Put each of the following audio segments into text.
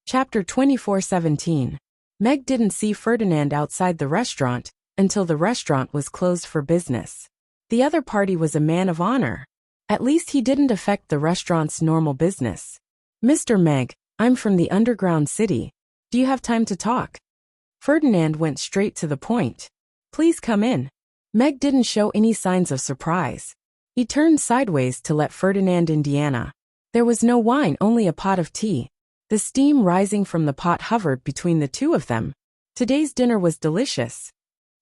Chapter 24:17. Meg didn't see Ferdinand outside the restaurant until the restaurant was closed for business. The other party was a man of honor. At least he didn't affect the restaurant's normal business. "Mr. Meg, I'm from the underground city. Do you have time to talk?" Ferdinand went straight to the point. "Please come in." Meg didn't show any signs of surprise. He turned sideways to let Ferdinand in. There was no wine, only a pot of tea. The steam rising from the pot hovered between the two of them. Today's dinner was delicious.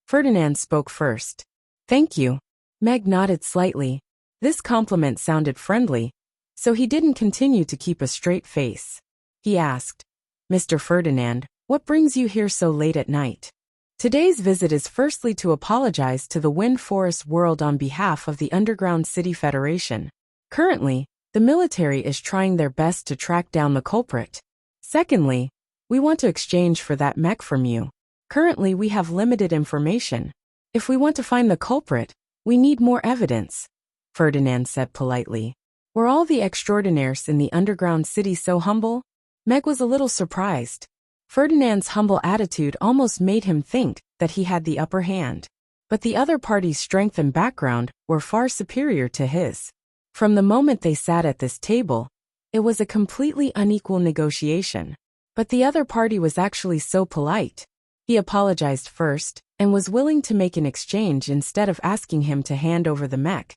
Ferdinand spoke first. "Thank you." Meg nodded slightly. This compliment sounded friendly, so he didn't continue to keep a straight face. He asked, "Mr. Ferdinand, what brings you here so late at night?" "Today's visit is firstly to apologize to the Wind Forest World on behalf of the Underground City Federation. Currently, the military is trying their best to track down the culprit. Secondly, we want to exchange for that mech from you. Currently we have limited information. If we want to find the culprit, we need more evidence," Ferdinand said politely. "Were all the extraordinaires in the underground city so humble?" Meg was a little surprised. Ferdinand's humble attitude almost made him think that he had the upper hand. But the other party's strength and background were far superior to his. From the moment they sat at this table, it was a completely unequal negotiation. But the other party was actually so polite. He apologized first, and was willing to make an exchange instead of asking him to hand over the mech.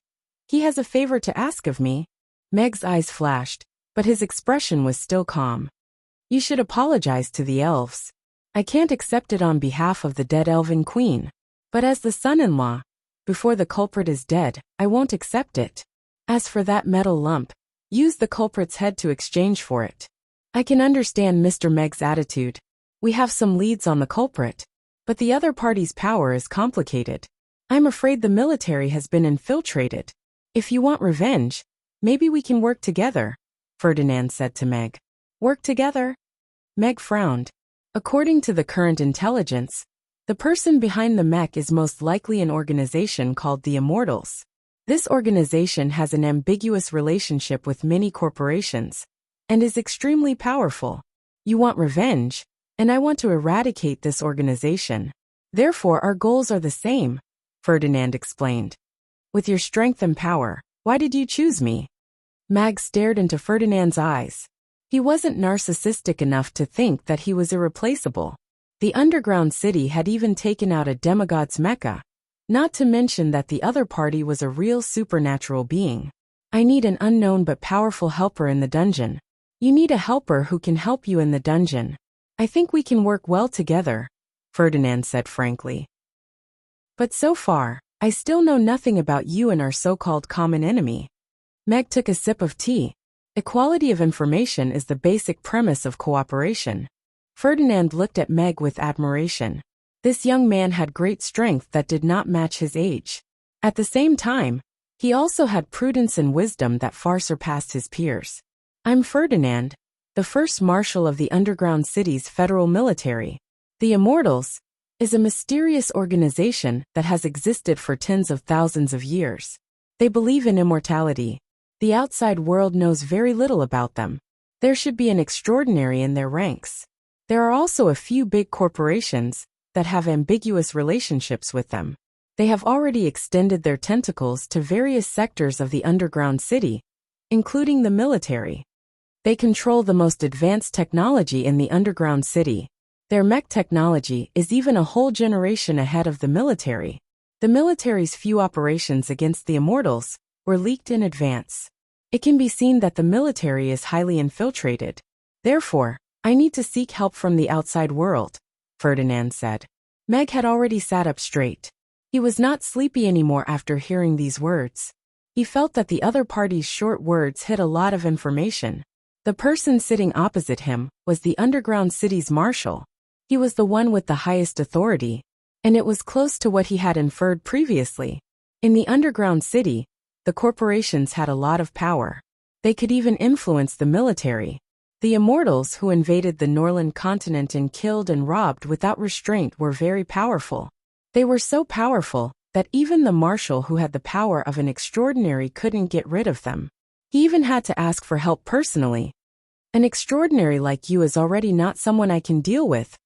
"He has a favor to ask of me." Meg's eyes flashed, but his expression was still calm. "You should apologize to the elves. I can't accept it on behalf of the dead elven queen. But as the son-in-law, before the culprit is dead, I won't accept it. As for that metal lump, use the culprit's head to exchange for it." "I can understand Mr. Meg's attitude. We have some leads on the culprit, but the other party's power is complicated. I'm afraid the military has been infiltrated. If you want revenge, maybe we can work together," Ferdinand said to Meg. "Work together?" Meg frowned. According to the current intelligence, the person behind the mech is most likely an organization called the Immortals. This organization has an ambiguous relationship with many corporations, and is extremely powerful. You want revenge, and I want to eradicate this organization. Therefore our goals are the same, Ferdinand explained. "With your strength and power, why did you choose me?" Meg stared into Ferdinand's eyes. He wasn't narcissistic enough to think that he was irreplaceable. The underground city had even taken out a demigod's mecha. Not to mention that the other party was a real supernatural being. "I need an unknown but powerful helper in the dungeon." "You need a helper who can help you in the dungeon. I think we can work well together," Ferdinand said frankly. "But so far, I still know nothing about you and our so-called common enemy." Meg took a sip of tea. Equality of information is the basic premise of cooperation. Ferdinand looked at Meg with admiration. This young man had great strength that did not match his age. At the same time, he also had prudence and wisdom that far surpassed his peers. "I'm Ferdinand, the first marshal of the underground city's federal military. The Immortals is a mysterious organization that has existed for tens of thousands of years. They believe in immortality. The outside world knows very little about them. There should be an extraordinary in their ranks. There are also a few big corporations that have ambiguous relationships with them. They have already extended their tentacles to various sectors of the underground city, including the military. They control the most advanced technology in the underground city. Their mech technology is even a whole generation ahead of the military. The military's few operations against the Immortals were leaked in advance. It can be seen that the military is highly infiltrated. Therefore, I need to seek help from the outside world," Ferdinand said. Meg had already sat up straight. He was not sleepy anymore after hearing these words. He felt that the other party's short words hid a lot of information. The person sitting opposite him was the underground city's marshal. He was the one with the highest authority, and it was close to what he had inferred previously. In the underground city, the corporations had a lot of power. They could even influence the military. The Immortals who invaded the Norland continent and killed and robbed without restraint were very powerful. They were so powerful that even the marshal who had the power of an extraordinary couldn't get rid of them. He even had to ask for help personally. An extraordinary like you is already not someone I can deal with,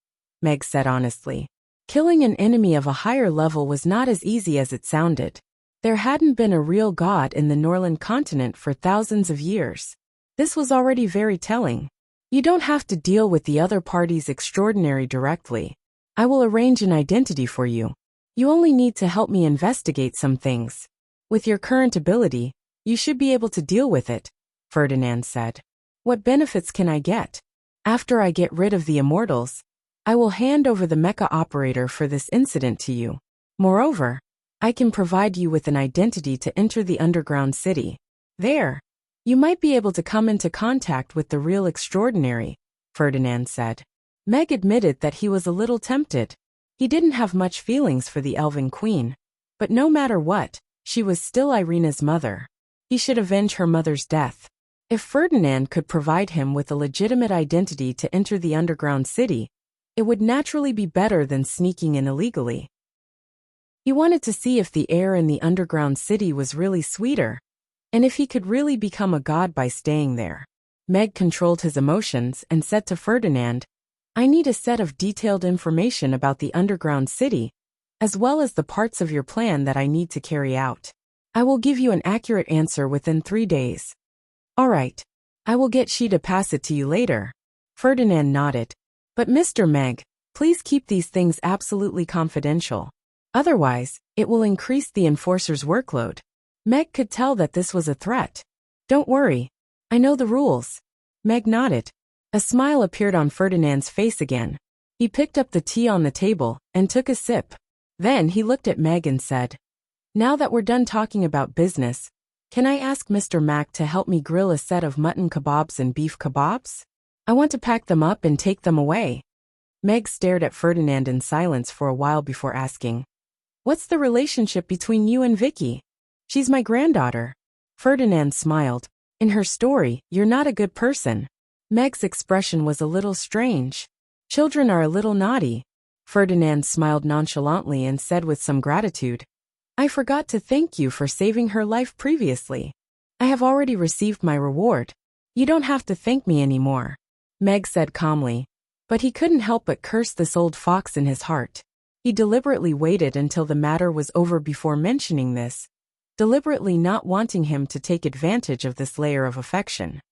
Meg said honestly. Killing an enemy of a higher level was not as easy as it sounded. There hadn't been a real god in the Norland continent for thousands of years. This was already very telling. You don't have to deal with the other party's extraordinary directly. I will arrange an identity for you. You only need to help me investigate some things. With your current ability, you should be able to deal with it, Ferdinand said. What benefits can I get? After I get rid of the immortals, I will hand over the mecha operator for this incident to you. Moreover, I can provide you with an identity to enter the underground city. There, you might be able to come into contact with the real extraordinary, Ferdinand said. Meg admitted that he was a little tempted. He didn't have much feelings for the Elven Queen, but no matter what, she was still Irina's mother. He should avenge her mother's death. If Ferdinand could provide him with a legitimate identity to enter the underground city, it would naturally be better than sneaking in illegally. He wanted to see if the air in the underground city was really sweeter, and if he could really become a god by staying there. Meg controlled his emotions and said to Ferdinand, I need a set of detailed information about the underground city, as well as the parts of your plan that I need to carry out. I will give you an accurate answer within 3 days. All right. I will get she to pass it to you later. Ferdinand nodded. But Mr. Meg, please keep these things absolutely confidential. Otherwise, it will increase the enforcer's workload. Meg could tell that this was a threat. Don't worry. I know the rules. Meg nodded. A smile appeared on Ferdinand's face again. He picked up the tea on the table and took a sip. Then he looked at Meg and said, Now that we're done talking about business, can I ask Mr. Mac to help me grill a set of mutton kebabs and beef kebabs? I want to pack them up and take them away. Meg stared at Ferdinand in silence for a while before asking, What's the relationship between you and Vicky? She's my granddaughter. Ferdinand smiled. In her story, you're not a good person. Meg's expression was a little strange. Children are a little naughty. Ferdinand smiled nonchalantly and said with some gratitude, I forgot to thank you for saving her life previously. I have already received my reward. You don't have to thank me anymore. Meg said calmly, but he couldn't help but curse this old fox in his heart. He deliberately waited until the matter was over before mentioning this, deliberately not wanting him to take advantage of this layer of affection.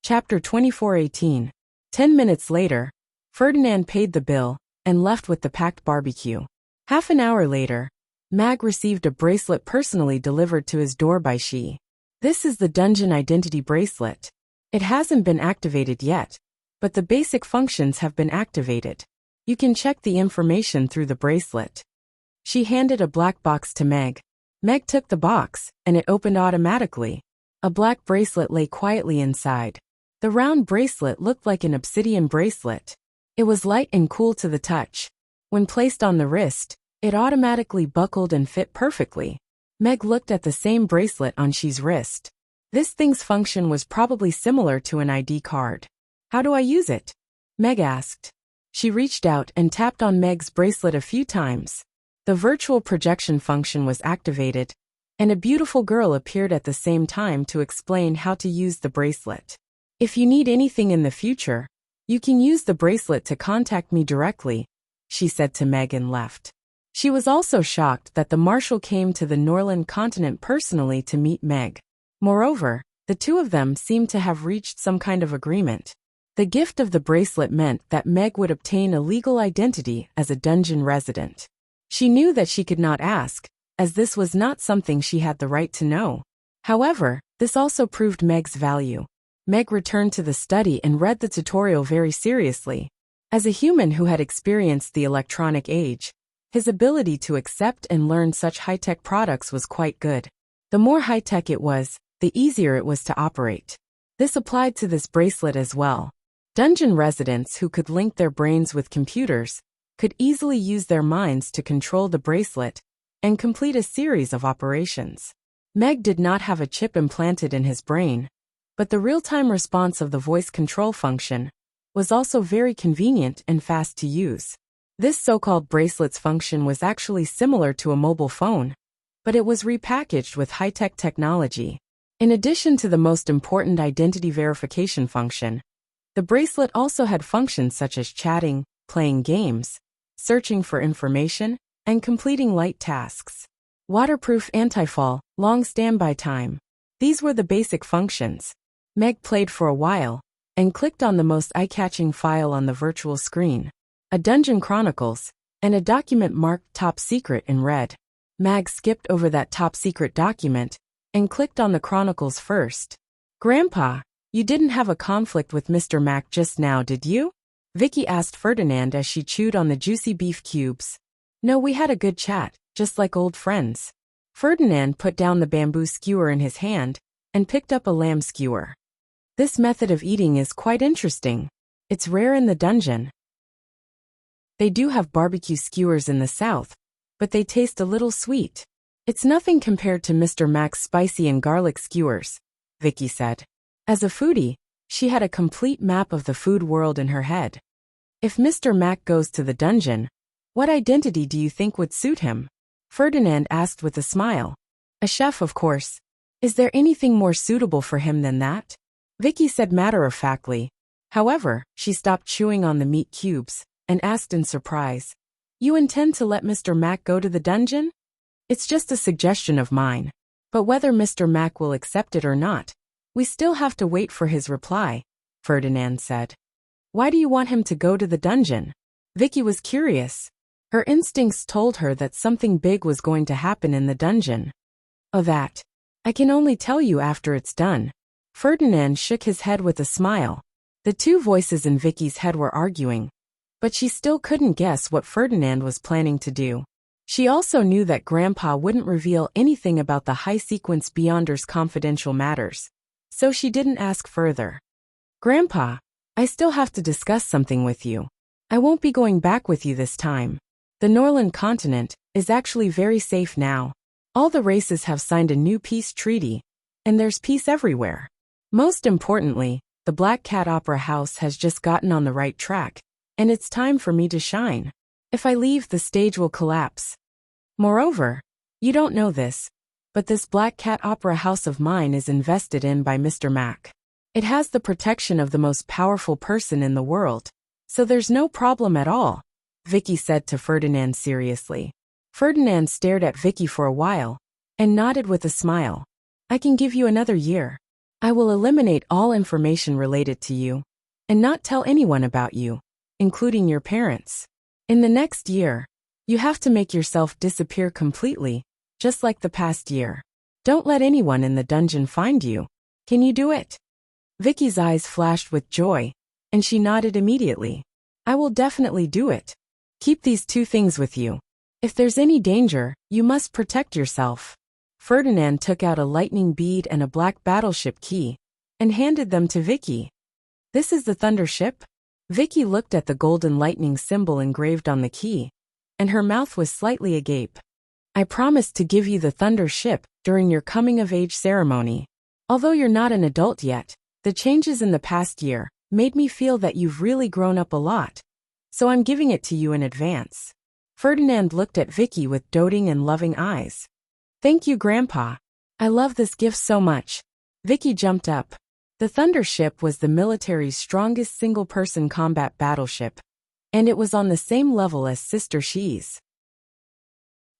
Chapter 24:18. 10 minutes later, Ferdinand paid the bill and left with the packed barbecue. Half an hour later, Mag received a bracelet personally delivered to his door by she. This is the dungeon identity bracelet. It hasn't been activated yet, but the basic functions have been activated. You can check the information through the bracelet. She handed a black box to Meg. Meg took the box, and it opened automatically. A black bracelet lay quietly inside. The round bracelet looked like an obsidian bracelet. It was light and cool to the touch. When placed on the wrist, it automatically buckled and fit perfectly. Meg looked at the same bracelet on she's wrist. This thing's function was probably similar to an ID card. How do I use it? Meg asked. She reached out and tapped on Meg's bracelet a few times. The virtual projection function was activated, and a beautiful girl appeared at the same time to explain how to use the bracelet. If you need anything in the future, you can use the bracelet to contact me directly, she said to Meg and left. She was also shocked that the marshal came to the Norland continent personally to meet Meg. Moreover, the two of them seemed to have reached some kind of agreement. The gift of the bracelet meant that Meg would obtain a legal identity as a dungeon resident. She knew that she could not ask, as this was not something she had the right to know. However, this also proved Meg's value. Meg returned to the study and read the tutorial very seriously. As a human who had experienced the electronic age, his ability to accept and learn such high-tech products was quite good. The more high-tech it was, the easier it was to operate. This applied to this bracelet as well. Dungeon residents who could link their brains with computers could easily use their minds to control the bracelet and complete a series of operations. Meg did not have a chip implanted in his brain, but the real-time response of the voice control function was also very convenient and fast to use. This so-called bracelet's function was actually similar to a mobile phone, but it was repackaged with high-tech technology. In addition to the most important identity verification function, the bracelet also had functions such as chatting, playing games, searching for information, and completing light tasks. Waterproof anti-fall, long standby time. These were the basic functions. Meg played for a while, and clicked on the most eye-catching file on the virtual screen. A Dungeon Chronicles, and a document marked Top Secret in red. Meg skipped over that top secret document, and clicked on the Chronicles first. Grandpa, you didn't have a conflict with Mr. Mac just now, did you? Vicky asked Ferdinand as she chewed on the juicy beef cubes. No, we had a good chat, just like old friends. Ferdinand put down the bamboo skewer in his hand, and picked up a lamb skewer. This method of eating is quite interesting. It's rare in the dungeon. They do have barbecue skewers in the south, but they taste a little sweet. It's nothing compared to Mr. Mac's spicy and garlic skewers, Vicky said. As a foodie, she had a complete map of the food world in her head. If Mr. Mac goes to the dungeon, what identity do you think would suit him? Ferdinand asked with a smile. A chef, of course. Is there anything more suitable for him than that? Vicky said matter-of-factly. However, she stopped chewing on the meat cubes, and asked in surprise. You intend to let Mr. Mac go to the dungeon? It's just a suggestion of mine. But whether Mr. Mac will accept it or not, we still have to wait for his reply, Ferdinand said. Why do you want him to go to the dungeon? Vicky was curious. Her instincts told her that something big was going to happen in the dungeon. Oh, that. I can only tell you after it's done. Ferdinand shook his head with a smile. The two voices in Vicky's head were arguing, but she still couldn't guess what Ferdinand was planning to do. She also knew that Grandpa wouldn't reveal anything about the high-sequence Beyonder's confidential matters, so she didn't ask further. Grandpa, I still have to discuss something with you. I won't be going back with you this time. The Norland continent is actually very safe now. All the races have signed a new peace treaty, and there's peace everywhere. Most importantly, the Black Cat Opera House has just gotten on the right track, and it's time for me to shine. If I leave, the stage will collapse. Moreover, you don't know this, but this Black Cat Opera House of mine is invested in by Mr. Mac. It has the protection of the most powerful person in the world, so there's no problem at all, Vicky said to Ferdinand seriously. Ferdinand stared at Vicky for a while, and nodded with a smile. I can give you another year. I will eliminate all information related to you, and not tell anyone about you, including your parents. In the next year, you have to make yourself disappear completely, just like the past year. Don't let anyone in the dungeon find you. Can you do it? Vicky's eyes flashed with joy, and she nodded immediately. I will definitely do it. Keep these two things with you. If there's any danger, you must protect yourself. Ferdinand took out a lightning bead and a black battleship key, and handed them to Vicky. This is the Thunder Ship? Vicky looked at the golden lightning symbol engraved on the key, and her mouth was slightly agape. I promised to give you the Thunder Ship during your coming-of-age ceremony. Although you're not an adult yet, the changes in the past year made me feel that you've really grown up a lot, so I'm giving it to you in advance. Ferdinand looked at Vicky with doting and loving eyes. Thank you, Grandpa. I love this gift so much. Vicky jumped up. The Thunder Ship was the military's strongest single-person combat battleship, and it was on the same level as Sister She's.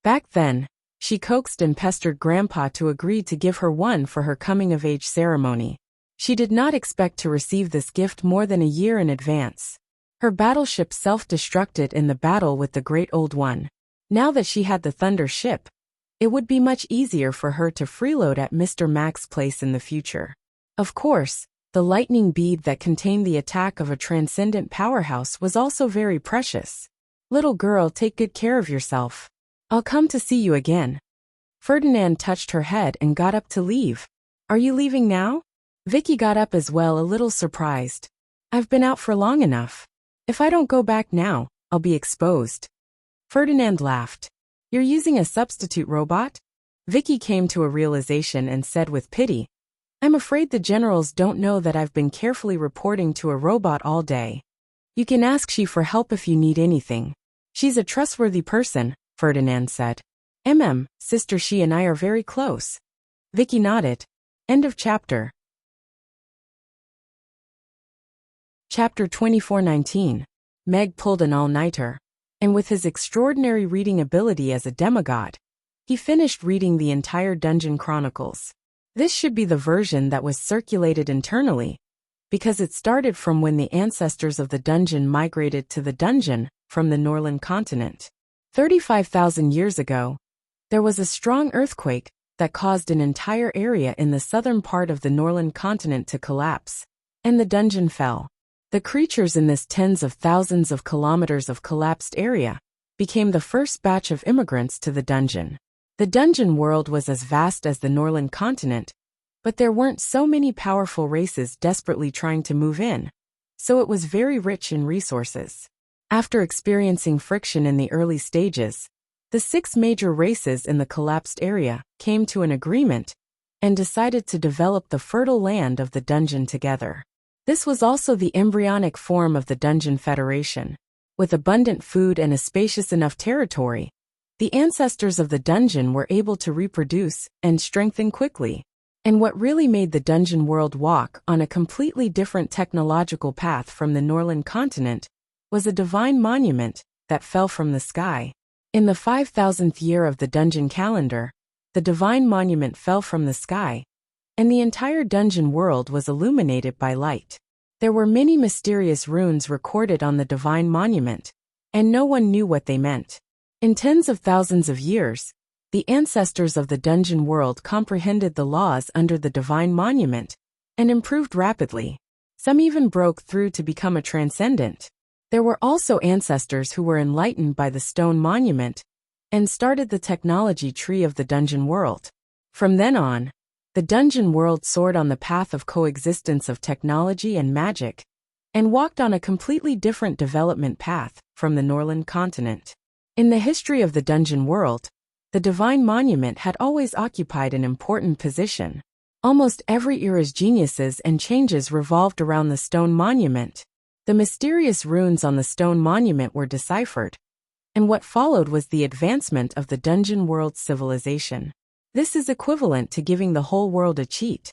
Back then, she coaxed and pestered Grandpa to agree to give her one for her coming-of-age ceremony. She did not expect to receive this gift more than a year in advance. Her battleship self-destructed in the battle with the Great Old One. Now that she had the Thunder Ship, it would be much easier for her to freeload at Mr. Mac's place in the future. Of course, the lightning bead that contained the attack of a transcendent powerhouse was also very precious. Little girl, take good care of yourself. I'll come to see you again. Ferdinand touched her head and got up to leave. Are you leaving now? Vicky got up as well, a little surprised. I've been out for long enough. If I don't go back now, I'll be exposed. Ferdinand laughed. You're using a substitute robot? Vicky came to a realization and said with pity, I'm afraid the generals don't know that I've been carefully reporting to a robot all day. You can ask she for help if you need anything. She's a trustworthy person, Ferdinand said. Sister She and I are very close. Vicky nodded. End of chapter. Chapter 2419. Meg pulled an all-nighter. And with his extraordinary reading ability as a demigod, he finished reading the entire Dungeon Chronicles. This should be the version that was circulated internally, because it started from when the ancestors of the dungeon migrated to the dungeon from the Norland continent. 35,000 years ago, there was a strong earthquake that caused an entire area in the southern part of the Norland continent to collapse, and the dungeon fell. The creatures in this tens of thousands of kilometers of collapsed area became the first batch of immigrants to the dungeon. The dungeon world was as vast as the Norland continent, but there weren't so many powerful races desperately trying to move in, so it was very rich in resources. After experiencing friction in the early stages, the 6 major races in the collapsed area came to an agreement and decided to develop the fertile land of the dungeon together. This was also the embryonic form of the Dungeon Federation. With abundant food and a spacious enough territory, the ancestors of the dungeon were able to reproduce and strengthen quickly. And what really made the dungeon world walk on a completely different technological path from the Norland continent was a divine monument that fell from the sky. In the 5,000th year of the dungeon calendar, the divine monument fell from the sky, and the entire dungeon world was illuminated by light. There were many mysterious runes recorded on the divine monument, and no one knew what they meant. In tens of thousands of years, the ancestors of the dungeon world comprehended the laws under the divine monument and improved rapidly. Some even broke through to become a transcendent. There were also ancestors who were enlightened by the stone monument and started the technology tree of the dungeon world. From then on, the dungeon world soared on the path of coexistence of technology and magic, and walked on a completely different development path from the Norland continent. In the history of the dungeon world, the divine monument had always occupied an important position. Almost every era's geniuses and changes revolved around the stone monument. The mysterious runes on the stone monument were deciphered, and what followed was the advancement of the dungeon world's civilization. This is equivalent to giving the whole world a cheat.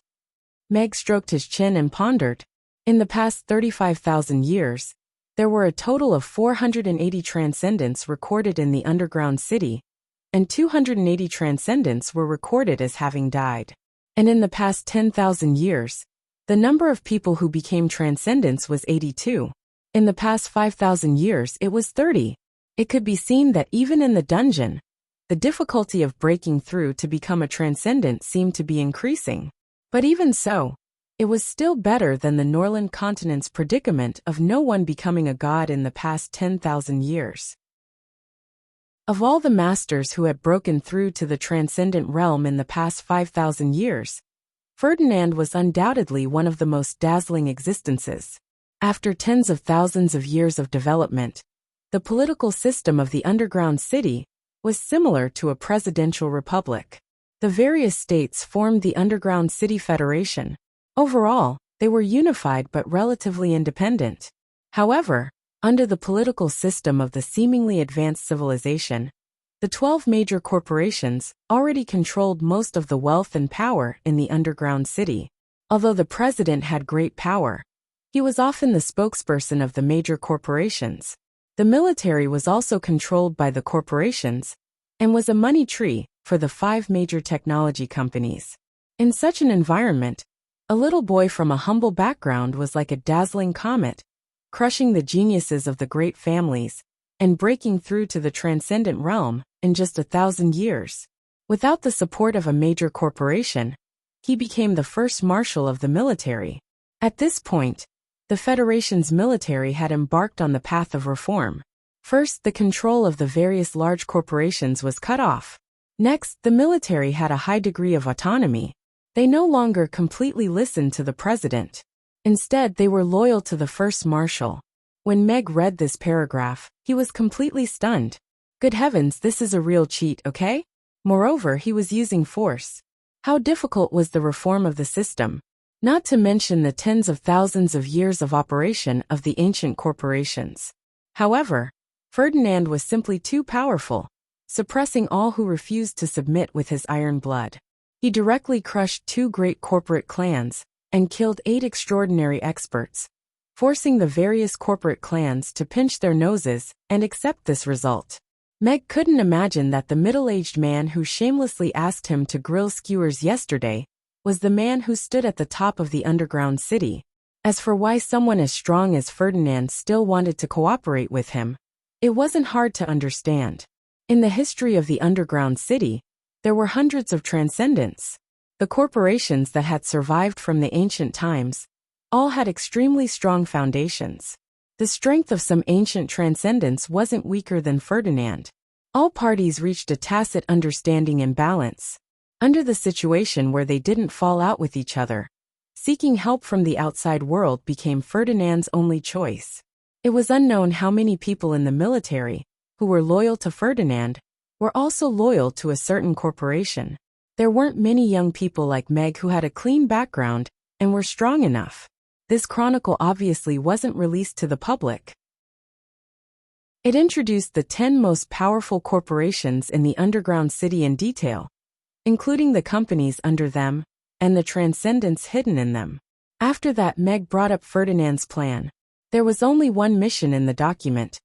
Meg stroked his chin and pondered. In the past 35,000 years, there were a total of 480 transcendents recorded in the underground city, and 280 transcendents were recorded as having died. And in the past 10,000 years, the number of people who became transcendents was 82. In the past 5,000 years, it was 30. It could be seen that even in the dungeon, the difficulty of breaking through to become a transcendent seemed to be increasing. But even so, it was still better than the Norland continent's predicament of no one becoming a god in the past 10,000 years. Of all the masters who had broken through to the transcendent realm in the past 5,000 years, Ferdinand was undoubtedly one of the most dazzling existences. After tens of thousands of years of development, the political system of the underground city was similar to a presidential republic. The various states formed the Underground City Federation. Overall, they were unified but relatively independent. However, under the political system of the seemingly advanced civilization, the 12 major corporations already controlled most of the wealth and power in the underground city. Although the president had great power, he was often the spokesperson of the major corporations. The military was also controlled by the corporations and was a money tree for the 5 major technology companies. In such an environment, a little boy from a humble background was like a dazzling comet, crushing the geniuses of the great families and breaking through to the transcendent realm in just 1,000 years. Without the support of a major corporation, he became the first marshal of the military. At this point, the Federation's military had embarked on the path of reform. First, the control of the various large corporations was cut off. Next, the military had a high degree of autonomy. They no longer completely listened to the president. Instead, they were loyal to the first marshal. When Meg read this paragraph, he was completely stunned. Good heavens, this is a real cheat, okay? Moreover, he was using force. How difficult was the reform of the system? Not to mention the tens of thousands of years of operation of the ancient corporations. However, Ferdinand was simply too powerful, suppressing all who refused to submit with his iron blood. He directly crushed 2 great corporate clans and killed 8 extraordinary experts, forcing the various corporate clans to pinch their noses and accept this result. Meg couldn't imagine that the middle-aged man who shamelessly asked him to grill skewers yesterday was the man who stood at the top of the underground city. As for why someone as strong as Ferdinand still wanted to cooperate with him, it wasn't hard to understand. In the history of the underground city, there were hundreds of transcendents. The corporations that had survived from the ancient times all had extremely strong foundations. The strength of some ancient transcendents wasn't weaker than Ferdinand. All parties reached a tacit understanding and balance. Under the situation where they didn't fall out with each other, seeking help from the outside world became Ferdinand's only choice. It was unknown how many people in the military, who were loyal to Ferdinand, were also loyal to a certain corporation. There weren't many young people like Meg who had a clean background and were strong enough. This chronicle obviously wasn't released to the public. It introduced the 10 most powerful corporations in the underground city in detail, including the companies under them and the transcendents hidden in them. After that, Meg brought up Ferdinand's plan. There was only one mission in the document: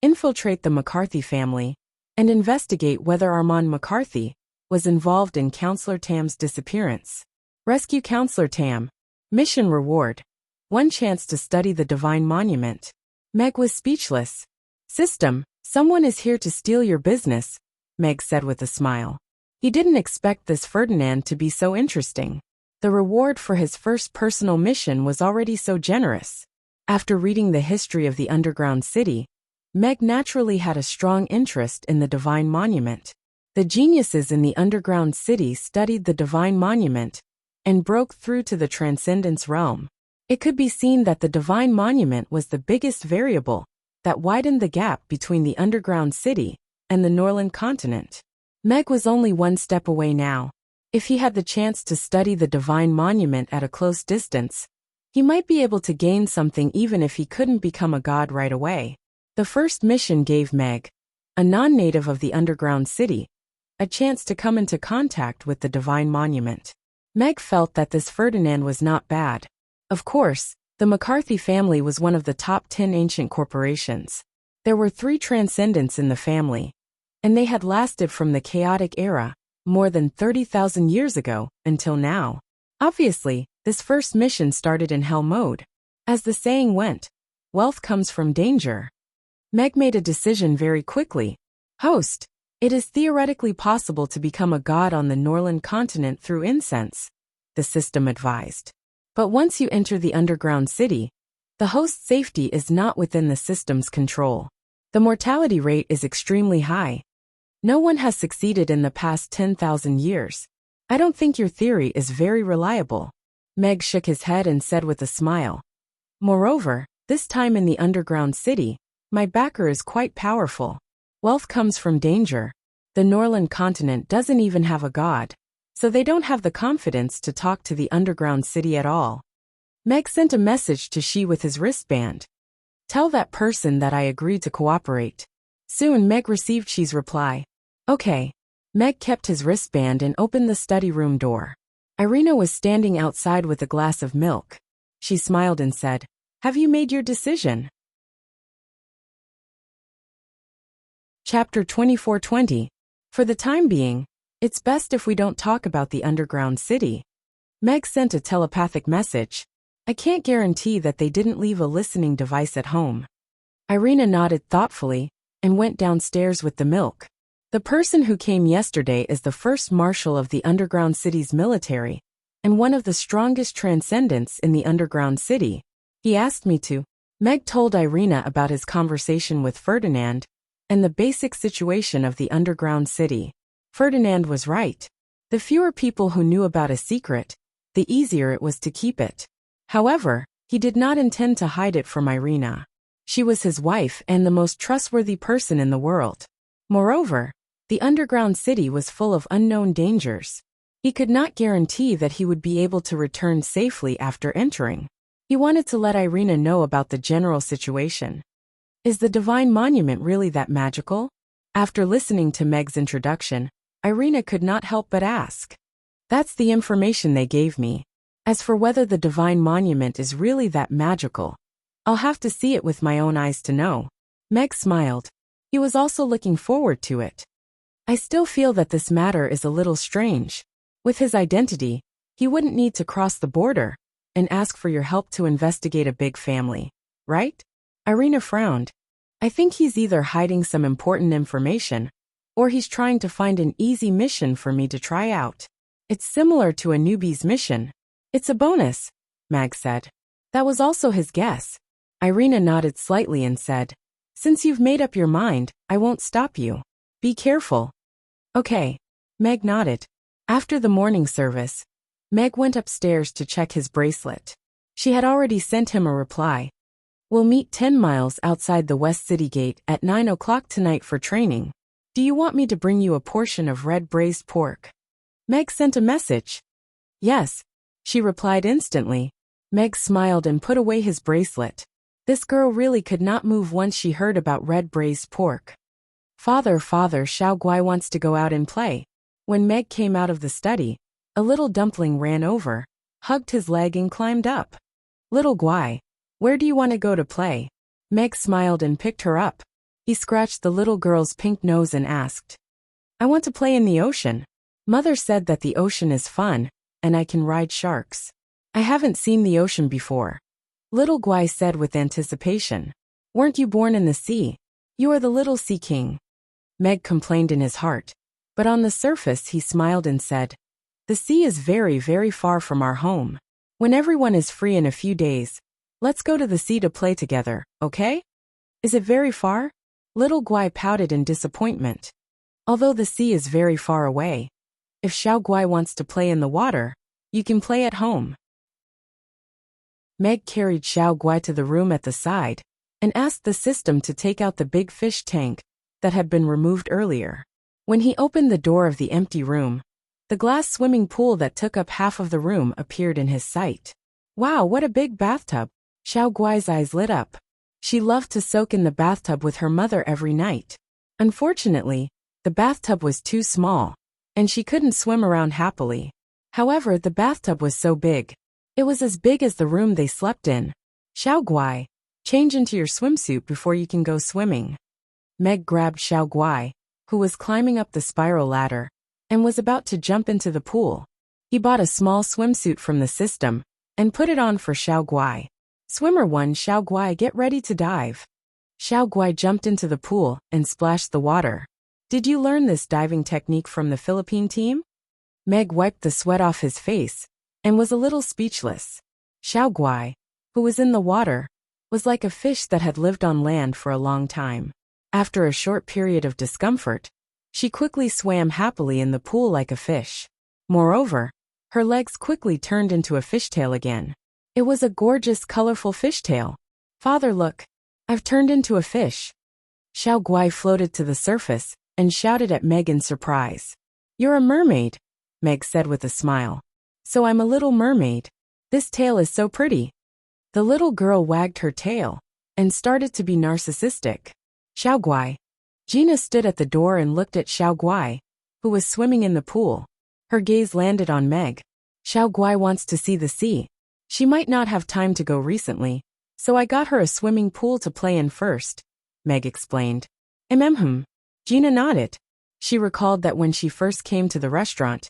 infiltrate the McCarthy family and investigate whether Armand McCarthy was involved in Counselor Tam's disappearance. Rescue Counselor Tam. Mission reward: 1 chance to study the Divine Monument. Meg was speechless. System, someone is here to steal your business, Meg said with a smile. He didn't expect this Ferdinand to be so interesting. The reward for his first personal mission was already so generous. After reading the history of the underground city, Meg naturally had a strong interest in the Divine Monument. The geniuses in the underground city studied the Divine Monument and broke through to the Transcendence realm. It could be seen that the Divine Monument was the biggest variable that widened the gap between the underground city and the Norland continent. Meg was only 1 step away now. If he had the chance to study the Divine Monument at a close distance, he might be able to gain something even if he couldn't become a god right away. The first mission gave Meg, a non-native of the underground city, a chance to come into contact with the Divine Monument. Meg felt that this Ferdinand was not bad. Of course, the McCarthy family was one of the top 10 ancient corporations. There were 3 transcendents in the family, and they had lasted from the chaotic era, more than 30,000 years ago, until now. Obviously, this first mission started in hell mode. As the saying went, wealth comes from danger. Meg made a decision very quickly. Host, it is theoretically possible to become a god on the Norland continent through incense, the system advised. But once you enter the underground city, the host's safety is not within the system's control. The mortality rate is extremely high. No one has succeeded in the past 10,000 years. I don't think your theory is very reliable. Meg shook his head and said with a smile. Moreover, this time in the underground city, my backer is quite powerful. Wealth comes from danger. The Norland continent doesn't even have a god, so they don't have the confidence to talk to the underground city at all. Meg sent a message to She with his wristband. Tell that person that I agreed to cooperate. Soon Meg received She's reply. Okay. Meg kept his wristband and opened the study room door. Irina was standing outside with a glass of milk. She smiled and said, Have you made your decision? Chapter 2420. For the time being, it's best if we don't talk about the underground city. Meg sent a telepathic message. I can't guarantee that they didn't leave a listening device at home. Irina nodded thoughtfully and went downstairs with the milk. The person who came yesterday is the first marshal of the underground city's military and one of the strongest transcendents in the underground city. He asked me to. Meg told Irina about his conversation with Ferdinand and the basic situation of the underground city. Ferdinand was right. The fewer people who knew about a secret, the easier it was to keep it. However, he did not intend to hide it from Irina. She was his wife and the most trustworthy person in the world. Moreover, the underground city was full of unknown dangers. He could not guarantee that he would be able to return safely after entering. He wanted to let Irina know about the general situation. Is the Divine Monument really that magical? After listening to Meg's introduction, Irina could not help but ask. That's the information they gave me. As for whether the divine monument is really that magical, I'll have to see it with my own eyes to know. Meg smiled. He was also looking forward to it. I still feel that this matter is a little strange. With his identity, he wouldn't need to cross the border and ask for your help to investigate a big family, right? Irina frowned. I think he's either hiding some important information, or he's trying to find an easy mission for me to try out. It's similar to a newbie's mission. It's a bonus, Mag said. That was also his guess. Irina nodded slightly and said, since you've made up your mind, I won't stop you. Be careful. Okay. Meg nodded. After the morning service, Meg went upstairs to check his bracelet. She had already sent him a reply. We'll meet 10 miles outside the West City Gate at 9 o'clock tonight for training. Do you want me to bring you a portion of red braised pork? Meg sent a message. Yes, she replied instantly. Meg smiled and put away his bracelet. This girl really could not move once she heard about red braised pork. Father, Xiao Guai wants to go out and play. When Meg came out of the study, a little dumpling ran over, hugged his leg and climbed up. Little Guai, where do you want to go to play? Meg smiled and picked her up. He scratched the little girl's pink nose and asked, I want to play in the ocean. Mother said that the ocean is fun, and I can ride sharks. I haven't seen the ocean before. Little Guai said with anticipation. Weren't you born in the sea? You are the little sea king. Meg complained in his heart, but on the surface he smiled and said, the sea is very, very far from our home. When everyone is free in a few days, let's go to the sea to play together, okay? Is it very far? Little Guai pouted in disappointment. Although the sea is very far away, if Xiao Guai wants to play in the water, you can play at home. Meg carried Xiao Guai to the room at the side and asked the system to take out the big fish tank that had been removed earlier. When he opened the door of the empty room, the glass swimming pool that took up half of the room appeared in his sight. Wow, what a big bathtub! Xiao Guai's eyes lit up. She loved to soak in the bathtub with her mother every night. Unfortunately, the bathtub was too small, and she couldn't swim around happily. However, the bathtub was so big. It was as big as the room they slept in. Xiao Guai, change into your swimsuit before you can go swimming. Meg grabbed Xiao Guai, who was climbing up the spiral ladder, and was about to jump into the pool. He bought a small swimsuit from the system and put it on for Xiao Guai. Swimmer 1, Xiao Guai, get ready to dive. Xiao Guai jumped into the pool and splashed the water. Did you learn this diving technique from the Philippine team? Meg wiped the sweat off his face and was a little speechless. Xiao Guai, who was in the water, was like a fish that had lived on land for a long time. After a short period of discomfort, she quickly swam happily in the pool like a fish. Moreover, her legs quickly turned into a fishtail again. It was a gorgeous, colorful fishtail. Father, look, I've turned into a fish. Xiao Guai floated to the surface and shouted at Meg in surprise. You're a mermaid, Meg said with a smile. So I'm a little mermaid. This tail is so pretty. The little girl wagged her tail and started to be narcissistic. Xiao Guai. Gina stood at the door and looked at Xiao Guai, who was swimming in the pool. Her gaze landed on Meg. Xiao Guai wants to see the sea. She might not have time to go recently, so I got her a swimming pool to play in first, Meg explained. Gina nodded. She recalled that when she first came to the restaurant,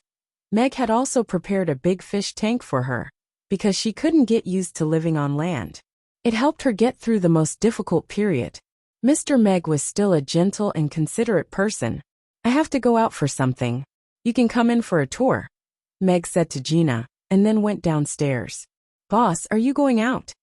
Meg had also prepared a big fish tank for her, because she couldn't get used to living on land. It helped her get through the most difficult period. Mr. Meg was still a gentle and considerate person. I have to go out for something. You can come in for a tour, Meg said to Gina, and then went downstairs. Boss, are you going out?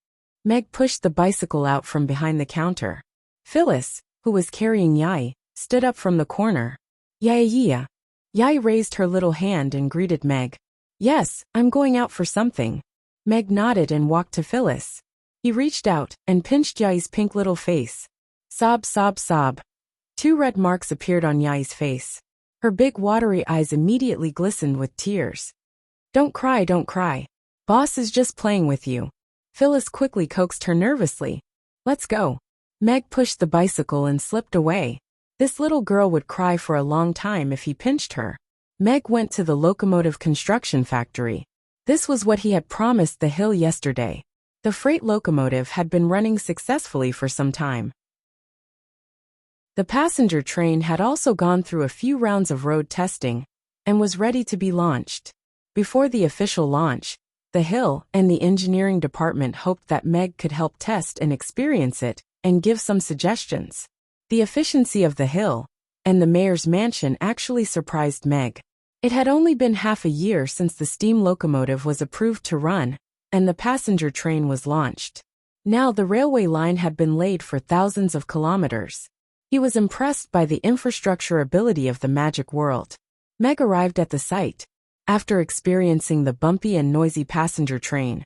Meg pushed the bicycle out from behind the counter. Phyllis, who was carrying Yai, stood up from the corner. Yaya. Yai raised her little hand and greeted Meg. Yes, I'm going out for something. Meg nodded and walked to Phyllis. He reached out and pinched Yai's pink little face. Sob, sob, sob. 2 red marks appeared on Yai's face. Her big watery eyes immediately glistened with tears. Don't cry, don't cry. Boss is just playing with you. Phyllis quickly coaxed her nervously. Let's go. Meg pushed the bicycle and slipped away. This little girl would cry for a long time if he pinched her. Meg went to the locomotive construction factory. This was what he had promised the hill yesterday. The freight locomotive had been running successfully for some time. The passenger train had also gone through a few rounds of road testing and was ready to be launched. Before the official launch, the hill and the engineering department hoped that Meg could help test and experience it and give some suggestions. The efficiency of the hill and the mayor's mansion actually surprised Meg. It had only been half a year since the steam locomotive was approved to run and the passenger train was launched. Now the railway line had been laid for thousands of kilometers. He was impressed by the infrastructure ability of the magic world. Meg arrived at the site. After experiencing the bumpy and noisy passenger train,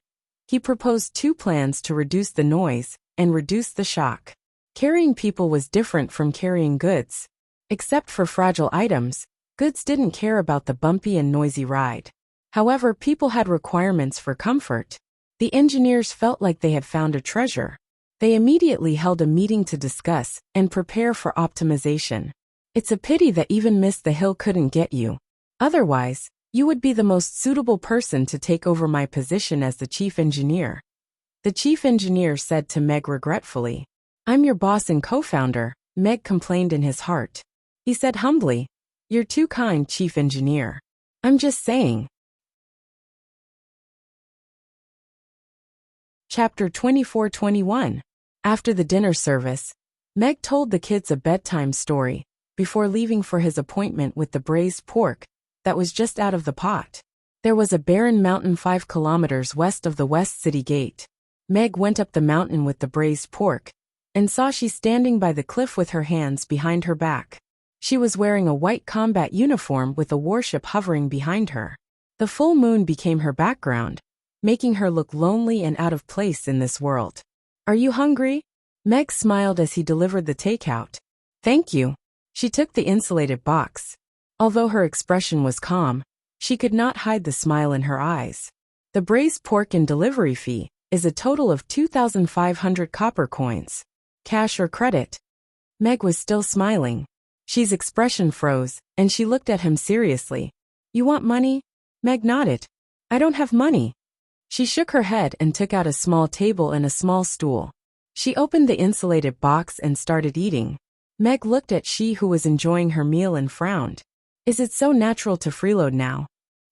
he proposed two plans to reduce the noise and reduce the shock. Carrying people was different from carrying goods. Except for fragile items, goods didn't care about the bumpy and noisy ride. However, people had requirements for comfort. The engineers felt like they had found a treasure. They immediately held a meeting to discuss and prepare for optimization. It's a pity that even Miss the Hill couldn't get you. Otherwise, you would be the most suitable person to take over my position as the chief engineer. The chief engineer said to Meg regretfully. I'm your boss and co-founder, Meg complained in his heart. He said humbly, You're too kind, chief engineer. I'm just saying. Chapter 24-21. After the dinner service, Meg told the kids a bedtime story before leaving for his appointment with the braised pork that was just out of the pot. There was a barren mountain 5 kilometers west of the West City Gate. Meg went up the mountain with the braised pork and saw she standing by the cliff with her hands behind her back. She was wearing a white combat uniform with a warship hovering behind her. The full moon became her background, making her look lonely and out of place in this world. Are you hungry? Meg smiled as he delivered the takeout. Thank you. She took the insulated box. Although her expression was calm, she could not hide the smile in her eyes. The braised pork and delivery fee is a total of 2,500 copper coins. Cash or credit? Meg was still smiling. She's expression froze, and she looked at him seriously. You want money? Meg nodded. I don't have money. She shook her head and took out a small table and a small stool. She opened the insulated box and started eating. Meg looked at she who was enjoying her meal and frowned. Is it so natural to freeload now?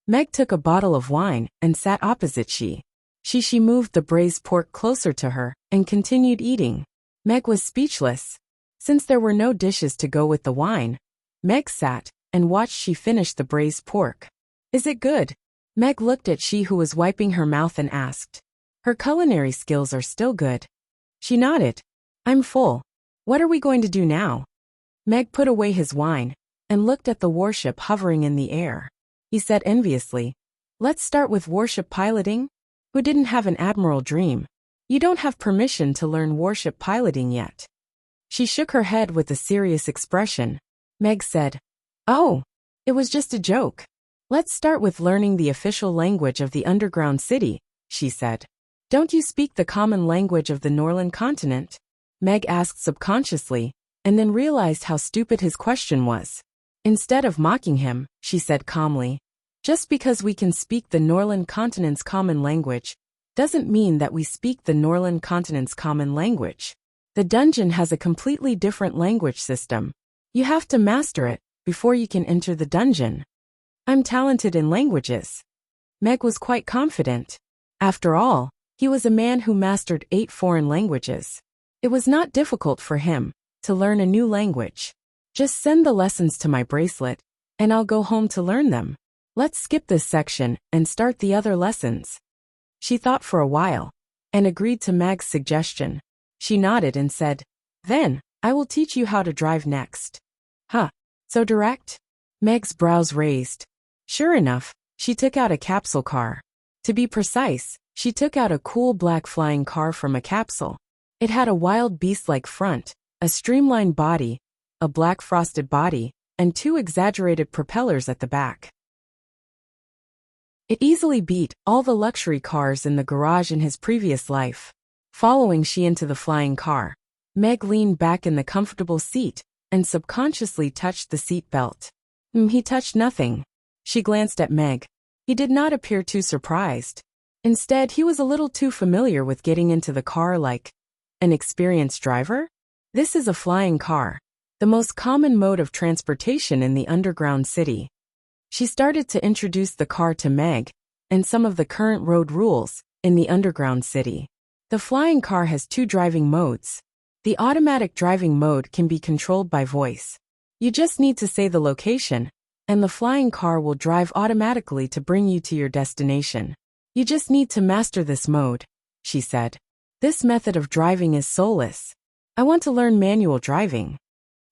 Meg took a bottle of wine and sat opposite she. She moved the braised pork closer to her and continued eating. Meg was speechless. Since there were no dishes to go with the wine, Meg sat and watched she finish the braised pork. Is it good? Meg looked at she who was wiping her mouth and asked. Her culinary skills are still good. She nodded. I'm full. What are we going to do now? Meg put away his wine and looked at the warship hovering in the air. He said enviously, Let's start with warship piloting? Who didn't have an admiral dream? You don't have permission to learn warship piloting yet. She shook her head with a serious expression. Meg said, Oh, it was just a joke. Let's start with learning the official language of the underground city, she said. Don't you speak the common language of the Norland continent? Meg asked subconsciously, and then realized how stupid his question was. Instead of mocking him, she said calmly, Just because we can speak the Norland continent's common language doesn't mean that we speak the Norland continent's common language. The dungeon has a completely different language system. You have to master it before you can enter the dungeon. I'm talented in languages. Meg was quite confident. After all, he was a man who mastered 8 foreign languages. It was not difficult for him to learn a new language. Just send the lessons to my bracelet, and I'll go home to learn them. Let's skip this section and start the other lessons. She thought for a while and agreed to Meg's suggestion. She nodded and said, Then, I will teach you how to drive next. Huh, so direct? Meg's brows raised. Sure enough, she took out a capsule car. To be precise, she took out a cool black flying car from a capsule. It had a wild beast-like front, a streamlined body, a black frosted body, and 2 exaggerated propellers at the back. It easily beat all the luxury cars in the garage in his previous life. Following she into the flying car, Meg leaned back in the comfortable seat and subconsciously touched the seat belt. He touched nothing. She glanced at Meg. He did not appear too surprised. Instead, he was a little too familiar with getting into the car like an experienced driver. This is a flying car, the most common mode of transportation in the underground city. She started to introduce the car to Meg and some of the current road rules in the underground city. The flying car has two driving modes. The automatic driving mode can be controlled by voice. You just need to say the location, and the flying car will drive automatically to bring you to your destination. You just need to master this mode, she said. This method of driving is soulless. I want to learn manual driving.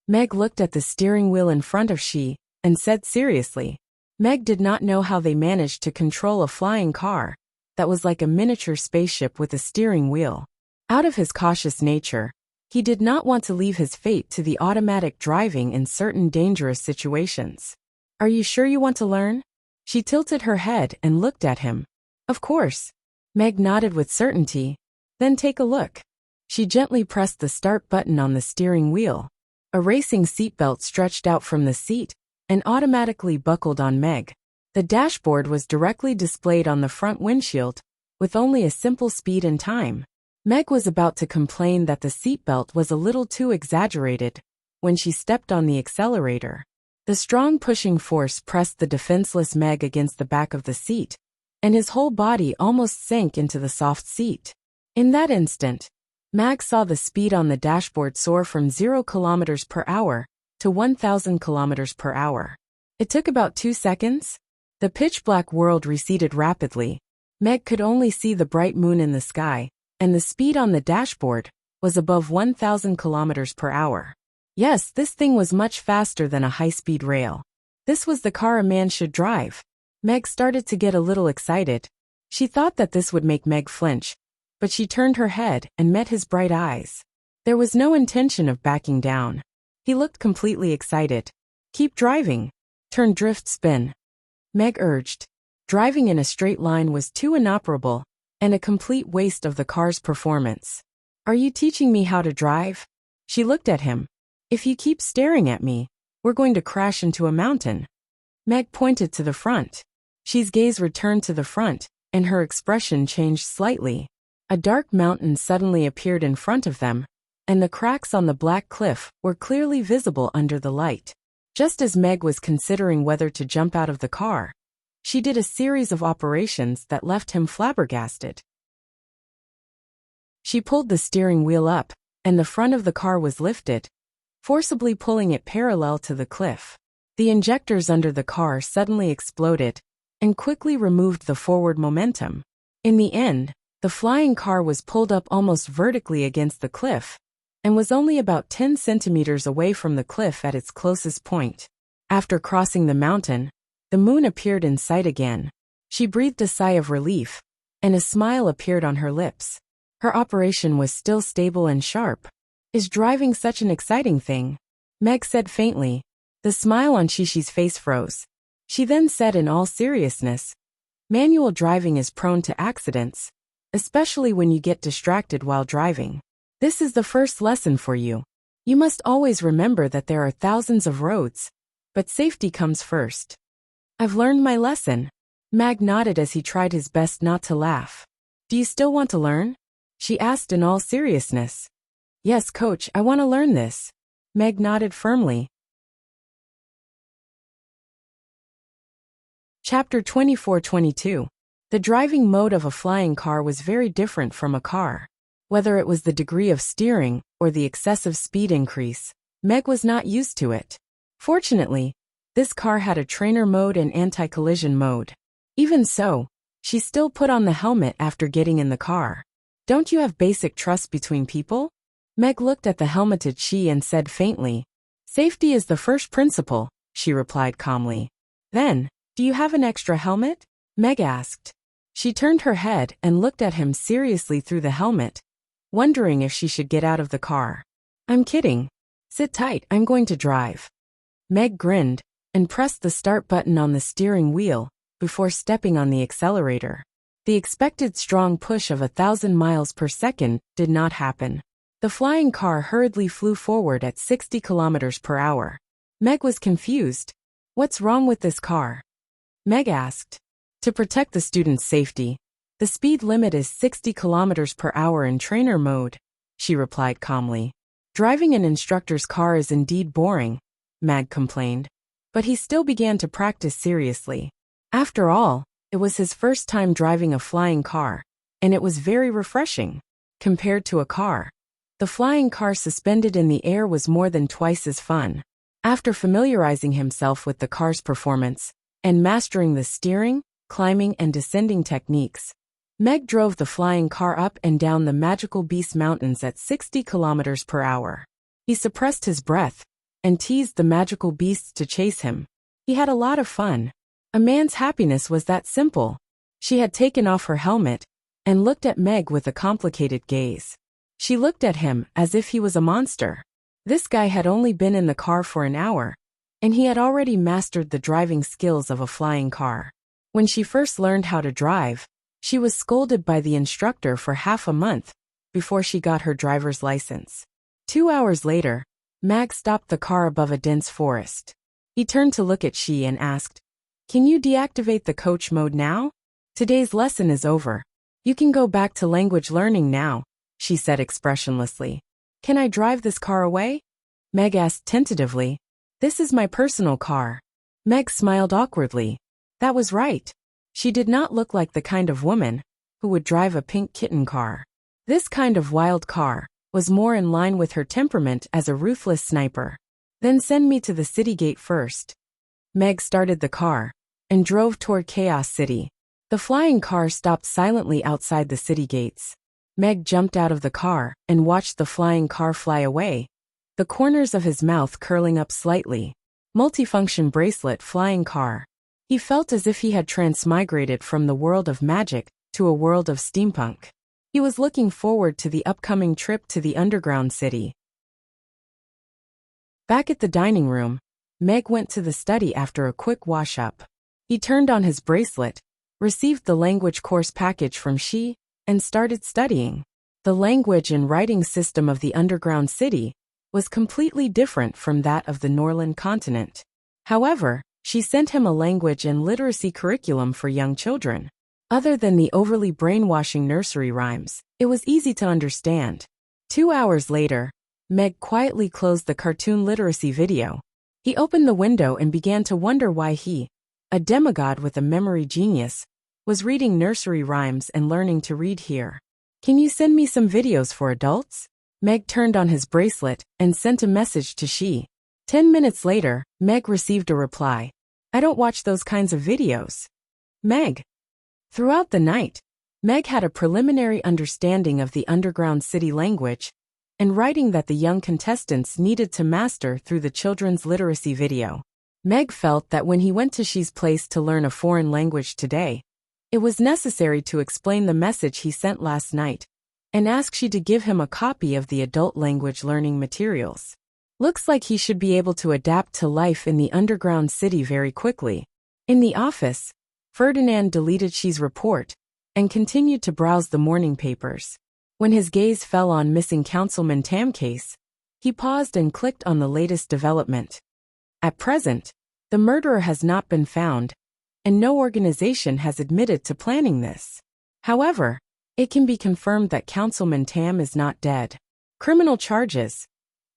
Meg looked at the steering wheel in front of she and said seriously. Meg did not know how they managed to control a flying car that was like a miniature spaceship with a steering wheel. Out of his cautious nature, he did not want to leave his fate to the automatic driving in certain dangerous situations. Are you sure you want to learn? She tilted her head and looked at him. Of course. Meg nodded with certainty. Then take a look. She gently pressed the start button on the steering wheel. A racing seatbelt stretched out from the seat and automatically buckled on Meg. The dashboard was directly displayed on the front windshield, with only a simple speed and time. Meg was about to complain that the seatbelt was a little too exaggerated when she stepped on the accelerator. The strong pushing force pressed the defenseless Meg against the back of the seat, and his whole body almost sank into the soft seat. In that instant, Meg saw the speed on the dashboard soar from 0 kilometers per hour to 1,000 kilometers per hour. It took about 2 seconds. The pitch-black world receded rapidly. Meg could only see the bright moon in the sky, and the speed on the dashboard was above 1,000 kilometers per hour. Yes, this thing was much faster than a high-speed rail. This was the car a man should drive. Meg started to get a little excited. She thought that this would make Meg flinch, but she turned her head and met his bright eyes. There was no intention of backing down. He looked completely excited. Keep driving. Turn drift spin. Meg urged. Driving in a straight line was too inoperable and a complete waste of the car's performance. Are you teaching me how to drive? She looked at him. If you keep staring at me, we're going to crash into a mountain. Meg pointed to the front. She's gaze returned to the front, and her expression changed slightly. A dark mountain suddenly appeared in front of them, and the cracks on the black cliff were clearly visible under the light. Just as Meg was considering whether to jump out of the car, she did a series of operations that left him flabbergasted. She pulled the steering wheel up, and the front of the car was lifted, forcibly pulling it parallel to the cliff. The injectors under the car suddenly exploded and quickly removed the forward momentum. In the end, the flying car was pulled up almost vertically against the cliff and was only about 10 centimeters away from the cliff at its closest point. After crossing the mountain, the moon appeared in sight again. She breathed a sigh of relief, and a smile appeared on her lips. Her operation was still stable and sharp. Is driving such an exciting thing? Meg said faintly. The smile on Shishi's face froze. She then said in all seriousness, manual driving is prone to accidents, especially when you get distracted while driving. This is the first lesson for you. You must always remember that there are thousands of roads, but safety comes first. I've learned my lesson. Meg nodded as he tried his best not to laugh. Do you still want to learn? She asked in all seriousness. Yes, coach, I want to learn this. Meg nodded firmly. Chapter 24-22. The driving mode of a flying car was very different from a car. Whether it was the degree of steering or the excessive speed increase, Meg was not used to it. Fortunately, this car had a trainer mode and anti-collision mode. Even so, she still put on the helmet after getting in the car. Don't you have basic trust between people? Meg looked at the helmeted she and said faintly, Safety is the first principle, she replied calmly. Then, do you have an extra helmet? Meg asked. She turned her head and looked at him seriously through the helmet, wondering if she should get out of the car. I'm kidding. Sit tight, I'm going to drive. Meg grinned and pressed the start button on the steering wheel before stepping on the accelerator. The expected strong push of 1,000 miles per second did not happen. The flying car hurriedly flew forward at 60 kilometers per hour. Meg was confused. What's wrong with this car? Meg asked. To protect the student's safety. The speed limit is 60 kilometers per hour in trainer mode, she replied calmly. Driving an instructor's car is indeed boring, Meg complained. But he still began to practice seriously. After all, it was his first time driving a flying car, and it was very refreshing. Compared to a car, the flying car suspended in the air was more than twice as fun. After familiarizing himself with the car's performance and mastering the steering, climbing, and descending techniques, Meg drove the flying car up and down the magical Beast Mountains at 60 kilometers per hour. He suppressed his breath and teased the magical beasts to chase him. He had a lot of fun. A man's happiness was that simple. She had taken off her helmet and looked at Meg with a complicated gaze. She looked at him as if he was a monster. This guy had only been in the car for an hour, and he had already mastered the driving skills of a flying car. When she first learned how to drive, she was scolded by the instructor for half a month before she got her driver's license. 2 hours later, Meg stopped the car above a dense forest. He turned to look at she and asked, "Can you deactivate the coach mode now? Today's lesson is over. You can go back to language learning now," she said expressionlessly. "Can I drive this car away?" Meg asked tentatively. "This is my personal car." Meg smiled awkwardly. That was right. She did not look like the kind of woman who would drive a pink kitten car. This kind of wild car was more in line with her temperament as a ruthless sniper. "Then send me to the city gate first." Meg started the car and drove toward Chaos City. The flying car stopped silently outside the city gates. Meg jumped out of the car and watched the flying car fly away, the corners of his mouth curling up slightly. Multifunction bracelet flying car. He felt as if he had transmigrated from the world of magic to a world of steampunk. He was looking forward to the upcoming trip to the underground city. Back at the dining room, Meg went to the study after a quick wash-up. He turned on his bracelet, received the language course package from she, and started studying. The language and writing system of the underground city was completely different from that of the Norland continent. However, she sent him a language and literacy curriculum for young children. Other than the overly brainwashing nursery rhymes, it was easy to understand. 2 hours later, Meg quietly closed the cartoon literacy video. He opened the window and began to wonder why he, a demigod with a memory genius, was reading nursery rhymes and learning to read here. "Can you send me some videos for adults?" Meg turned on his bracelet and sent a message to she. 10 minutes later, Meg received a reply. "I don't watch those kinds of videos." Meg. Throughout the night, Meg had a preliminary understanding of the underground city language and writing that the young contestants needed to master through the children's literacy video. Meg felt that when he went to she's place to learn a foreign language today, it was necessary to explain the message he sent last night and ask she to give him a copy of the adult language learning materials. Looks like he should be able to adapt to life in the underground city very quickly. In the office, Ferdinand deleted she's report and continued to browse the morning papers. When his gaze fell on missing Councilman Tam case, he paused and clicked on the latest development. At present, the murderer has not been found, and no organization has admitted to planning this. However, it can be confirmed that Councilman Tam is not dead. Criminal charges.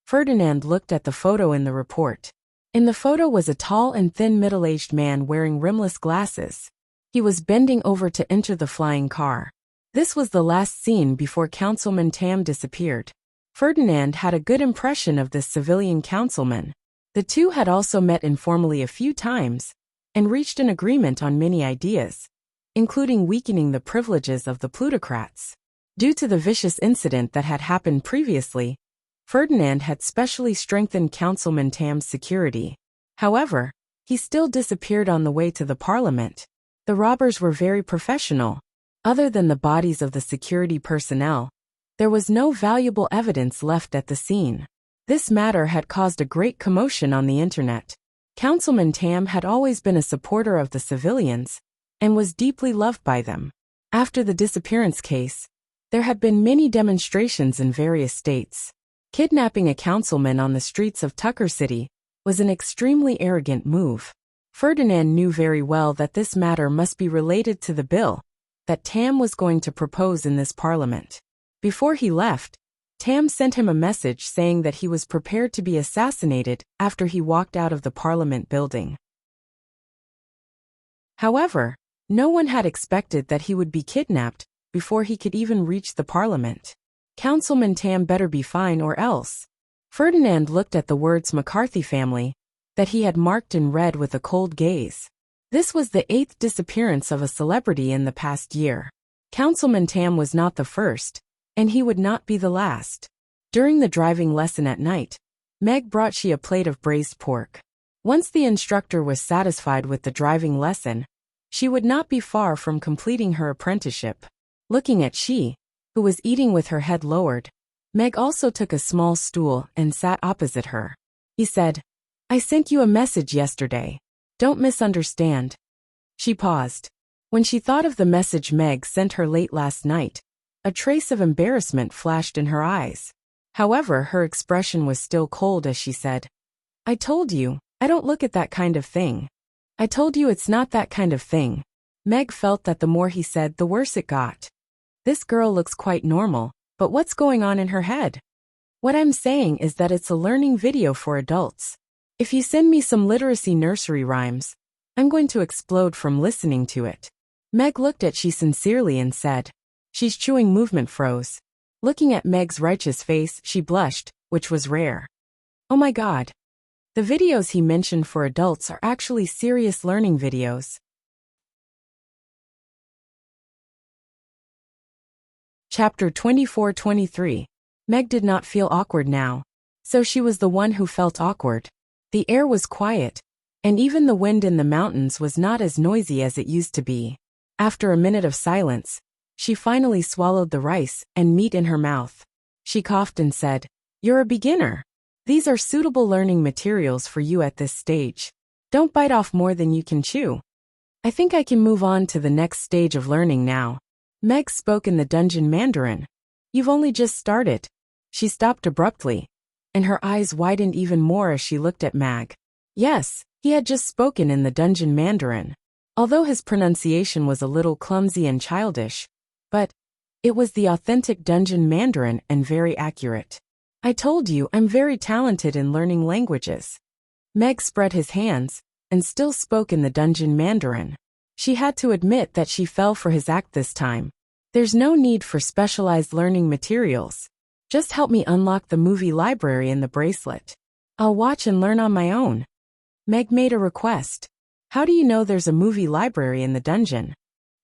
Ferdinand looked at the photo in the report. In the photo was a tall and thin middle-aged man wearing rimless glasses. He was bending over to enter the flying car. This was the last scene before Councilman Tam disappeared. Ferdinand had a good impression of this civilian councilman. The two had also met informally a few times and reached an agreement on many ideas, including weakening the privileges of the plutocrats. Due to the vicious incident that had happened previously, Ferdinand had specially strengthened Councilman Tam's security. However, he still disappeared on the way to the parliament. The robbers were very professional. Other than the bodies of the security personnel, there was no valuable evidence left at the scene. This matter had caused a great commotion on the internet. Councilman Tam had always been a supporter of the civilians and was deeply loved by them. After the disappearance case, there had been many demonstrations in various states. Kidnapping a councilman on the streets of Tucker City was an extremely arrogant move. Ferdinand knew very well that this matter must be related to the bill that Tam was going to propose in this parliament. Before he left, Tam sent him a message saying that he was prepared to be assassinated after he walked out of the parliament building. However, no one had expected that he would be kidnapped before he could even reach the parliament. Councilman Tam better be fine or else. Ferdinand looked at the words McCarthy family that he had marked in red with a cold gaze. This was the 8th disappearance of a celebrity in the past year. Councilman Tam was not the first, and he would not be the last. During the driving lesson at night, Meg brought She a plate of braised pork. Once the instructor was satisfied with the driving lesson, she would not be far from completing her apprenticeship. Looking at She, who was eating with her head lowered, Meg also took a small stool and sat opposite her. He said, "I sent you a message yesterday. Don't misunderstand." She paused. When she thought of the message Meg sent her late last night, a trace of embarrassment flashed in her eyes. However, her expression was still cold as she said, "I told you, I don't look at that kind of thing. I told you it's not that kind of thing." Meg felt that the more he said, the worse it got. This girl looks quite normal, but what's going on in her head? What I'm saying is that it's a learning video for adults. If you send me some literacy nursery rhymes, I'm going to explode from listening to it. Meg looked at She sincerely and said, "She's chewing." Movement froze. Looking at Meg's righteous face, she blushed, which was rare. Oh my God. The videos he mentioned for adults are actually serious learning videos. Chapter 24-23. Meg did not feel awkward now. So she was the one who felt awkward. The air was quiet, and even the wind in the mountains was not as noisy as it used to be. After a minute of silence, she finally swallowed the rice and meat in her mouth. She coughed and said, "You're a beginner. These are suitable learning materials for you at this stage. Don't bite off more than you can chew. I think I can move on to the next stage of learning now." Meg spoke in the Dungeon Mandarin. "You've only just started." She stopped abruptly, and her eyes widened even more as she looked at Mag. Yes, he had just spoken in the Dungeon Mandarin. Although his pronunciation was a little clumsy and childish, but it was the authentic Dungeon Mandarin and very accurate. "I told you I'm very talented in learning languages." Meg spread his hands and still spoke in the Dungeon Mandarin. She had to admit that she fell for his act this time. There's no need for specialized learning materials. Just help me unlock the movie library in the bracelet. I'll watch and learn on my own. Meg made a request. "How do you know there's a movie library in the dungeon?"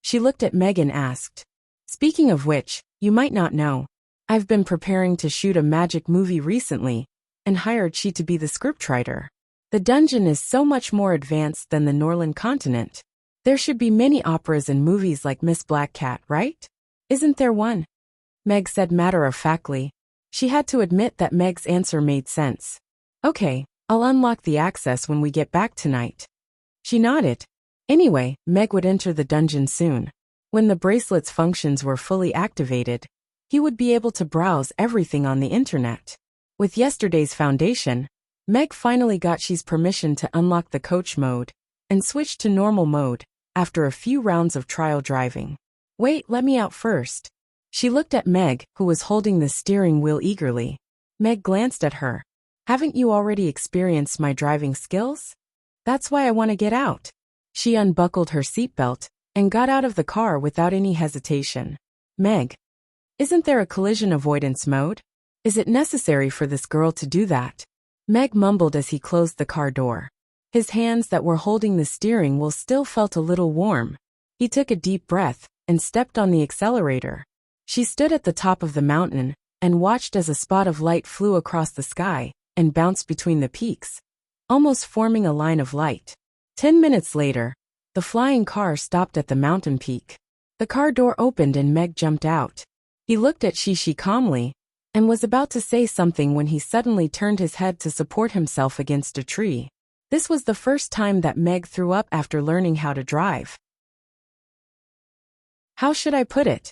She looked at Meg and asked. "Speaking of which, you might not know. I've been preparing to shoot a magic movie recently, and hired She to be the scriptwriter. The dungeon is so much more advanced than the Norland continent. There should be many operas and movies like Miss Black Cat, right? Isn't there one?" Meg said matter-of-factly. She had to admit that Meg's answer made sense. "Okay, I'll unlock the access when we get back tonight." She nodded. Anyway, Meg would enter the dungeon soon. When the bracelet's functions were fully activated, he would be able to browse everything on the internet. With yesterday's foundation, Meg finally got She's permission to unlock the coach mode and switch to normal mode after a few rounds of trial driving. "Wait, let me out first." She looked at Meg, who was holding the steering wheel eagerly. Meg glanced at her. "Haven't you already experienced my driving skills? That's why I want to get out." She unbuckled her seatbelt and got out of the car without any hesitation. "Meg, isn't there a collision avoidance mode? Is it necessary for this girl to do that?" Meg mumbled as he closed the car door. His hands that were holding the steering wheel still felt a little warm. He took a deep breath and stepped on the accelerator. She stood at the top of the mountain and watched as a spot of light flew across the sky and bounced between the peaks, almost forming a line of light. 10 minutes later, the flying car stopped at the mountain peak. The car door opened and Meg jumped out. He looked at She calmly and was about to say something when he suddenly turned his head to support himself against a tree. This was the first time that Meg threw up after learning how to drive. How should I put it?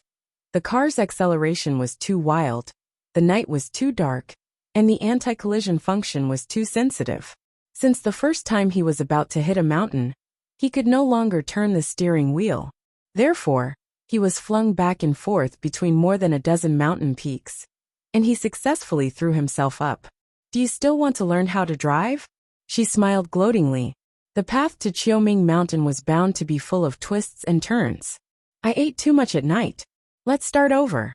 The car's acceleration was too wild, the night was too dark, and the anti-collision function was too sensitive. Since the first time he was about to hit a mountain, he could no longer turn the steering wheel. Therefore, he was flung back and forth between more than a dozen mountain peaks, and he successfully threw himself up. Do you still want to learn how to drive? She smiled gloatingly. The path to Qiuming Mountain was bound to be full of twists and turns. I ate too much at night. Let's start over.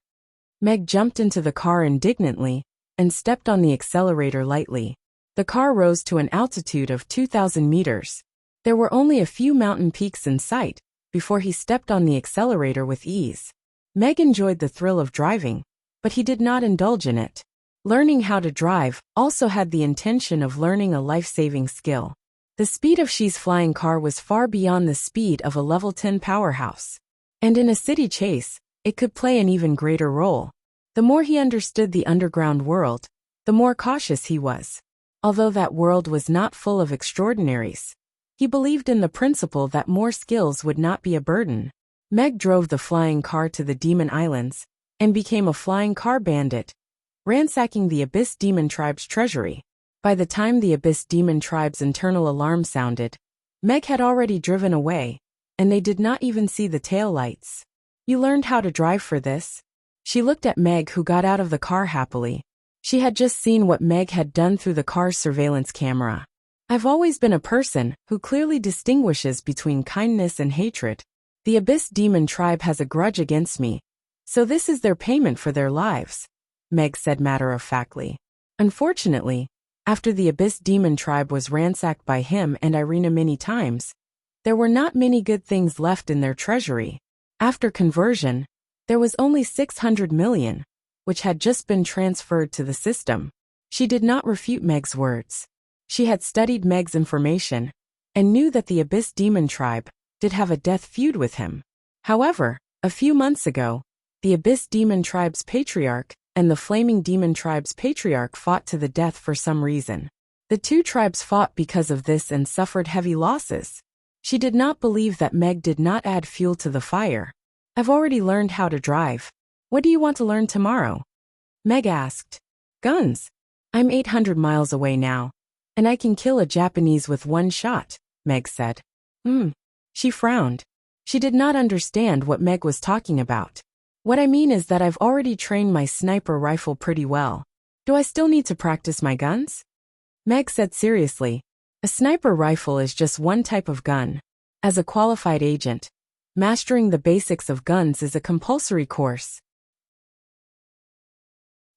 Meg jumped into the car indignantly and stepped on the accelerator lightly. The car rose to an altitude of 2,000 meters. There were only a few mountain peaks in sight before he stepped on the accelerator with ease. Meg enjoyed the thrill of driving, but he did not indulge in it. Learning how to drive also had the intention of learning a life-saving skill. The speed of Xi's flying car was far beyond the speed of a level 10 powerhouse. And in a city chase, it could play an even greater role. The more he understood the underground world, the more cautious he was. Although that world was not full of extraordinaries, he believed in the principle that more skills would not be a burden. Meg drove the flying car to the Demon Islands and became a flying car bandit, ransacking the Abyss Demon Tribe's treasury. By the time the Abyss Demon Tribe's internal alarm sounded, Meg had already driven away, and they did not even see the taillights. You learned how to drive for this? She looked at Meg, who got out of the car happily. She had just seen what Meg had done through the car's surveillance camera. I've always been a person who clearly distinguishes between kindness and hatred. The Abyss Demon Tribe has a grudge against me, so this is their payment for their lives, Meg said matter-of-factly. Unfortunately, after the Abyss Demon Tribe was ransacked by him and Irina many times, there were not many good things left in their treasury. After conversion, there was only 600 million, which had just been transferred to the system. She did not refute Meg's words. She had studied Meg's information and knew that the Abyss Demon Tribe did have a death feud with him. However, a few months ago, the Abyss Demon Tribe's patriarch and the Flaming Demon Tribe's patriarch fought to the death for some reason. The two tribes fought because of this and suffered heavy losses. She did not believe that Meg did not add fuel to the fire. I've already learned how to drive. What do you want to learn tomorrow? Meg asked. Guns. I'm 800 miles away now, and I can kill a Japanese with one shot, Meg said. She frowned. She did not understand what Meg was talking about. What I mean is that I've already trained my sniper rifle pretty well. Do I still need to practice my guns? Meg said seriously. A sniper rifle is just one type of gun. As a qualified agent, mastering the basics of guns is a compulsory course.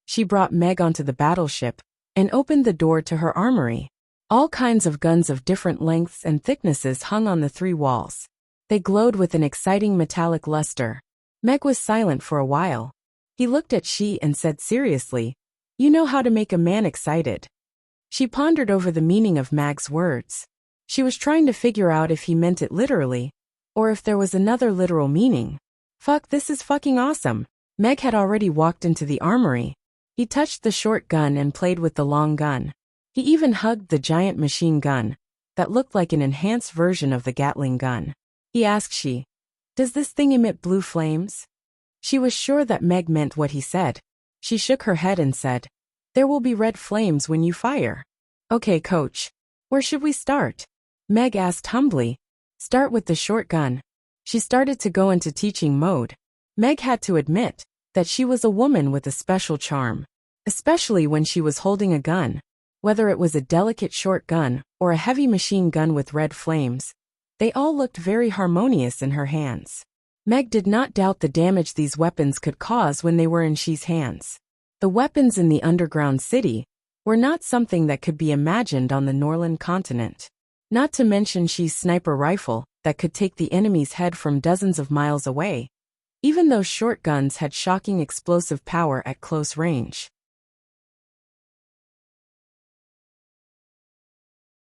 She brought Meg onto the battleship and opened the door to her armory. All kinds of guns of different lengths and thicknesses hung on the three walls. They glowed with an exciting metallic luster. Meg was silent for a while. He looked at Xi and said seriously, You know how to make a man excited. She pondered over the meaning of Meg's words. She was trying to figure out if he meant it literally, or if there was another literal meaning. Fuck, this is fucking awesome. Meg had already walked into the armory. He touched the short gun and played with the long gun. He even hugged the giant machine gun that looked like an enhanced version of the Gatling gun. He asked Xi, Does this thing emit blue flames? She was sure that Meg meant what he said. She shook her head and said, There will be red flames when you fire. Okay, coach. Where should we start? Meg asked humbly. Start with the short gun. She started to go into teaching mode. Meg had to admit that she was a woman with a special charm, especially when she was holding a gun. Whether it was a delicate short gun or a heavy machine gun with red flames, they all looked very harmonious in her hands. Meg did not doubt the damage these weapons could cause when they were in Xi's hands. The weapons in the underground city were not something that could be imagined on the Norland continent. Not to mention Xi's sniper rifle that could take the enemy's head from dozens of miles away. Even those short guns had shocking explosive power at close range.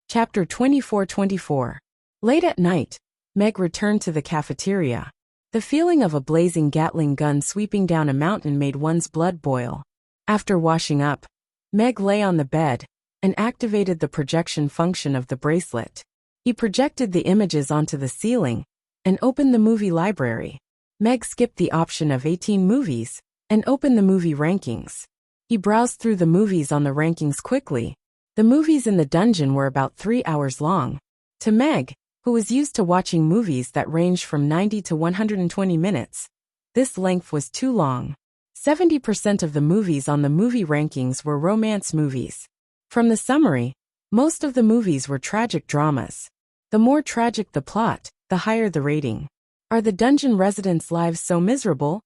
Chapter 24-24. Late at night, Meg returned to the cafeteria. The feeling of a blazing Gatling gun sweeping down a mountain made one's blood boil. After washing up, Meg lay on the bed and activated the projection function of the bracelet. He projected the images onto the ceiling and opened the movie library. Meg skipped the option of 18 movies and opened the movie rankings. He browsed through the movies on the rankings quickly The movies in the dungeon were about 3 hours long. To Meg, who was used to watching movies that ranged from 90 to 120 minutes, this length was too long. 70% of the movies on the movie rankings were romance movies. From the summary, most of the movies were tragic dramas. The more tragic the plot, the higher the rating. Are the dungeon residents' lives so miserable?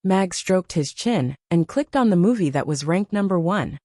Mag stroked his chin and clicked on the movie that was ranked number 1.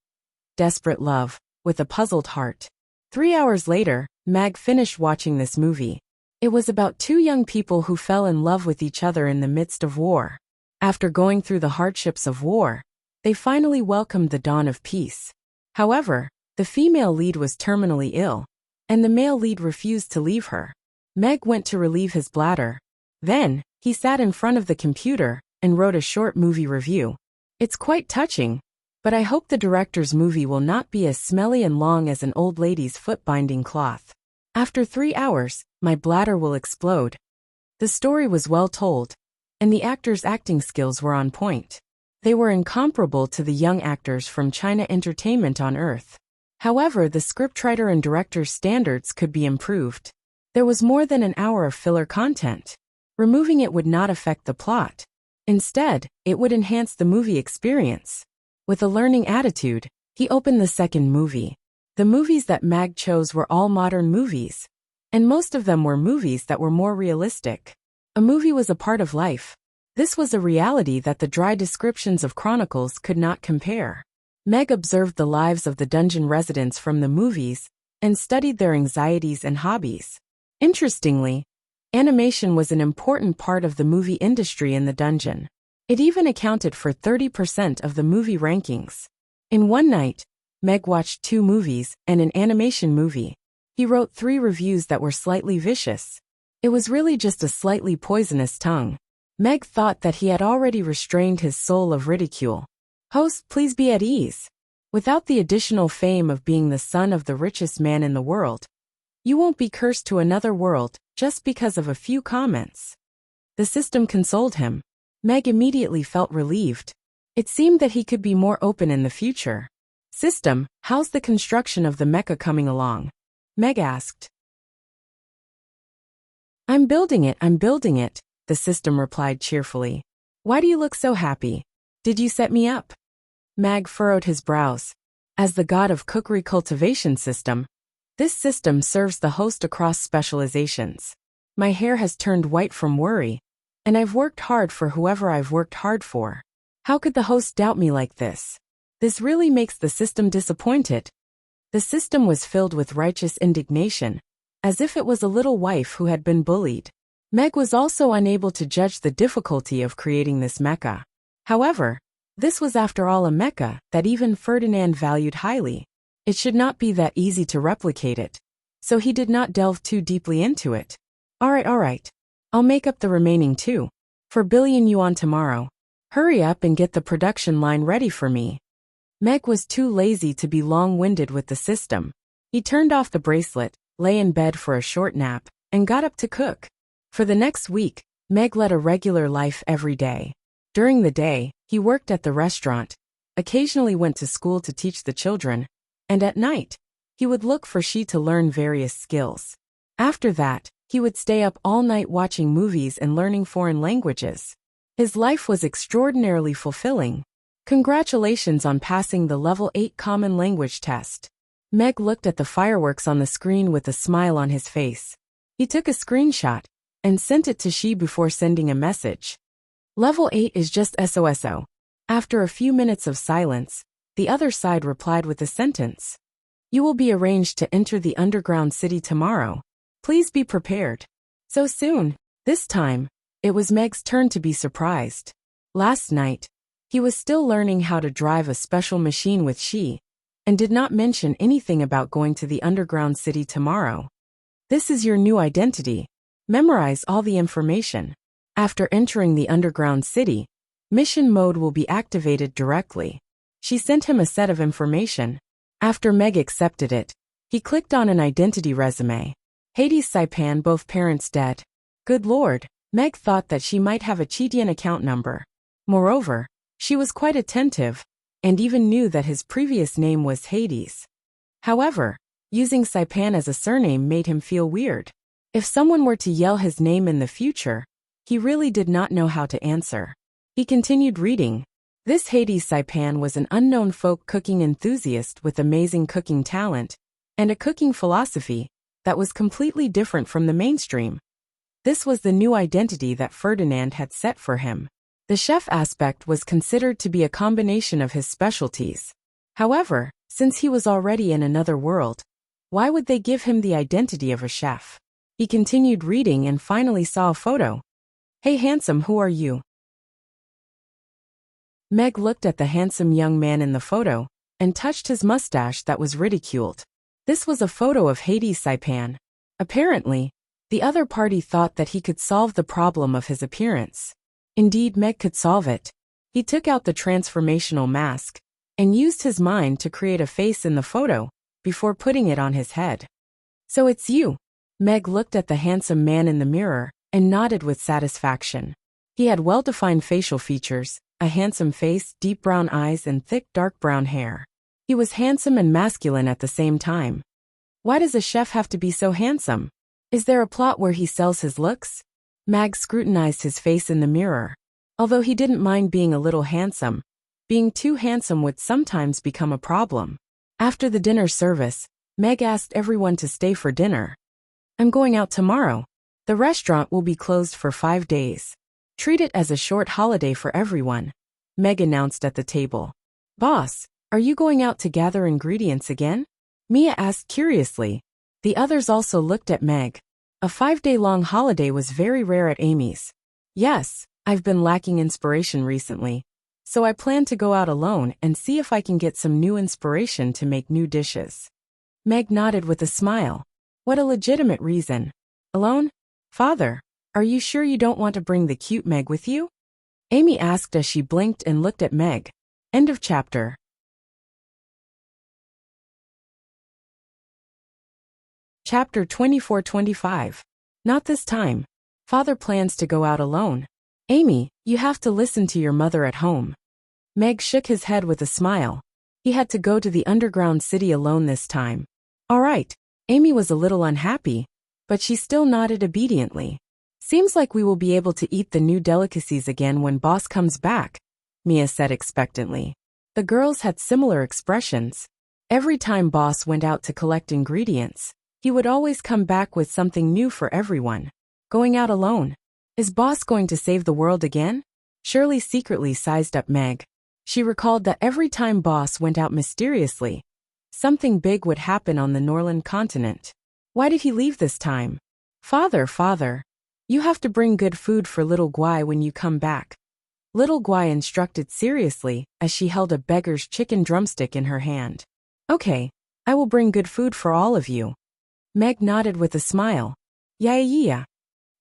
Desperate Love, with a puzzled heart. 3 hours later, Mag finished watching this movie. It was about two young people who fell in love with each other in the midst of war. After going through the hardships of war, they finally welcomed the dawn of peace. However, the female lead was terminally ill, and the male lead refused to leave her. Meg went to relieve his bladder. Then, he sat in front of the computer and wrote a short movie review. It's quite touching, but I hope the director's movie will not be as smelly and long as an old lady's foot-binding cloth. After 3 hours, my bladder will explode. The story was well told, and the actors' acting skills were on point. They were incomparable to the young actors from China Entertainment on Earth. However, the scriptwriter and director's standards could be improved. There was more than an hour of filler content. Removing it would not affect the plot. Instead, it would enhance the movie experience. With a learning attitude, he opened the second movie. The movies that Mag chose were all modern movies, and most of them were movies that were more realistic. A movie was a part of life. This was a reality that the dry descriptions of chronicles could not compare. Meg observed the lives of the dungeon residents from the movies and studied their anxieties and hobbies. Interestingly, animation was an important part of the movie industry in the dungeon. It even accounted for 30% of the movie rankings. In one night, Meg watched 2 movies and an animation movie. He wrote 3 reviews that were slightly vicious. It was really just a slightly poisonous tongue. Meg thought that he had already restrained his soul of ridicule. Host, please be at ease. Without the additional fame of being the son of the richest man in the world, you won't be cursed to another world just because of a few comments. The system consoled him. Meg immediately felt relieved. It seemed that he could be more open in the future. System, how's the construction of the mecha coming along? Meg asked. I'm building it, the system replied cheerfully. Why do you look so happy? Did you set me up? Mag furrowed his brows. As the god of cookery cultivation system, this system serves the host across specializations. My hair has turned white from worry, and I've worked hard for whoever I've worked hard for. How could the host doubt me like this? This really makes the system disappointed. The system was filled with righteous indignation, as if it was a little wife who had been bullied. Meg was also unable to judge the difficulty of creating this mecha. However, this was after all a mecha that even Ferdinand valued highly. It should not be that easy to replicate it, so he did not delve too deeply into it. Alright. I'll make up the remaining 2. For billion yuan tomorrow. Hurry up and get the production line ready for me. Meg was too lazy to be long-winded with the system. He turned off the bracelet, lay in bed for a short nap, and got up to cook. For the next week, Meg led a regular life every day. During the day, he worked at the restaurant, occasionally went to school to teach the children, and at night, he would look for she to learn various skills. After that, he would stay up all night watching movies and learning foreign languages. His life was extraordinarily fulfilling. Congratulations on passing the level 8 common language test. Meg looked at the fireworks on the screen with a smile on his face. He took a screenshot and sent it to she before sending a message. Level 8 is just SOSO. After a few minutes of silence, the other side replied with a sentence. You will be arranged to enter the underground city tomorrow. Please be prepared. So soon, this time, it was Meg's turn to be surprised. Last night, he was still learning how to drive a special machine with she, and did not mention anything about going to the underground city tomorrow. This is your new identity. Memorize all the information. After entering the underground city, mission mode will be activated directly. She sent him a set of information. After Meg accepted it, he clicked on an identity resume. Hades Saipan, both parents dead. Good lord, Meg thought that she might have a Chitian account number. Moreover, she was quite attentive, and even knew that his previous name was Hades. However, using Saipan as a surname made him feel weird. If someone were to yell his name in the future, he really did not know how to answer. He continued reading. This Hades Saipan was an unknown folk cooking enthusiast with amazing cooking talent and a cooking philosophy that was completely different from the mainstream. This was the new identity that Ferdinand had set for him. The chef aspect was considered to be a combination of his specialties. However, since he was already in another world, why would they give him the identity of a chef? He continued reading and finally saw a photo. "Hey handsome, who are you?" Meg looked at the handsome young man in the photo and touched his mustache that was ridiculed. This was a photo of Hades Saipan. Apparently, the other party thought that he could solve the problem of his appearance. Indeed, Meg could solve it. He took out the transformational mask and used his mind to create a face in the photo before putting it on his head. "So it's you." Meg looked at the handsome man in the mirror and nodded with satisfaction. He had well-defined facial features, a handsome face, deep brown eyes, and thick dark brown hair. He was handsome and masculine at the same time. Why does a chef have to be so handsome? Is there a plot where he sells his looks? Mag scrutinized his face in the mirror. Although he didn't mind being a little handsome, being too handsome would sometimes become a problem. After the dinner service, Meg asked everyone to stay for dinner. "I'm going out tomorrow. The restaurant will be closed for 5 days. Treat it as a short holiday for everyone," Meg announced at the table. "Boss, are you going out to gather ingredients again?" Mia asked curiously. The others also looked at Meg. A 5-day-long holiday was very rare at Amy's. "Yes, I've been lacking inspiration recently, so I plan to go out alone and see if I can get some new inspiration to make new dishes." Meg nodded with a smile. What a legitimate reason. "Alone? Father, are you sure you don't want to bring the cute Meg with you?" Amy asked as she blinked and looked at Meg. End of chapter. Chapter 24-25. Not this time. Father plans to go out alone. "Amy, you have to listen to your mother at home." Meg shook his head with a smile. He had to go to the underground city alone this time. "All right." Amy was a little unhappy, but she still nodded obediently. "Seems like we will be able to eat the new delicacies again when Boss comes back," Mia said expectantly. The girls had similar expressions. Every time Boss went out to collect ingredients, he would always come back with something new for everyone. Going out alone? Is Boss going to save the world again? Shirley secretly sized up Meg. She recalled that every time Boss went out mysteriously, something big would happen on the Norland continent. Why did he leave this time? Father, you have to bring good food for little Guai when you come back." Little Guai instructed seriously as she held a beggar's chicken drumstick in her hand. "Okay, I will bring good food for all of you." Meg nodded with a smile. "Yeah."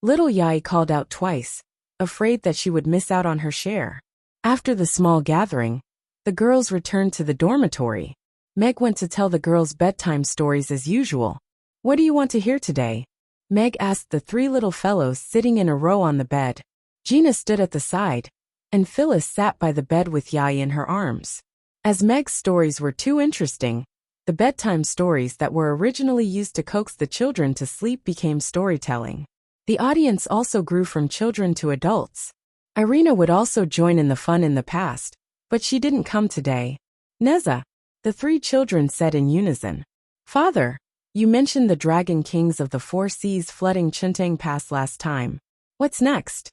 Little Yai called out twice, afraid that she would miss out on her share. After the small gathering, the girls returned to the dormitory. Meg went to tell the girls bedtime stories as usual. "What do you want to hear today?" Meg asked the 3 little fellows sitting in a row on the bed. Gina stood at the side, and Phyllis sat by the bed with Yai in her arms. As Meg's stories were too interesting, the bedtime stories that were originally used to coax the children to sleep became storytelling. The audience also grew from children to adults. Irina would also join in the fun in the past, but she didn't come today. "Neza," the 3 children said in unison. "Father, you mentioned the dragon kings of the 4 seas flooding Enchanting Pass last time. What's next?"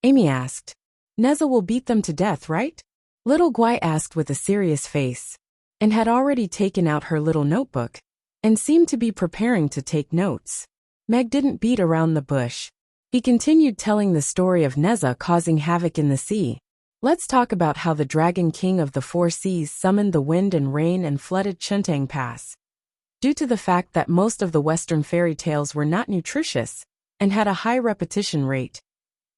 Amy asked. "Neza will beat them to death, right?" Little Guai asked with a serious face, and had already taken out her little notebook, and seemed to be preparing to take notes. Meg didn't beat around the bush. He continued telling the story of Neza causing havoc in the sea. "Let's talk about how the Dragon King of the 4 seas summoned the wind and rain and flooded Enchanting Pass. Due to the fact that most of the Western fairy tales were not nutritious and had a high repetition rate,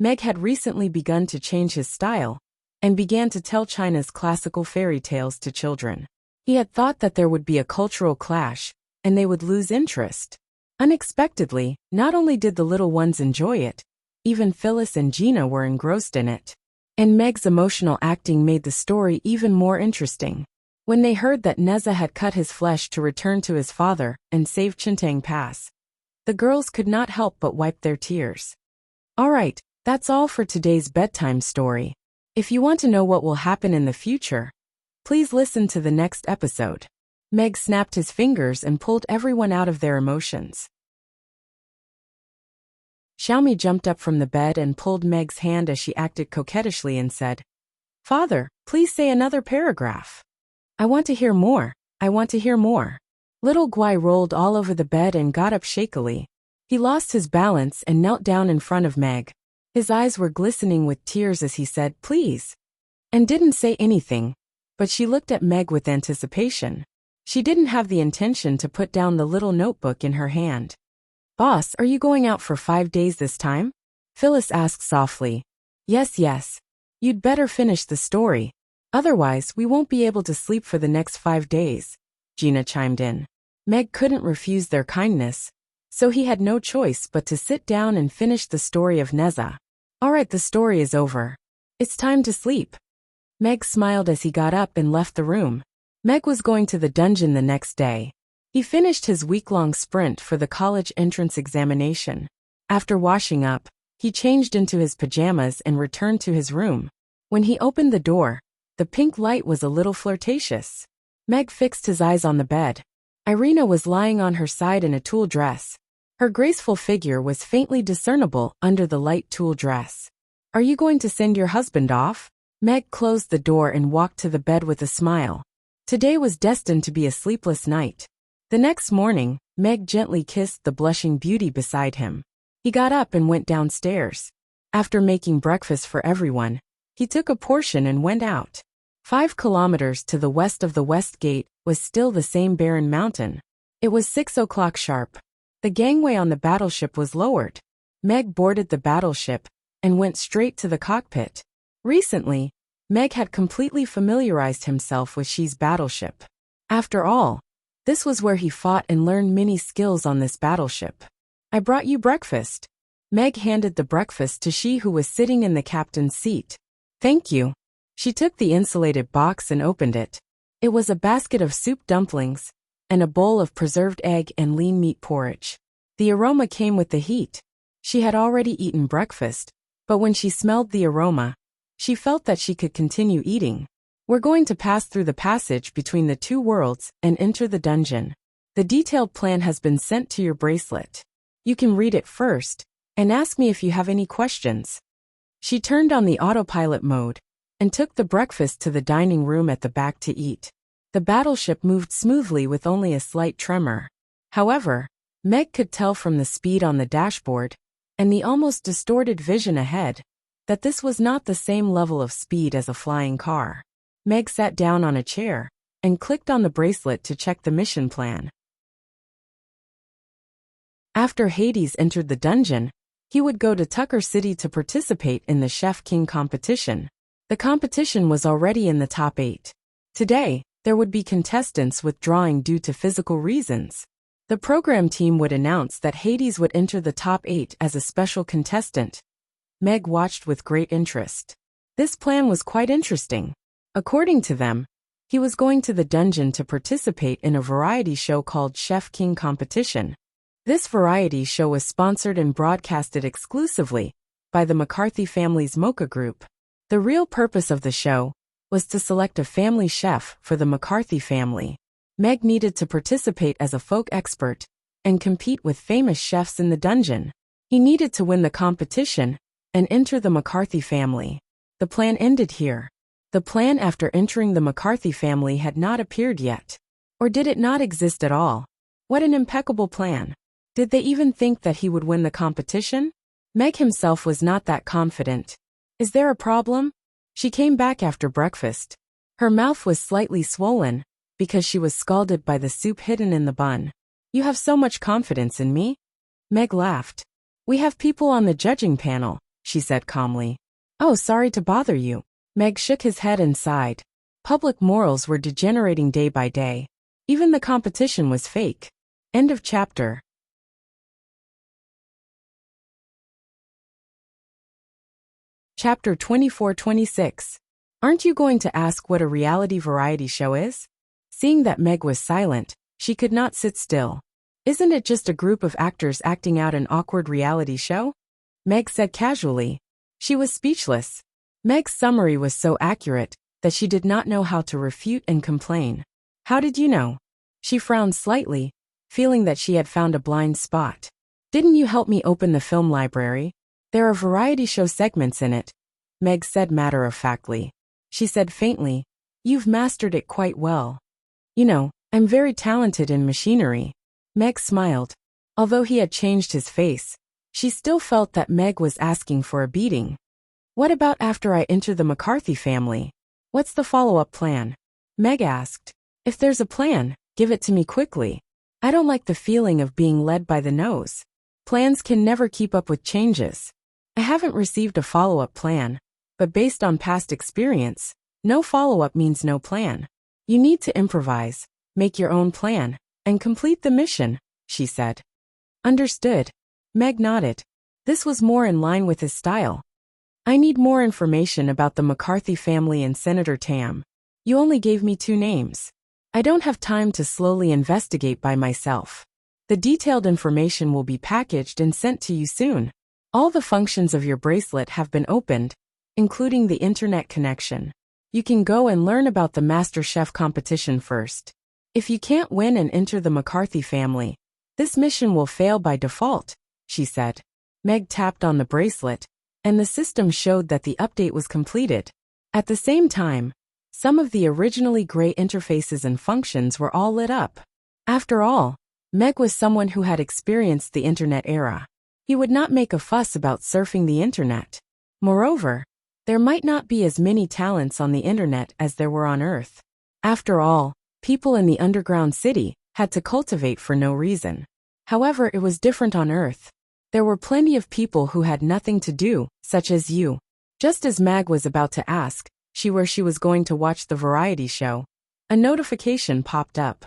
Meg had recently begun to change his style and began to tell China's classical fairy tales to children. He had thought that there would be a cultural clash and they would lose interest. Unexpectedly, not only did the little ones enjoy it, even Phyllis and Gina were engrossed in it. And Meg's emotional acting made the story even more interesting. When they heard that Neza had cut his flesh to return to his father and save Chintang Pass, the girls could not help but wipe their tears. Alright, that's all for today's bedtime story. If you want to know what will happen in the future, please listen to the next episode. Meg snapped his fingers and pulled everyone out of their emotions. Xiaomi jumped up from the bed and pulled Meg's hand as she acted coquettishly and said, "Father, please say another paragraph. I want to hear more. I want to hear more." Little Guai rolled all over the bed and got up shakily. He lost his balance and knelt down in front of Meg. His eyes were glistening with tears as he said, "Please," and didn't say anything, but she looked at Meg with anticipation. She didn't have the intention to put down the little notebook in her hand. "Boss, are you going out for 5 days this time?" Phyllis asked softly. Yes. You'd better finish the story. Otherwise, we won't be able to sleep for the next 5 days, Gina chimed in. Meg couldn't refuse their kindness, so he had no choice but to sit down and finish the story of Neza. Alright, the story is over. It's time to sleep. Meg smiled as he got up and left the room. Meg was going to the dungeon the next day. He finished his week-long sprint for the college entrance examination. After washing up, he changed into his pajamas and returned to his room. When he opened the door, the pink light was a little flirtatious. Meg fixed his eyes on the bed. Irina was lying on her side in a tulle dress. Her graceful figure was faintly discernible under the light tulle dress. "Are you going to send your husband off?" Meg closed the door and walked to the bed with a smile. Today was destined to be a sleepless night. The next morning, Meg gently kissed the blushing beauty beside him. He got up and went downstairs. After making breakfast for everyone, he took a portion and went out. 5 kilometers to the west of the West Gate was still the same barren mountain. It was 6 o'clock sharp. The gangway on the battleship was lowered. Meg boarded the battleship and went straight to the cockpit. Recently, Meg had completely familiarized himself with Xi's battleship. After all, this was where he fought and learned many skills on this battleship. "I brought you breakfast." Meg handed the breakfast to Xi, who was sitting in the captain's seat. "Thank you." She took the insulated box and opened it. It was a basket of soup dumplings and a bowl of preserved egg and lean meat porridge. The aroma came with the heat. She had already eaten breakfast, but when she smelled the aroma, she felt that she could continue eating. "We're going to pass through the passage between the 2 worlds and enter the dungeon. The detailed plan has been sent to your bracelet. You can read it first and ask me if you have any questions." She turned on the autopilot mode and took the breakfast to the dining room at the back to eat. The battleship moved smoothly with only a slight tremor. However, Meg could tell from the speed on the dashboard and the almost distorted vision ahead that this was not the same level of speed as a flying car. Meg sat down on a chair and clicked on the bracelet to check the mission plan. After Hades entered the dungeon, he would go to Tucker City to participate in the Chef King competition. The competition was already in the top 8. Today, there would be contestants withdrawing due to physical reasons. The program team would announce that Hades would enter the top 8 as a special contestant. Meg watched with great interest. This plan was quite interesting. According to them, he was going to the dungeon to participate in a variety show called Chef King Competition. This variety show was sponsored and broadcasted exclusively by the McCarthy family's Mocha Group. The real purpose of the show was to select a family chef for the McCarthy family. Meg needed to participate as a folk expert and compete with famous chefs in the dungeon. He needed to win the competition and enter the McCarthy family. The plan ended here. The plan after entering the McCarthy family had not appeared yet. Or did it not exist at all? What an impeccable plan. Did they even think that he would win the competition? Meg himself was not that confident. Is there a problem? She came back after breakfast. Her mouth was slightly swollen because she was scalded by the soup hidden in the bun. "You have so much confidence in me?" Meg laughed. "We have people on the judging panel," she said calmly. "Oh, sorry to bother you." Meg shook his head and sighed. Public morals were degenerating day by day. Even the competition was fake. End of chapter. Chapter 24-26. Aren't you going to ask what a reality variety show is? Seeing that Meg was silent, she could not sit still. Isn't it just a group of actors acting out an awkward reality show? Meg said casually. She was speechless. Meg's summary was so accurate that she did not know how to refute and complain. How did you know? She frowned slightly, feeling that she had found a blind spot. Didn't you help me open the film library? There are variety show segments in it, Meg said matter-of-factly. She said faintly, you've mastered it quite well. You know, I'm very talented in machinery. Meg smiled. Although he had changed his face, she still felt that Meg was asking for a beating. What about after I enter the McCarthy family? What's the follow-up plan? Meg asked. If there's a plan, give it to me quickly. I don't like the feeling of being led by the nose. Plans can never keep up with changes. I haven't received a follow-up plan, but based on past experience, no follow-up means no plan. You need to improvise, make your own plan, and complete the mission, she said. Understood. Meg nodded. This was more in line with his style. I need more information about the McCarthy family and Senator Tam. You only gave me 2 names. I don't have time to slowly investigate by myself. The detailed information will be packaged and sent to you soon. All the functions of your bracelet have been opened, including the internet connection. You can go and learn about the Master Chef competition first. If you can't win and enter the McCarthy family, this mission will fail by default, she said. Meg tapped on the bracelet, and the system showed that the update was completed. At the same time, some of the originally gray interfaces and functions were all lit up. After all, Meg was someone who had experienced the internet era. He would not make a fuss about surfing the internet. Moreover, there might not be as many talents on the internet as there were on Earth. After all, people in the underground city had to cultivate for no reason. However, it was different on Earth. There were plenty of people who had nothing to do, such as you. Just as Mag was about to ask where she was going to watch the variety show, a notification popped up.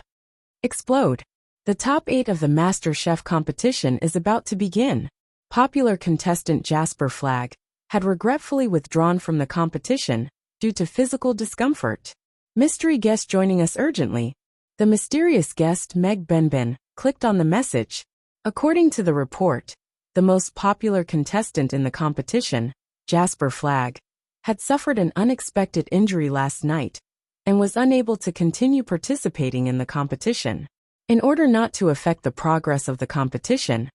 Explode. The top 8 of the Master Chef competition is about to begin. Popular contestant Jasper Flagg had regretfully withdrawn from the competition due to physical discomfort. Mystery guest joining us urgently. The mysterious guest Meg Benben clicked on the message. According to the report, the most popular contestant in the competition, Jasper Flagg, had suffered an unexpected injury last night and was unable to continue participating in the competition. In order not to affect the progress of the competition,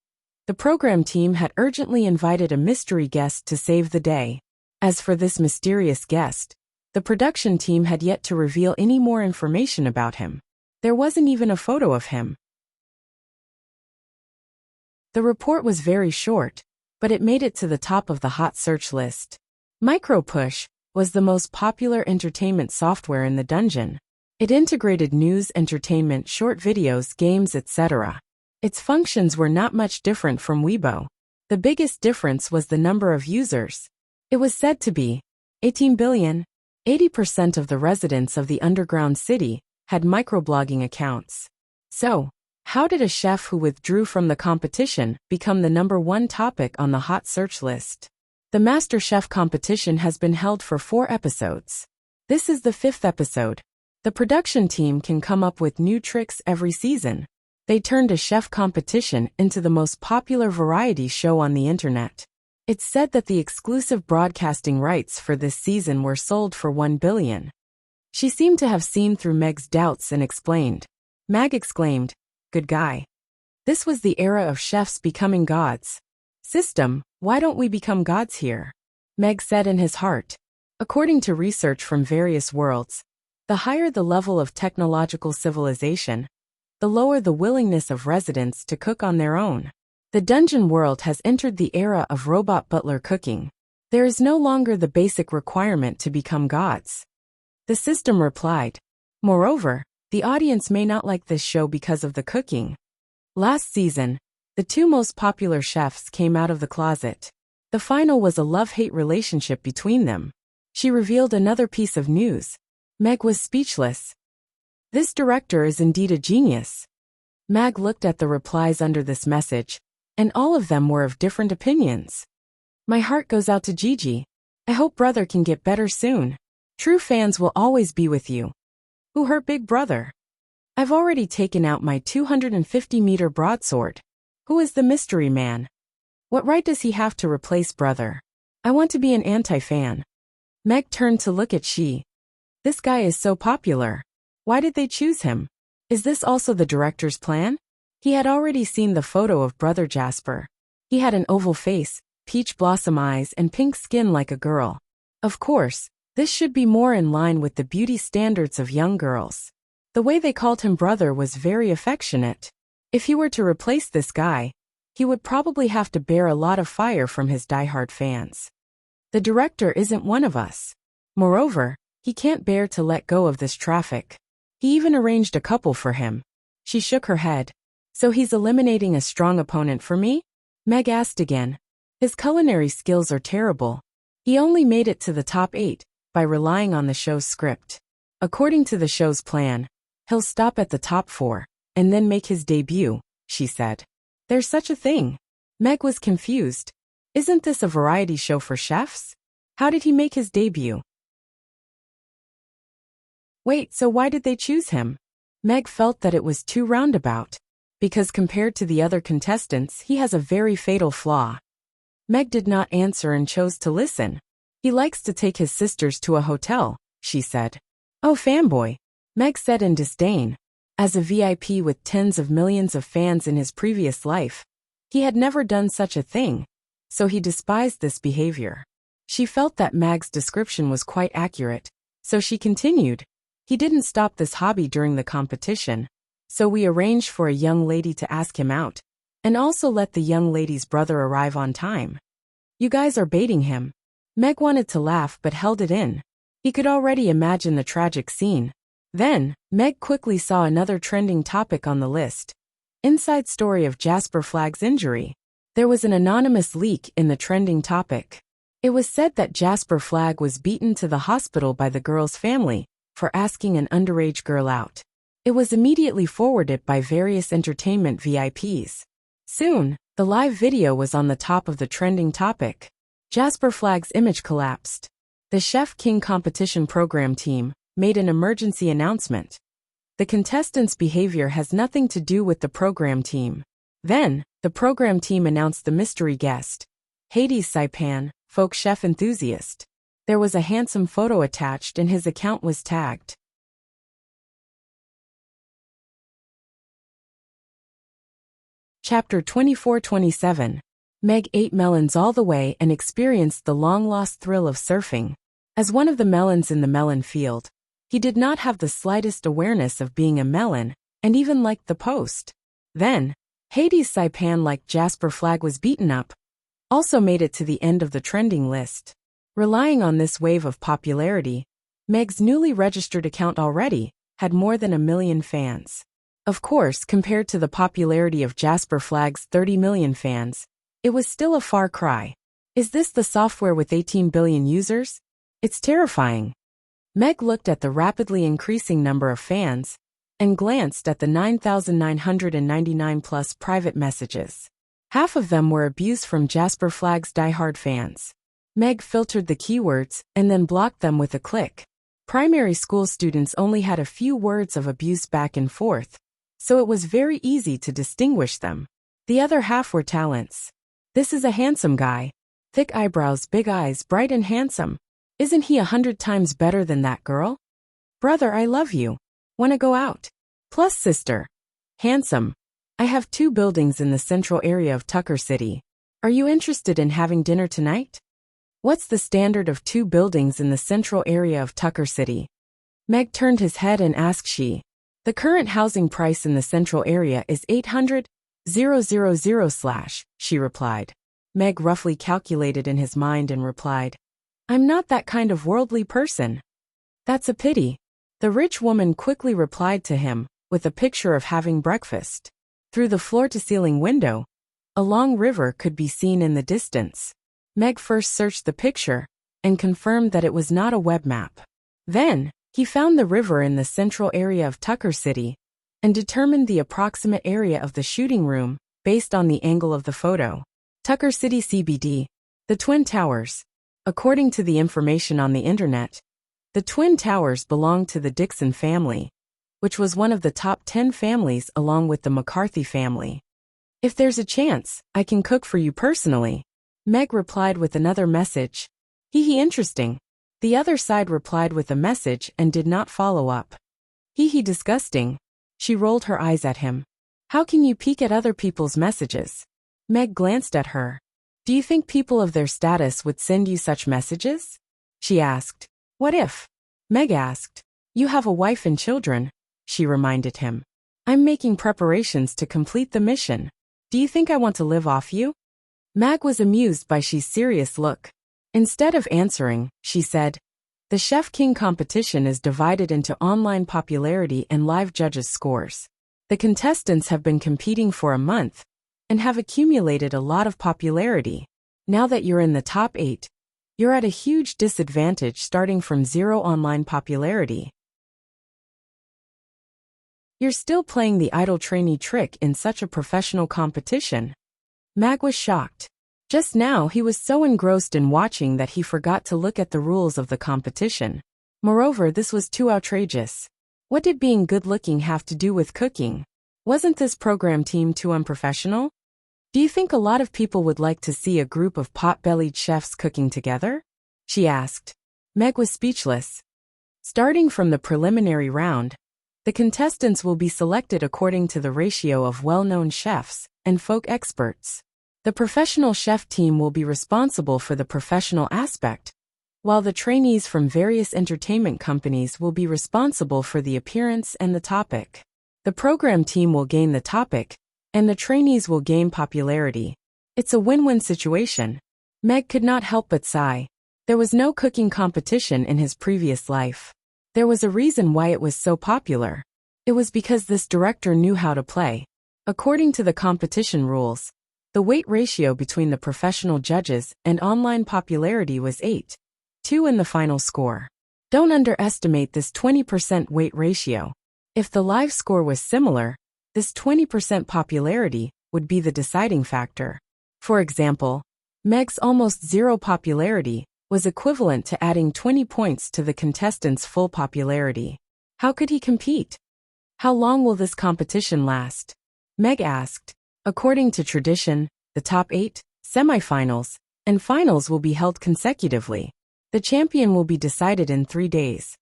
the program team had urgently invited a mystery guest to save the day. As for this mysterious guest, the production team had yet to reveal any more information about him. There wasn't even a photo of him. The report was very short, but it made it to the top of the hot search list. MicroPush was the most popular entertainment software in the dungeon. It integrated news, entertainment, short videos, games, etc. Its functions were not much different from Weibo. The biggest difference was the number of users. It was said to be 18 billion. 80% of the residents of the underground city had microblogging accounts. So, how did a chef who withdrew from the competition become the #1 topic on the hot search list? The Master Chef competition has been held for 4 episodes. This is the 5th episode. The production team can come up with new tricks every season. They turned a chef competition into the most popular variety show on the internet. It's said that the exclusive broadcasting rights for this season were sold for 1 billion. She seemed to have seen through Meg's doubts and explained. Mag exclaimed, "Good guy. This was the era of chefs becoming gods. System, why don't we become gods here?" Meg said in his heart. According to research from various worlds, the higher the level of technological civilization, the lower the willingness of residents to cook on their own. The dungeon world has entered the era of robot butler cooking. There is no longer the basic requirement to become gods. The system replied. Moreover, the audience may not like this show because of the cooking. Last season, the 2 most popular chefs came out of the closet. The final was a love-hate relationship between them. She revealed another piece of news. Meg was speechless. This director is indeed a genius. Mag looked at the replies under this message, and all of them were of different opinions. My heart goes out to Gigi. I hope brother can get better soon. True fans will always be with you. Who hurt Big Brother? I've already taken out my 250-meter broadsword. Who is the mystery man? What right does he have to replace brother? I want to be an anti-fan. Meg turned to look at She. This guy is so popular. Why did they choose him? Is this also the director's plan? He had already seen the photo of brother Jasper. He had an oval face, peach blossom eyes and pink skin like a girl. Of course, this should be more in line with the beauty standards of young girls. The way they called him brother was very affectionate. If he were to replace this guy, he would probably have to bear a lot of fire from his diehard fans. The director isn't one of us. Moreover, he can't bear to let go of this traffic. He even arranged a couple for him. She shook her head. So he's eliminating a strong opponent for me? Meg asked again. His culinary skills are terrible. He only made it to the top 8 by relying on the show's script. According to the show's plan, he'll stop at the top 4 and then make his debut, she said. There's such a thing. Meg was confused. Isn't this a variety show for chefs? How did he make his debut? Wait, so why did they choose him? Meg felt that it was too roundabout. Because compared to the other contestants, he has a very fatal flaw. Meg did not answer and chose to listen. He likes to take his sisters to a hotel, she said. Oh, fanboy, Meg said in disdain. As a VIP with tens of millions of fans in his previous life, he had never done such a thing, so he despised this behavior. She felt that Meg's description was quite accurate, so she continued. He didn't stop this hobby during the competition, so we arranged for a young lady to ask him out, and also let the young lady's brother arrive on time. You guys are baiting him. Meg wanted to laugh but held it in. He could already imagine the tragic scene. Then, Meg quickly saw another trending topic on the list. Inside story of Jasper Flagg's injury. There was an anonymous leak in the trending topic. It was said that Jasper Flagg was beaten to the hospital by the girl's family for asking an underage girl out. It was immediately forwarded by various entertainment VIPs. Soon, the live video was on the top of the trending topic. Jasper Flagg's image collapsed. The Chef King competition program team made an emergency announcement. The contestants' behavior has nothing to do with the program team. Then, the program team announced the mystery guest, Hades Saipan, folk chef enthusiast. There was a handsome photo attached and his account was tagged. Chapter 24-27. Meg ate melons all the way and experienced the long-lost thrill of surfing. As one of the melons in the melon field, he did not have the slightest awareness of being a melon, and even liked the post. Then, Hades Saipan, like Jasper Flagg, was beaten up, also made it to the end of the trending list. Relying on this wave of popularity, Meg's newly registered account already had more than 1 million fans. Of course, compared to the popularity of Jasper Flagg's 30 million fans, it was still a far cry. Is this the software with 18 billion users? It's terrifying. Meg looked at the rapidly increasing number of fans and glanced at the 9,999 plus private messages. Half of them were abuse from Jasper Flagg's diehard fans. Meg filtered the keywords and then blocked them with a click. Primary school students only had a few words of abuse back and forth, so it was very easy to distinguish them. The other half were talents. This is a handsome guy. Thick eyebrows, big eyes, bright and handsome. Isn't he 100 times better than that girl? Brother, I love you. Wanna go out? Plus sister. Handsome. I have 2 buildings in the central area of Tucker City. Are you interested in having dinner tonight? What's the standard of 2 buildings in the central area of Tucker City? Meg turned his head and asked she. The current housing price in the central area is $800,000/, she replied. Meg roughly calculated in his mind and replied, I'm not that kind of worldly person. That's a pity. The rich woman quickly replied to him, with a picture of having breakfast. Through the floor-to-ceiling window, a long river could be seen in the distance. Meg first searched the picture and confirmed that it was not a web map. Then, he found the river in the central area of Tucker City and determined the approximate area of the shooting room based on the angle of the photo. Tucker City CBD. The Twin Towers. According to the information on the internet, the Twin Towers belong to the Dixon family. which was one of the top 10 families along with the McCarthy family. If there's a chance, I can cook for you personally. Meg replied with another message. Hee interesting. The other side replied with a message and did not follow up. Hee disgusting. She rolled her eyes at him. How can you peek at other people's messages? Meg glanced at her. Do you think people of their status would send you such messages? She asked. What if? Meg asked. You have a wife and children, she reminded him. I'm making preparations to complete the mission. Do you think I want to live off you? Meg was amused by She's serious look. Instead of answering, she said, the Chef King competition is divided into online popularity and live judges' scores. The contestants have been competing for a month and have accumulated a lot of popularity. Now that you're in the top 8, you're at a huge disadvantage starting from 0 online popularity. You're still playing the idle trainee trick in such a professional competition. Mag was shocked. Just now he was so engrossed in watching that he forgot to look at the rules of the competition. Moreover, this was too outrageous. What did being good-looking have to do with cooking? Wasn't this program team too unprofessional? Do you think a lot of people would like to see a group of pot-bellied chefs cooking together? She asked. Meg was speechless. Starting from the preliminary round, the contestants will be selected according to the ratio of well-known chefs and folk experts. The professional chef team will be responsible for the professional aspect, while the trainees from various entertainment companies will be responsible for the appearance and the topic. The program team will gain the topic, and the trainees will gain popularity. It's a win-win situation. Meg could not help but sigh. There was no cooking competition in his previous life. There was a reason why it was so popular. It was because this director knew how to play. According to the competition rules, the weight ratio between the professional judges and online popularity was 8-2 in the final score. Don't underestimate this 20% weight ratio. If the live score was similar, this 20% popularity would be the deciding factor. For example, Meg's almost 0 popularity was equivalent to adding 20 points to the contestant's full popularity. How could he compete? How long will this competition last? Meg asked. According to tradition, the top 8, semifinals, and finals will be held consecutively. The champion will be decided in 3 days.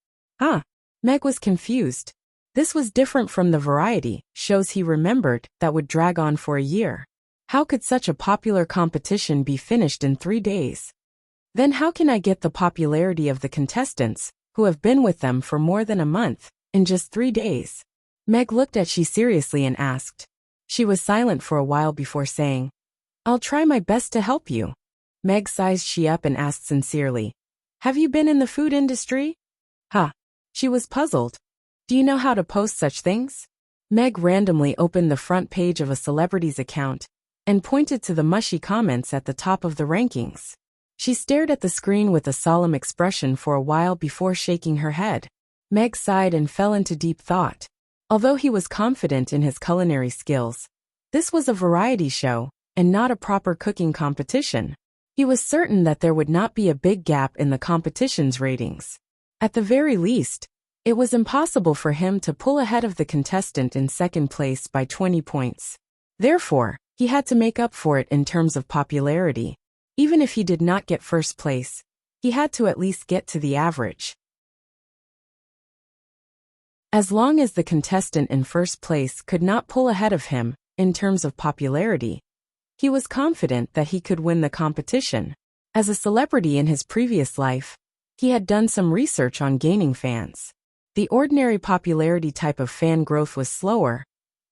Meg was confused. This was different from the variety shows he remembered that would drag on for a year. How could such a popular competition be finished in 3 days? Then how can I get the popularity of the contestants, who have been with them for more than a month, in just 3 days? Meg looked at She seriously and asked. She was silent for a while before saying, I'll try my best to help you. Meg sized She up and asked sincerely, have you been in the food industry? She was puzzled. Do you know how to post such things? Meg randomly opened the front page of a celebrity's account and pointed to the mushy comments at the top of the rankings. She stared at the screen with a solemn expression for a while before shaking her head. Meg sighed and fell into deep thought. Although he was confident in his culinary skills, this was a variety show and not a proper cooking competition. He was certain that there would not be a big gap in the competition's ratings. At the very least, it was impossible for him to pull ahead of the contestant in second place by 20 points. Therefore, he had to make up for it in terms of popularity. Even if he did not get first place, he had to at least get to the average. As long as the contestant in first place could not pull ahead of him, in terms of popularity, he was confident that he could win the competition. As a celebrity in his previous life, he had done some research on gaining fans. The ordinary popularity type of fan growth was slower,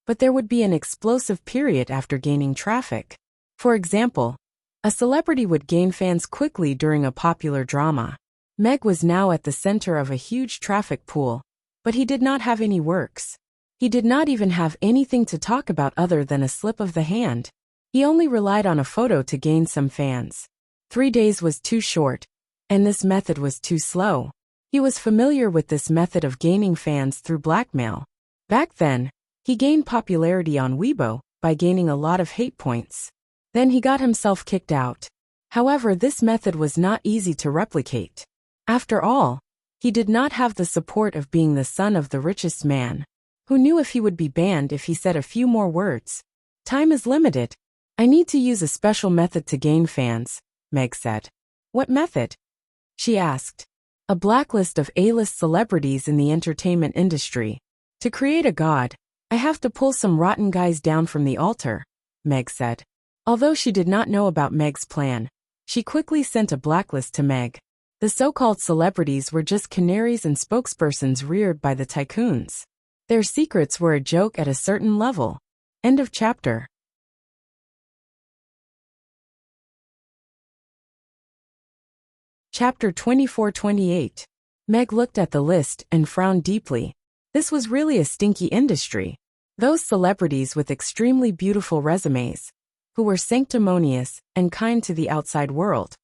but there would be an explosive period after gaining traffic. For example, a celebrity would gain fans quickly during a popular drama. Meg was now at the center of a huge traffic pool, but he did not have any works. He did not even have anything to talk about other than a slip of the hand. He only relied on a photo to gain some fans. 3 days was too short, and this method was too slow. He was familiar with this method of gaining fans through blackmail. Back then, he gained popularity on Weibo by gaining a lot of hate points. Then he got himself kicked out. However, this method was not easy to replicate. After all, he did not have the support of being the son of the richest man. Who knew if he would be banned if he said a few more words? Time is limited. I need to use a special method to gain fans, Meg said. What method? She asked. A blacklist of A-list celebrities in the entertainment industry. To create a god, I have to pull some rotten guys down from the altar, Meg said. Although she did not know about Meg's plan, she quickly sent a blacklist to Meg. The so-called celebrities were just canaries and spokespersons reared by the tycoons. Their secrets were a joke at a certain level. End of chapter. Chapter 24-28. Meg looked at the list and frowned deeply. This was really a stinky industry. Those celebrities with extremely beautiful resumes, who were sanctimonious and kind to the outside world,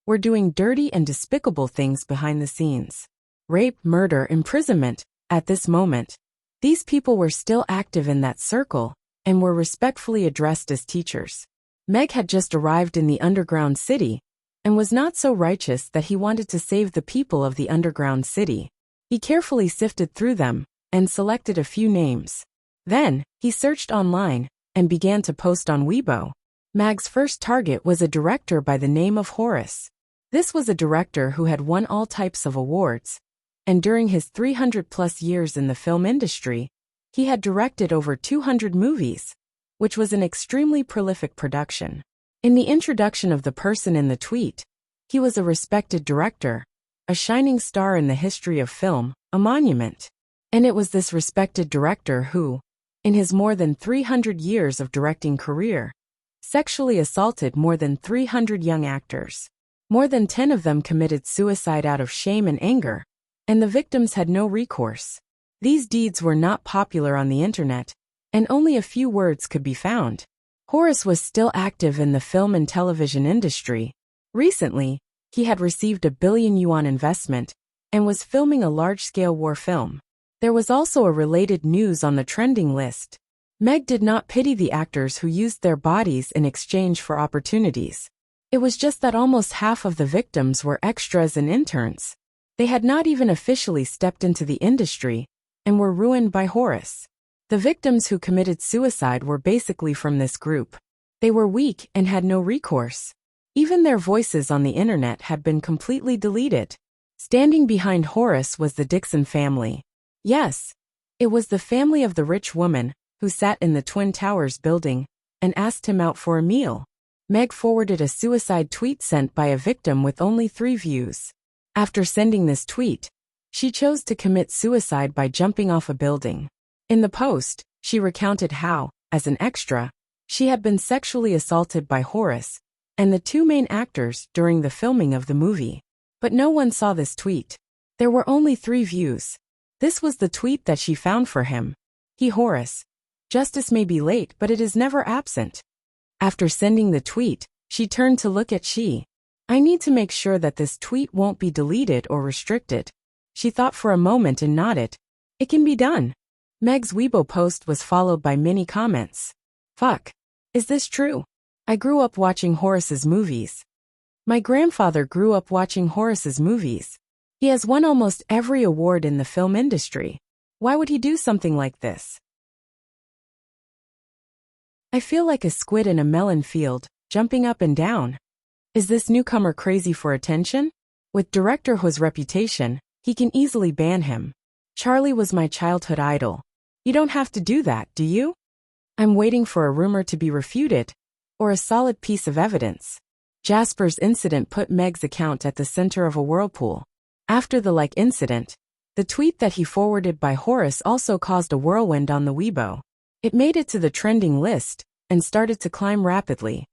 were doing dirty and despicable things behind the scenes. Rape, murder, imprisonment. At this moment, these people were still active in that circle and were respectfully addressed as teachers. Meg had just arrived in the underground city and was not so righteous that he wanted to save the people of the underground city. He carefully sifted through them and selected a few names. Then, he searched online and began to post on Weibo. Meg's first target was a director by the name of Horace. This was a director who had won all types of awards, and during his 300-plus years in the film industry, he had directed over 200 movies, which was an extremely prolific production. In the introduction of the person in the tweet, he was a respected director, a shining star in the history of film, a monument. And it was this respected director who, in his more than 300 years of directing career, sexually assaulted more than 300 young actors. More than 10 of them committed suicide out of shame and anger, and the victims had no recourse. These deeds were not popular on the internet, and only a few words could be found. Horace was still active in the film and television industry. Recently, he had received a $1 billion yuan investment and was filming a large-scale war film. There was also a related news on the trending list. Meg did not pity the actors who used their bodies in exchange for opportunities. It was just that almost half of the victims were extras and interns. They had not even officially stepped into the industry and were ruined by Horace. The victims who committed suicide were basically from this group. They were weak and had no recourse. Even their voices on the internet had been completely deleted. Standing behind Horace was the Dixon family. Yes, it was the family of the rich woman who sat in the Twin Towers building and asked him out for a meal. Meg forwarded a suicide tweet sent by a victim with only 3 views. After sending this tweet, she chose to commit suicide by jumping off a building. In the post, she recounted how, as an extra, she had been sexually assaulted by Horace and the 2 main actors during the filming of the movie. But no one saw this tweet. There were only 3 views. This was the tweet that she found for him. Horace. Justice may be late, but it is never absent. After sending the tweet, she turned to look at she. I need to make sure that this tweet won't be deleted or restricted. She thought for a moment and nodded. It can be done. Meg's Weibo post was followed by many comments. Fuck. Is this true? I grew up watching Horace's movies. My grandfather grew up watching Horace's movies. He has won almost every award in the film industry. Why would he do something like this? I feel like a squid in a melon field, jumping up and down. Is this newcomer crazy for attention? With director Hu's reputation, he can easily ban him. Charlie was my childhood idol. You don't have to do that, do you? I'm waiting for a rumor to be refuted, or a solid piece of evidence. Jasper's incident put Meg's account at the center of a whirlpool. After the incident, the tweet that he forwarded by Horace also caused a whirlwind on the Weibo. It made it to the trending list and started to climb rapidly.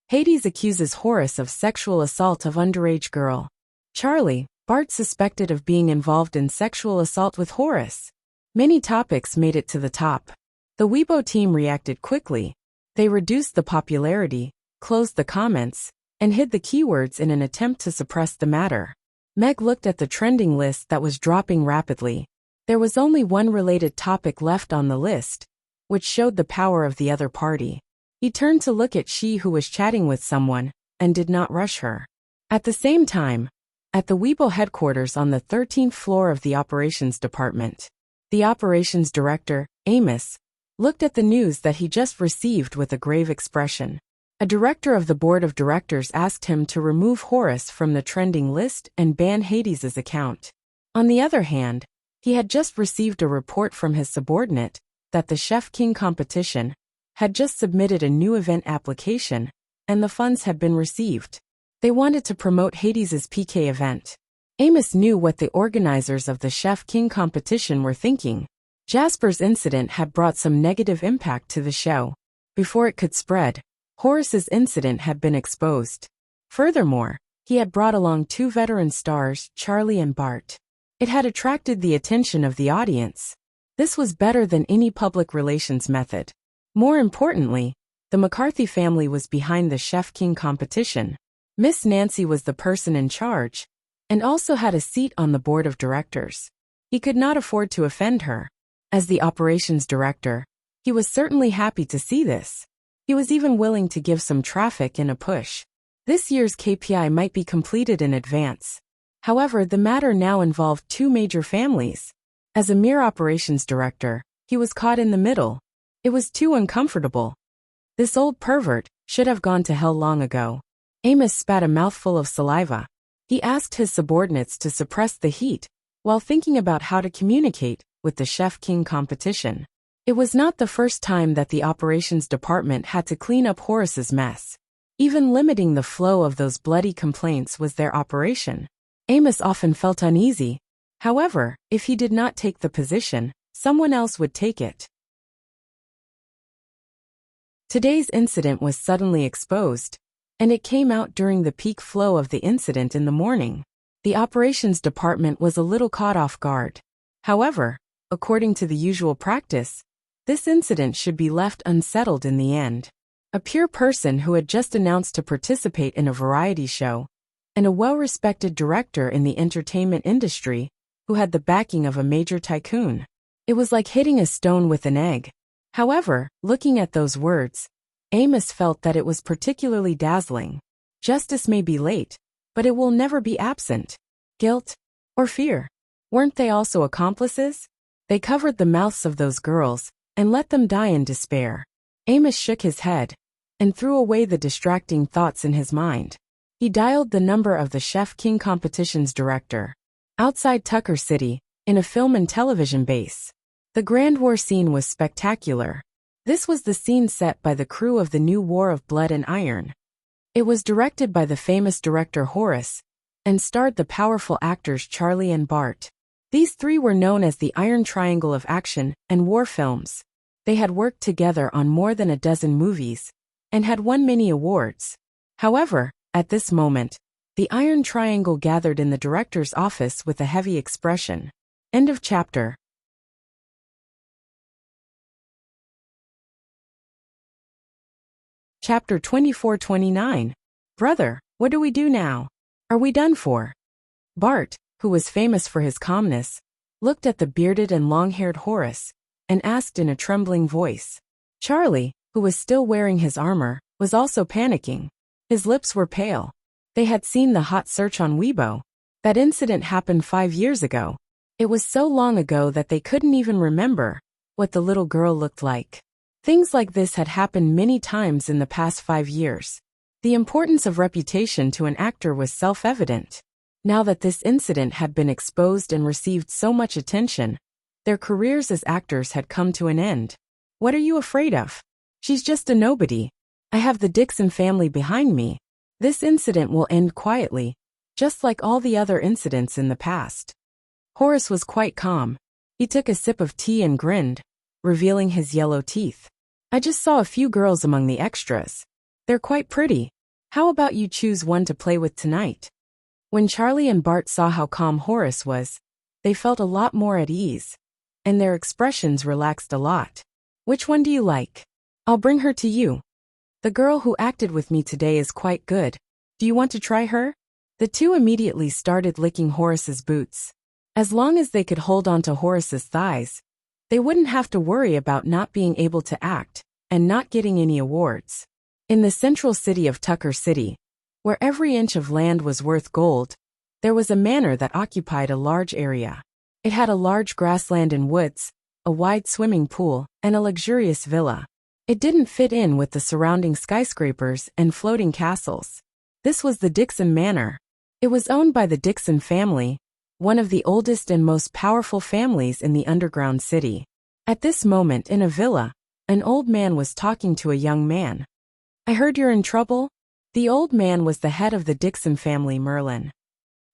Hades accuses Horace of sexual assault of underage girl. Charlie, Bart suspected of being involved in sexual assault with Horace. Many topics made it to the top. The Weibo team reacted quickly. They reduced the popularity, closed the comments, and hid the keywords in an attempt to suppress the matter. Meg looked at the trending list that was dropping rapidly. There was only one related topic left on the list, which showed the power of the other party. He turned to look at she who was chatting with someone, and did not rush her. At the same time, at the Weibo headquarters on the 13th floor of the operations department, the operations director, Amos, looked at the news that he just received with a grave expression. A director of the board of directors asked him to remove Horace from the trending list and ban Hades's account. On the other hand, he had just received a report from his subordinate that the Chef King competition had just submitted a new event application, and the funds had been received. They wanted to promote Hades's PK event. Amos knew what the organizers of the Chef King competition were thinking. Jasper's incident had brought some negative impact to the show. Before it could spread, Horace's incident had been exposed. Furthermore, he had brought along two veteran stars, Charlie and Bart. It had attracted the attention of the audience. This was better than any public relations method. More importantly, the McCarthy family was behind the Chef King competition. Miss Nancy was the person in charge, and also had a seat on the board of directors. He could not afford to offend her. As the operations director, he was certainly happy to see this. He was even willing to give some traffic and a push. This year's KPI might be completed in advance. However, the matter now involved two major families. As a mere operations director, he was caught in the middle. It was too uncomfortable. This old pervert should have gone to hell long ago. Amos spat a mouthful of saliva. He asked his subordinates to suppress the heat while thinking about how to communicate with the Chef King competition. It was not the first time that the operations department had to clean up Horace's mess. Even limiting the flow of those bloody complaints was their operation. Amos often felt uneasy. However, if he did not take the position, someone else would take it. Today's incident was suddenly exposed, and it came out during the peak flow of the incident in the morning. The operations department was a little caught off guard. However, according to the usual practice, this incident should be left unsettled in the end. A pure person who had just announced to participate in a variety show, and a well-respected director in the entertainment industry who had the backing of a major tycoon. It was like hitting a stone with an egg. However, looking at those words, Amos felt that it was particularly dazzling. Justice may be late, but it will never be absent. Guilt or fear? Weren't they also accomplices? They covered the mouths of those girls and let them die in despair. Amos shook his head and threw away the distracting thoughts in his mind. He dialed the number of the Chef King competition's director. Outside Tucker City, in a film and television base. The Grand War scene was spectacular. This was the scene set by the crew of the new War of Blood and Iron. It was directed by the famous director Horace, and starred the powerful actors Charlie and Bart. These three were known as the Iron Triangle of action and war films. They had worked together on more than a dozen movies, and had won many awards. However, at this moment, the Iron Triangle gathered in the director's office with a heavy expression. End of chapter. Chapter 24-29. Brother, what do we do now? Are we done for? Bart, who was famous for his calmness, looked at the bearded and long-haired Horace, and asked in a trembling voice. Charlie, who was still wearing his armor, was also panicking. His lips were pale. They had seen the hot search on Weibo. That incident happened 5 years ago. It was so long ago that they couldn't even remember what the little girl looked like. Things like this had happened many times in the past 5 years. The importance of reputation to an actor was self-evident. Now that this incident had been exposed and received so much attention, their careers as actors had come to an end. What are you afraid of? She's just a nobody. I have the Dixon family behind me. This incident will end quietly, just like all the other incidents in the past. Horace was quite calm. He took a sip of tea and grinned, revealing his yellow teeth. I just saw a few girls among the extras. They're quite pretty. How about you choose one to play with tonight? When Charlie and Bart saw how calm Horace was, they felt a lot more at ease, and their expressions relaxed a lot. Which one do you like? I'll bring her to you. The girl who acted with me today is quite good. Do you want to try her? The two immediately started licking Horace's boots. As long as they could hold on to Horace's thighs, they wouldn't have to worry about not being able to act and not getting any awards. In the central city of Tucker City, where every inch of land was worth gold, there was a manor that occupied a large area. It had a large grassland and woods, a wide swimming pool, and a luxurious villa. It didn't fit in with the surrounding skyscrapers and floating castles. This was the Dixon Manor. It was owned by the Dixon family, one of the oldest and most powerful families in the underground city. At this moment in a villa, an old man was talking to a young man. "I heard you're in trouble?" The old man was the head of the Dixon family, Merlin.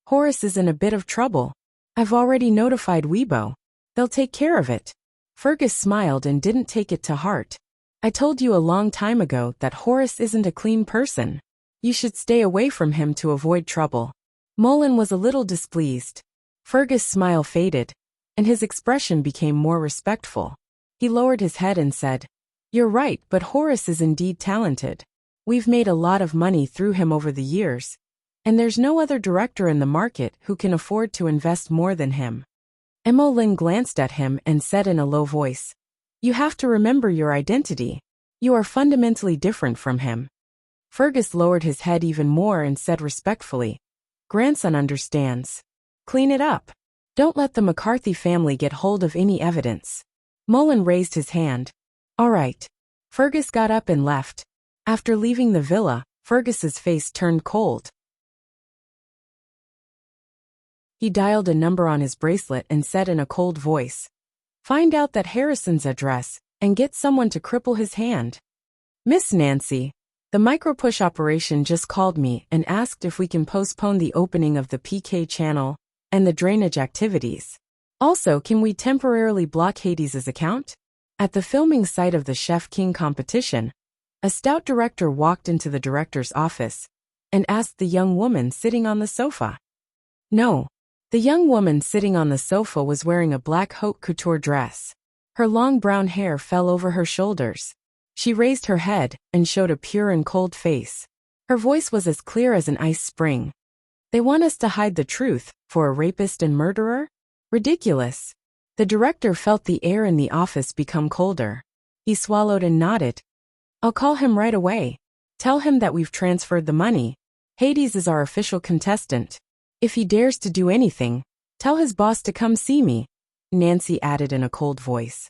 "Horace is in a bit of trouble. I've already notified Weibo. They'll take care of it." Fergus smiled and didn't take it to heart. "I told you a long time ago that Horace isn't a clean person. You should stay away from him to avoid trouble." Mullen was a little displeased. Fergus' smile faded, and his expression became more respectful. He lowered his head and said, "You're right, but Horace is indeed talented. We've made a lot of money through him over the years, and there's no other director in the market who can afford to invest more than him." Emmeline glanced at him and said in a low voice, "You have to remember your identity. You are fundamentally different from him." Fergus lowered his head even more and said respectfully, "Grandson understands. Clean it up. Don't let the McCarthy family get hold of any evidence." Mullen raised his hand. "All right." Fergus got up and left. After leaving the villa, Fergus's face turned cold. He dialed a number on his bracelet and said in a cold voice, "Find out that Harrison's address, and get someone to cripple his hand." "Miss Nancy, the micropush operation just called me and asked if we can postpone the opening of the PK channel and the drainage activities. Also, can we temporarily block Hades's account?" At the filming site of the Chef King competition, a stout director walked into the director's office and asked the young woman sitting on the sofa. "No." The young woman sitting on the sofa was wearing a black haute couture dress. Her long brown hair fell over her shoulders. She raised her head and showed a pure and cold face. Her voice was as clear as an ice spring. "They want us to hide the truth, for a rapist and murderer? Ridiculous." The director felt the air in the office become colder. He swallowed and nodded. "I'll call him right away. Tell him that we've transferred the money. Hades is our official contestant. If he dares to do anything, tell his boss to come see me," Nancy added in a cold voice.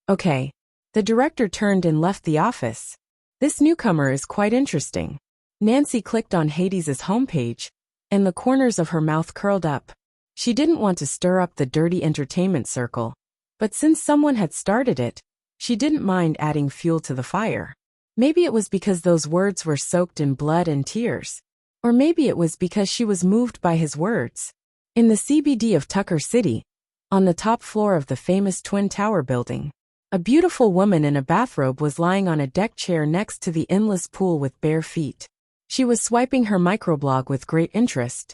"Okay." The director turned and left the office. "This newcomer is quite interesting." Nancy clicked on Hades's homepage, and the corners of her mouth curled up. She didn't want to stir up the dirty entertainment circle, but since someone had started it, she didn't mind adding fuel to the fire. Maybe it was because those words were soaked in blood and tears. Or maybe it was because she was moved by his words. In the CBD of Tucker City, on the top floor of the famous Twin Tower building, a beautiful woman in a bathrobe was lying on a deck chair next to the endless pool with bare feet. She was swiping her microblog with great interest.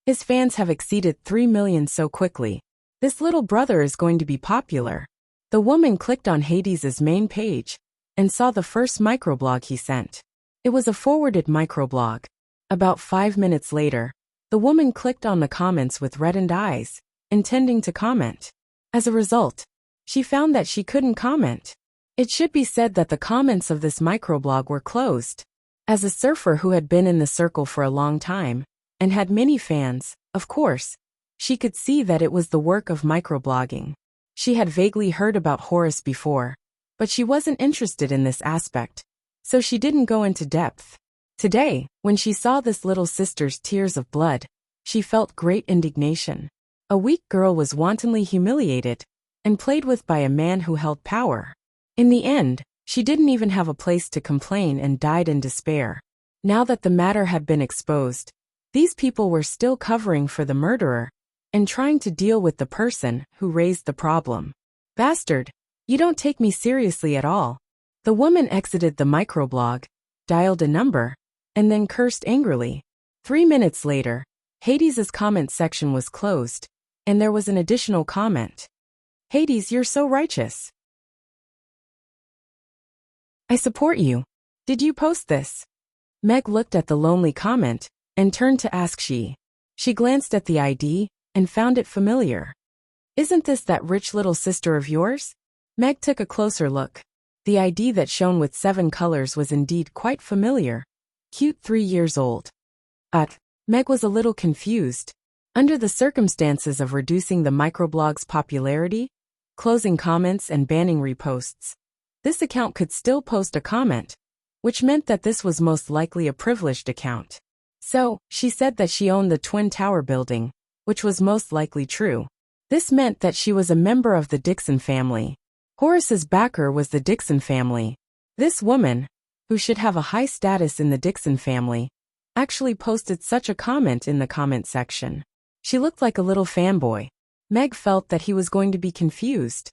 His fans have exceeded 3 million so quickly. This little brother is going to be popular. The woman clicked on Hades's main page and saw the first microblog he sent. It was a forwarded microblog. About 5 minutes later, the woman clicked on the comments with reddened eyes, intending to comment. As a result, she found that she couldn't comment. It should be said that the comments of this microblog were closed. As a surfer who had been in the circle for a long time, and had many fans, of course, she could see that it was the work of microblogging. She had vaguely heard about Horace before, but she wasn't interested in this aspect, so she didn't go into depth. Today, when she saw this little sister's tears of blood, she felt great indignation. A weak girl was wantonly humiliated and played with by a man who held power. In the end, she didn't even have a place to complain and died in despair. Now that the matter had been exposed, these people were still covering for the murderer and trying to deal with the person who raised the problem. "Bastard, you don't take me seriously at all." The woman exited the microblog, dialed a number, and then cursed angrily. 3 minutes later, Hades's comment section was closed, and there was an additional comment. "Hades, you're so righteous. I support you. Did you post this?" Meg looked at the lonely comment and turned to ask she. She glanced at the ID and found it familiar. "Isn't this that rich little sister of yours?" Meg took a closer look. The ID that shone with 7 colors was indeed quite familiar. Cute 3 years old. Meg was a little confused. Under the circumstances of reducing the microblog's popularity, closing comments and banning reposts. This account could still post a comment, which meant that this was most likely a privileged account. So, she said that she owned the Twin Tower building, which was most likely true. This meant that she was a member of the Dixon family. Horace's backer was the Dixon family. This woman, who should have a high status in the Dixon family, actually posted such a comment in the comment section. She looked like a little fanboy. Meg felt that he was going to be confused.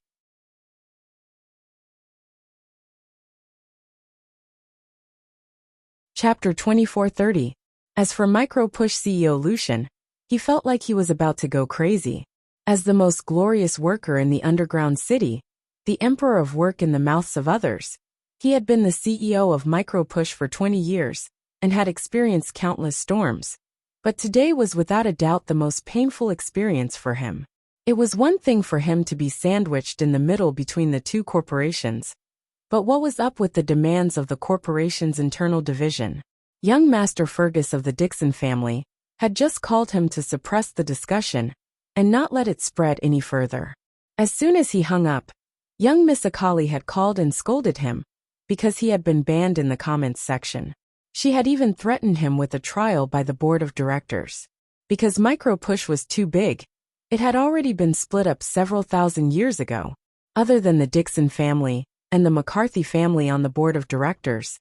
Chapter 2430. As for Micropush CEO Lucian, he felt like he was about to go crazy. As the most glorious worker in the underground city, the emperor of work in the mouths of others, he had been the CEO of Micropush for 20 years and had experienced countless storms. But today was without a doubt the most painful experience for him. It was one thing for him to be sandwiched in the middle between the two corporations. But what was up with the demands of the corporation's internal division? Young Master Fergus of the Dixon family had just called him to suppress the discussion and not let it spread any further. As soon as he hung up, young Miss Akali had called and scolded him because he had been banned in the comments section. She had even threatened him with a trial by the board of directors. Because Micropush was too big, it had already been split up several thousand years ago. Other than the Dixon family and the McCarthy family on the board of directors,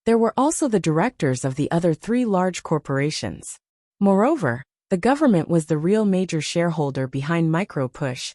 there were also the directors of the other 3 large corporations. Moreover, the government was the real major shareholder behind Micropush,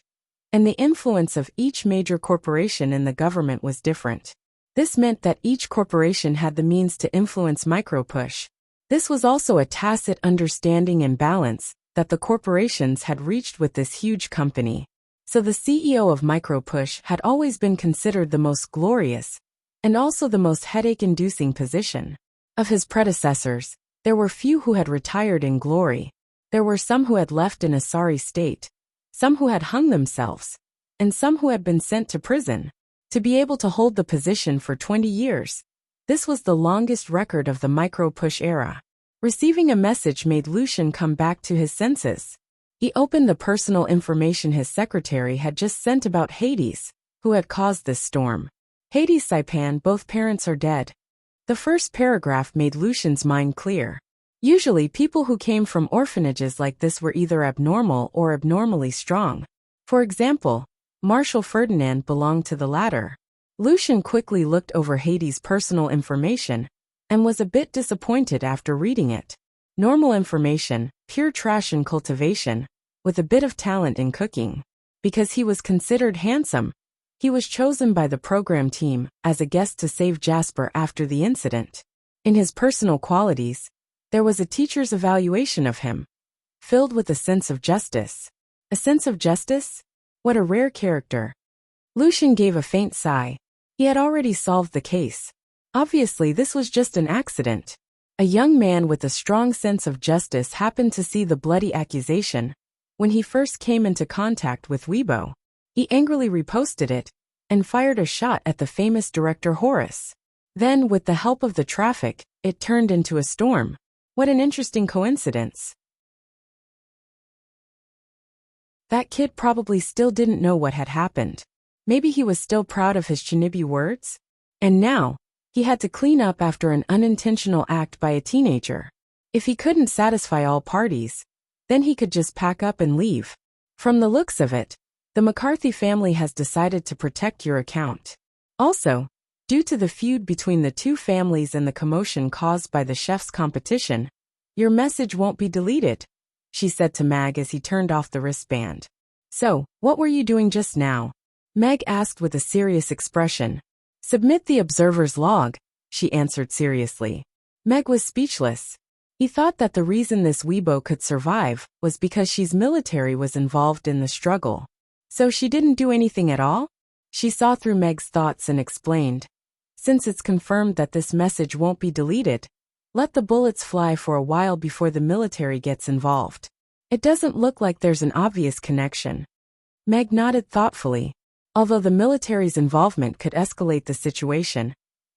and the influence of each major corporation in the government was different. This meant that each corporation had the means to influence Micropush. This was also a tacit understanding and balance that the corporations had reached with this huge company. So the CEO of Micropush had always been considered the most glorious and also the most headache-inducing position. Of his predecessors, there were few who had retired in glory. There were some who had left in a sorry state, some who had hung themselves, and some who had been sent to prison. To be able to hold the position for 20 years, this was the longest record of the Micropush era. Receiving a message made Lucian come back to his senses. He opened the personal information his secretary had just sent about Hades, who had caused this storm. Hades Saipan, both parents are dead. The first paragraph made Lucian's mind clear. Usually people who came from orphanages like this were either abnormal or abnormally strong. For example, Marshal Ferdinand belonged to the latter. Lucian quickly looked over Hades' personal information and was a bit disappointed after reading it. Normal information, pure trash in cultivation, with a bit of talent in cooking. Because he was considered handsome, he was chosen by the program team as a guest to save Jasper after the incident. In his personal qualities, there was a teacher's evaluation of him, filled with a sense of justice. A sense of justice? What a rare character. Lucian gave a faint sigh. He had already solved the case. Obviously, this was just an accident. A young man with a strong sense of justice happened to see the bloody accusation when he first came into contact with Weibo. He angrily reposted it and fired a shot at the famous director Horace. Then, with the help of the traffic, it turned into a storm. What an interesting coincidence. That kid probably still didn't know what had happened. Maybe he was still proud of his Chinibi words? And now, he had to clean up after an unintentional act by a teenager. If he couldn't satisfy all parties, then he could just pack up and leave. From the looks of it, the McCarthy family has decided to protect your account. Also, due to the feud between the two families and the commotion caused by the chef's competition, your message won't be deleted, she said to Mag as he turned off the wristband. So, what were you doing just now? Meg asked with a serious expression. Submit the observer's log, she answered seriously. Meg was speechless. He thought that the reason this Weibo could survive was because she's military was involved in the struggle. So she didn't do anything at all? She saw through Meg's thoughts and explained. Since it's confirmed that this message won't be deleted, let the bullets fly for a while before the military gets involved. It doesn't look like there's an obvious connection. Meg nodded thoughtfully. Although the military's involvement could escalate the situation,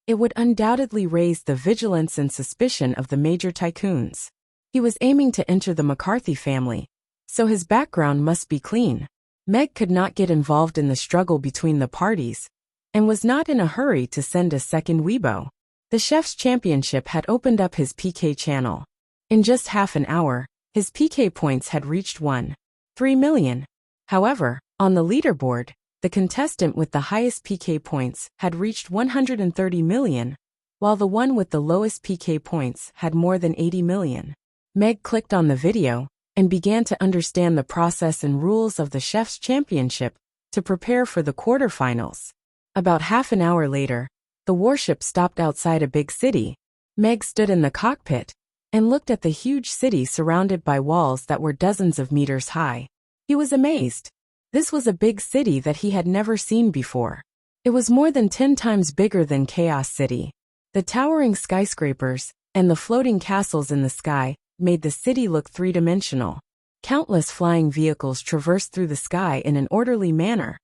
it would undoubtedly raise the vigilance and suspicion of the major tycoons. He was aiming to enter the McCarthy family, so his background must be clean. Meg could not get involved in the struggle between the parties, and was not in a hurry to send a second Weibo. The chef's championship had opened up his PK channel. In just half an hour, his PK points had reached 1.3 million. However, on the leaderboard, the contestant with the highest PK points had reached 130 million, while the one with the lowest PK points had more than 80 million. Meg clicked on the video and began to understand the process and rules of the chef's championship to prepare for the quarterfinals. About half an hour later, the warship stopped outside a big city. Meg stood in the cockpit and looked at the huge city surrounded by walls that were dozens of meters high. He was amazed. This was a big city that he had never seen before. It was more than 10 times bigger than Chaos City. The towering skyscrapers and the floating castles in the sky made the city look three-dimensional. Countless flying vehicles traversed through the sky in an orderly manner,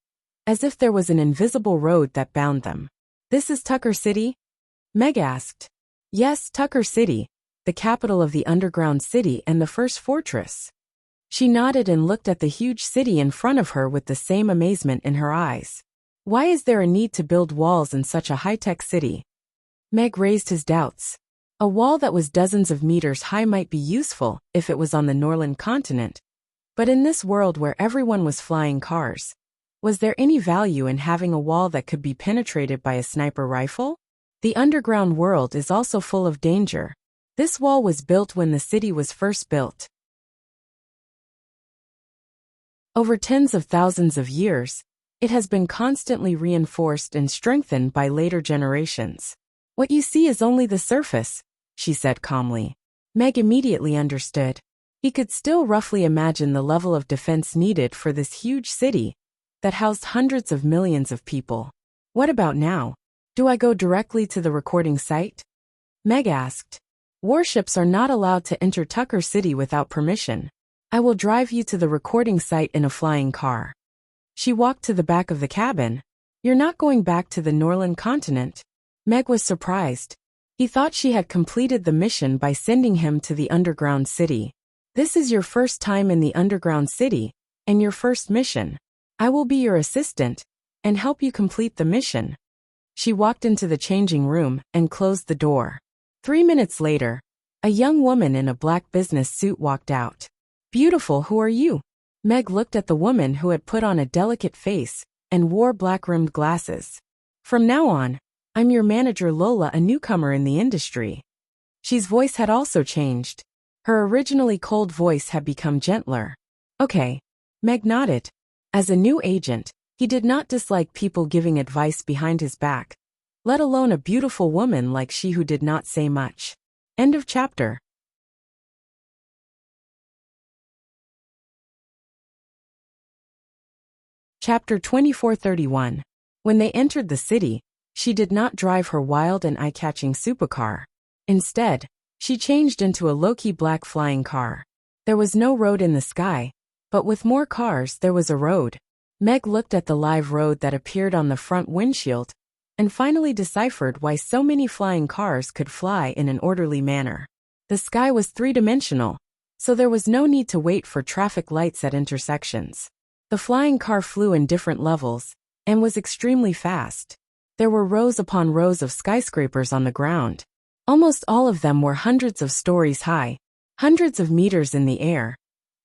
as if there was an invisible road that bound them. "This is Tucker City?" Meg asked. "Yes, Tucker City, the capital of the underground city and the first fortress." She nodded and looked at the huge city in front of her with the same amazement in her eyes. "Why is there a need to build walls in such a high-tech city?" Meg raised his doubts. A wall that was dozens of meters high might be useful if it was on the Norland continent. But in this world where everyone was flying cars, was there any value in having a wall that could be penetrated by a sniper rifle? The underground world is also full of danger. This wall was built when the city was first built. Over tens of thousands of years, it has been constantly reinforced and strengthened by later generations. "What you see is only the surface," she said calmly. Meg immediately understood. He could still roughly imagine the level of defense needed for this huge city that housed hundreds of millions of people. "What about now? Do I go directly to the recording site?" Meg asked. "Warships are not allowed to enter Tucker City without permission. I will drive you to the recording site in a flying car." She walked to the back of the cabin. "You're not going back to the Norland continent?" Meg was surprised. He thought she had completed the mission by sending him to the underground city. "This is your first time in the underground city, and your first mission. I will be your assistant and help you complete the mission." She walked into the changing room and closed the door. 3 minutes later, a young woman in a black business suit walked out. "Beautiful, who are you?" Meg looked at the woman who had put on a delicate face and wore black-rimmed glasses. "From now on, I'm your manager Lola, a newcomer in the industry." She's voice had also changed. Her originally cold voice had become gentler. "Okay." Meg nodded. As a new agent, he did not dislike people giving advice behind his back, let alone a beautiful woman like she who did not say much. End of chapter. Chapter 2431. When they entered the city, she did not drive her wild and eye-catching supercar. Instead, she changed into a low-key black flying car. There was no road in the sky, but with more cars there was a road. Meg looked at the live road that appeared on the front windshield, and finally deciphered why so many flying cars could fly in an orderly manner. The sky was three-dimensional, so there was no need to wait for traffic lights at intersections. The flying car flew in different levels, and was extremely fast. There were rows upon rows of skyscrapers on the ground. Almost all of them were hundreds of stories high, hundreds of meters in the air.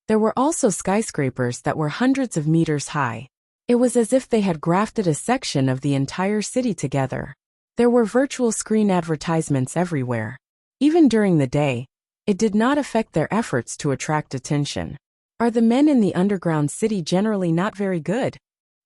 There were also skyscrapers that were hundreds of meters high. It was as if they had grafted a section of the entire city together. There were virtual screen advertisements everywhere. Even during the day, it did not affect their efforts to attract attention. "Are the men in the underground city generally not very good?"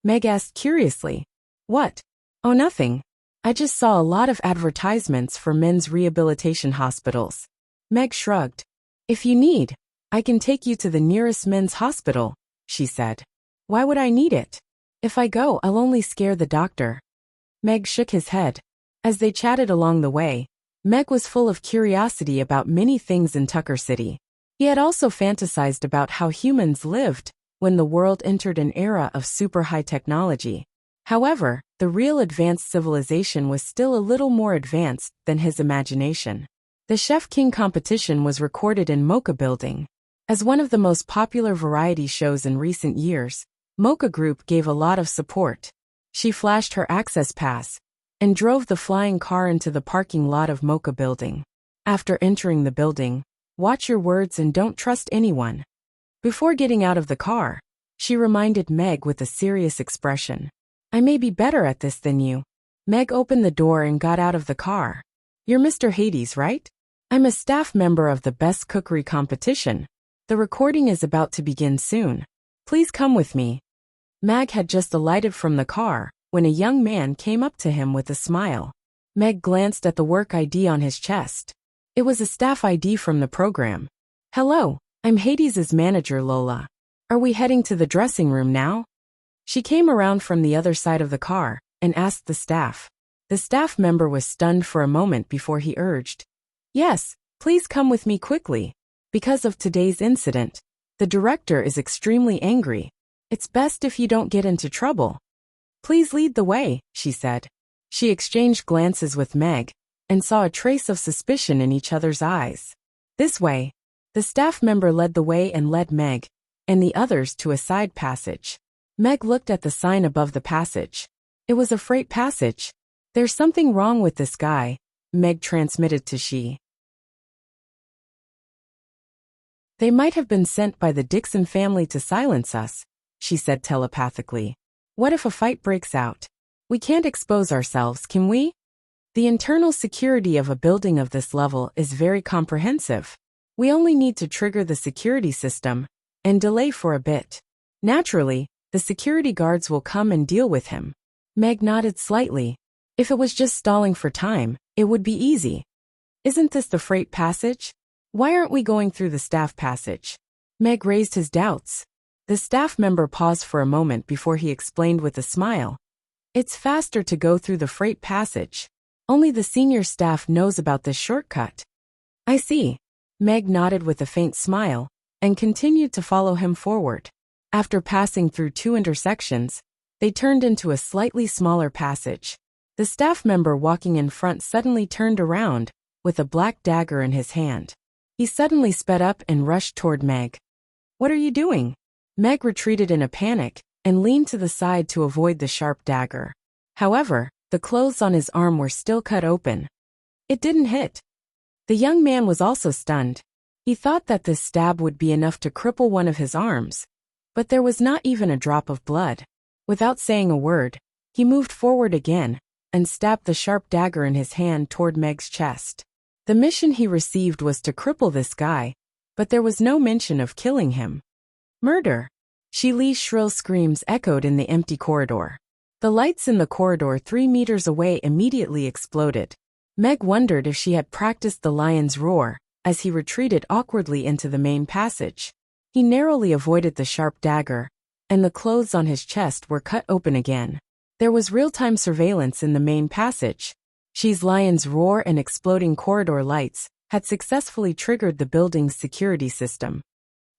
Meg asked curiously. "What? Oh, nothing. I just saw a lot of advertisements for men's rehabilitation hospitals." Meg shrugged. "If you need, I can take you to the nearest men's hospital," she said. "Why would I need it? If I go, I'll only scare the doctor." Meg shook his head. As they chatted along the way, Meg was full of curiosity about many things in Tucker City. He had also fantasized about how humans lived when the world entered an era of super high technology. However, the real advanced civilization was still a little more advanced than his imagination. The Chef King competition was recorded in Mocha Building. As one of the most popular variety shows in recent years, Mocha Group gave a lot of support. She flashed her access pass and drove the flying car into the parking lot of Mocha Building. After entering the building, watch your words and don't trust anyone. Before getting out of the car, she reminded Meg with a serious expression. I may be better at this than you. Meg opened the door and got out of the car. You're Mr. Hades, right? I'm a staff member of the Best Cookery Competition. The recording is about to begin soon. Please come with me. Meg had just alighted from the car when a young man came up to him with a smile. Meg glanced at the work ID on his chest. It was a staff ID from the program. Hello, I'm Hades's manager, Lola. Are we heading to the dressing room now? She came around from the other side of the car and asked the staff. The staff member was stunned for a moment before he urged, Yes, please come with me quickly. Because of today's incident, the director is extremely angry. It's best if you don't get into trouble. Please lead the way, she said. She exchanged glances with Meg and saw a trace of suspicion in each other's eyes. This way. The staff member led the way and led Meg and the others to a side passage. Meg looked at the sign above the passage. It was a freight passage. There's something wrong with this guy, Meg transmitted to she. They might have been sent by the Dixon family to silence us, she said telepathically. What if a fight breaks out? We can't expose ourselves, can we? The internal security of a building of this level is very comprehensive. We only need to trigger the security system and delay for a bit. Naturally, the security guards will come and deal with him. Meg nodded slightly. If it was just stalling for time, it would be easy. Isn't this the freight passage? Why aren't we going through the staff passage? Meg raised his doubts. The staff member paused for a moment before he explained with a smile. It's faster to go through the freight passage. Only the senior staff knows about this shortcut. I see. Meg nodded with a faint smile and continued to follow him forward. After passing through 2 intersections, they turned into a slightly smaller passage. The staff member walking in front suddenly turned around with a black dagger in his hand. He suddenly sped up and rushed toward Meg. What are you doing? Meg retreated in a panic and leaned to the side to avoid the sharp dagger. However, the clothes on his arm were still cut open. It didn't hit. The young man was also stunned. He thought that this stab would be enough to cripple one of his arms, but there was not even a drop of blood. Without saying a word, he moved forward again and stabbed the sharp dagger in his hand toward Meg's chest. The mission he received was to cripple this guy, but there was no mention of killing him. Murder! Shi Li's shrill screams echoed in the empty corridor. The lights in the corridor 3 meters away immediately exploded. Meg wondered if she had practiced the lion's roar as he retreated awkwardly into the main passage. He narrowly avoided the sharp dagger, and the clothes on his chest were cut open again. There was real-time surveillance in the main passage. Shi's lion's roar and exploding corridor lights had successfully triggered the building's security system.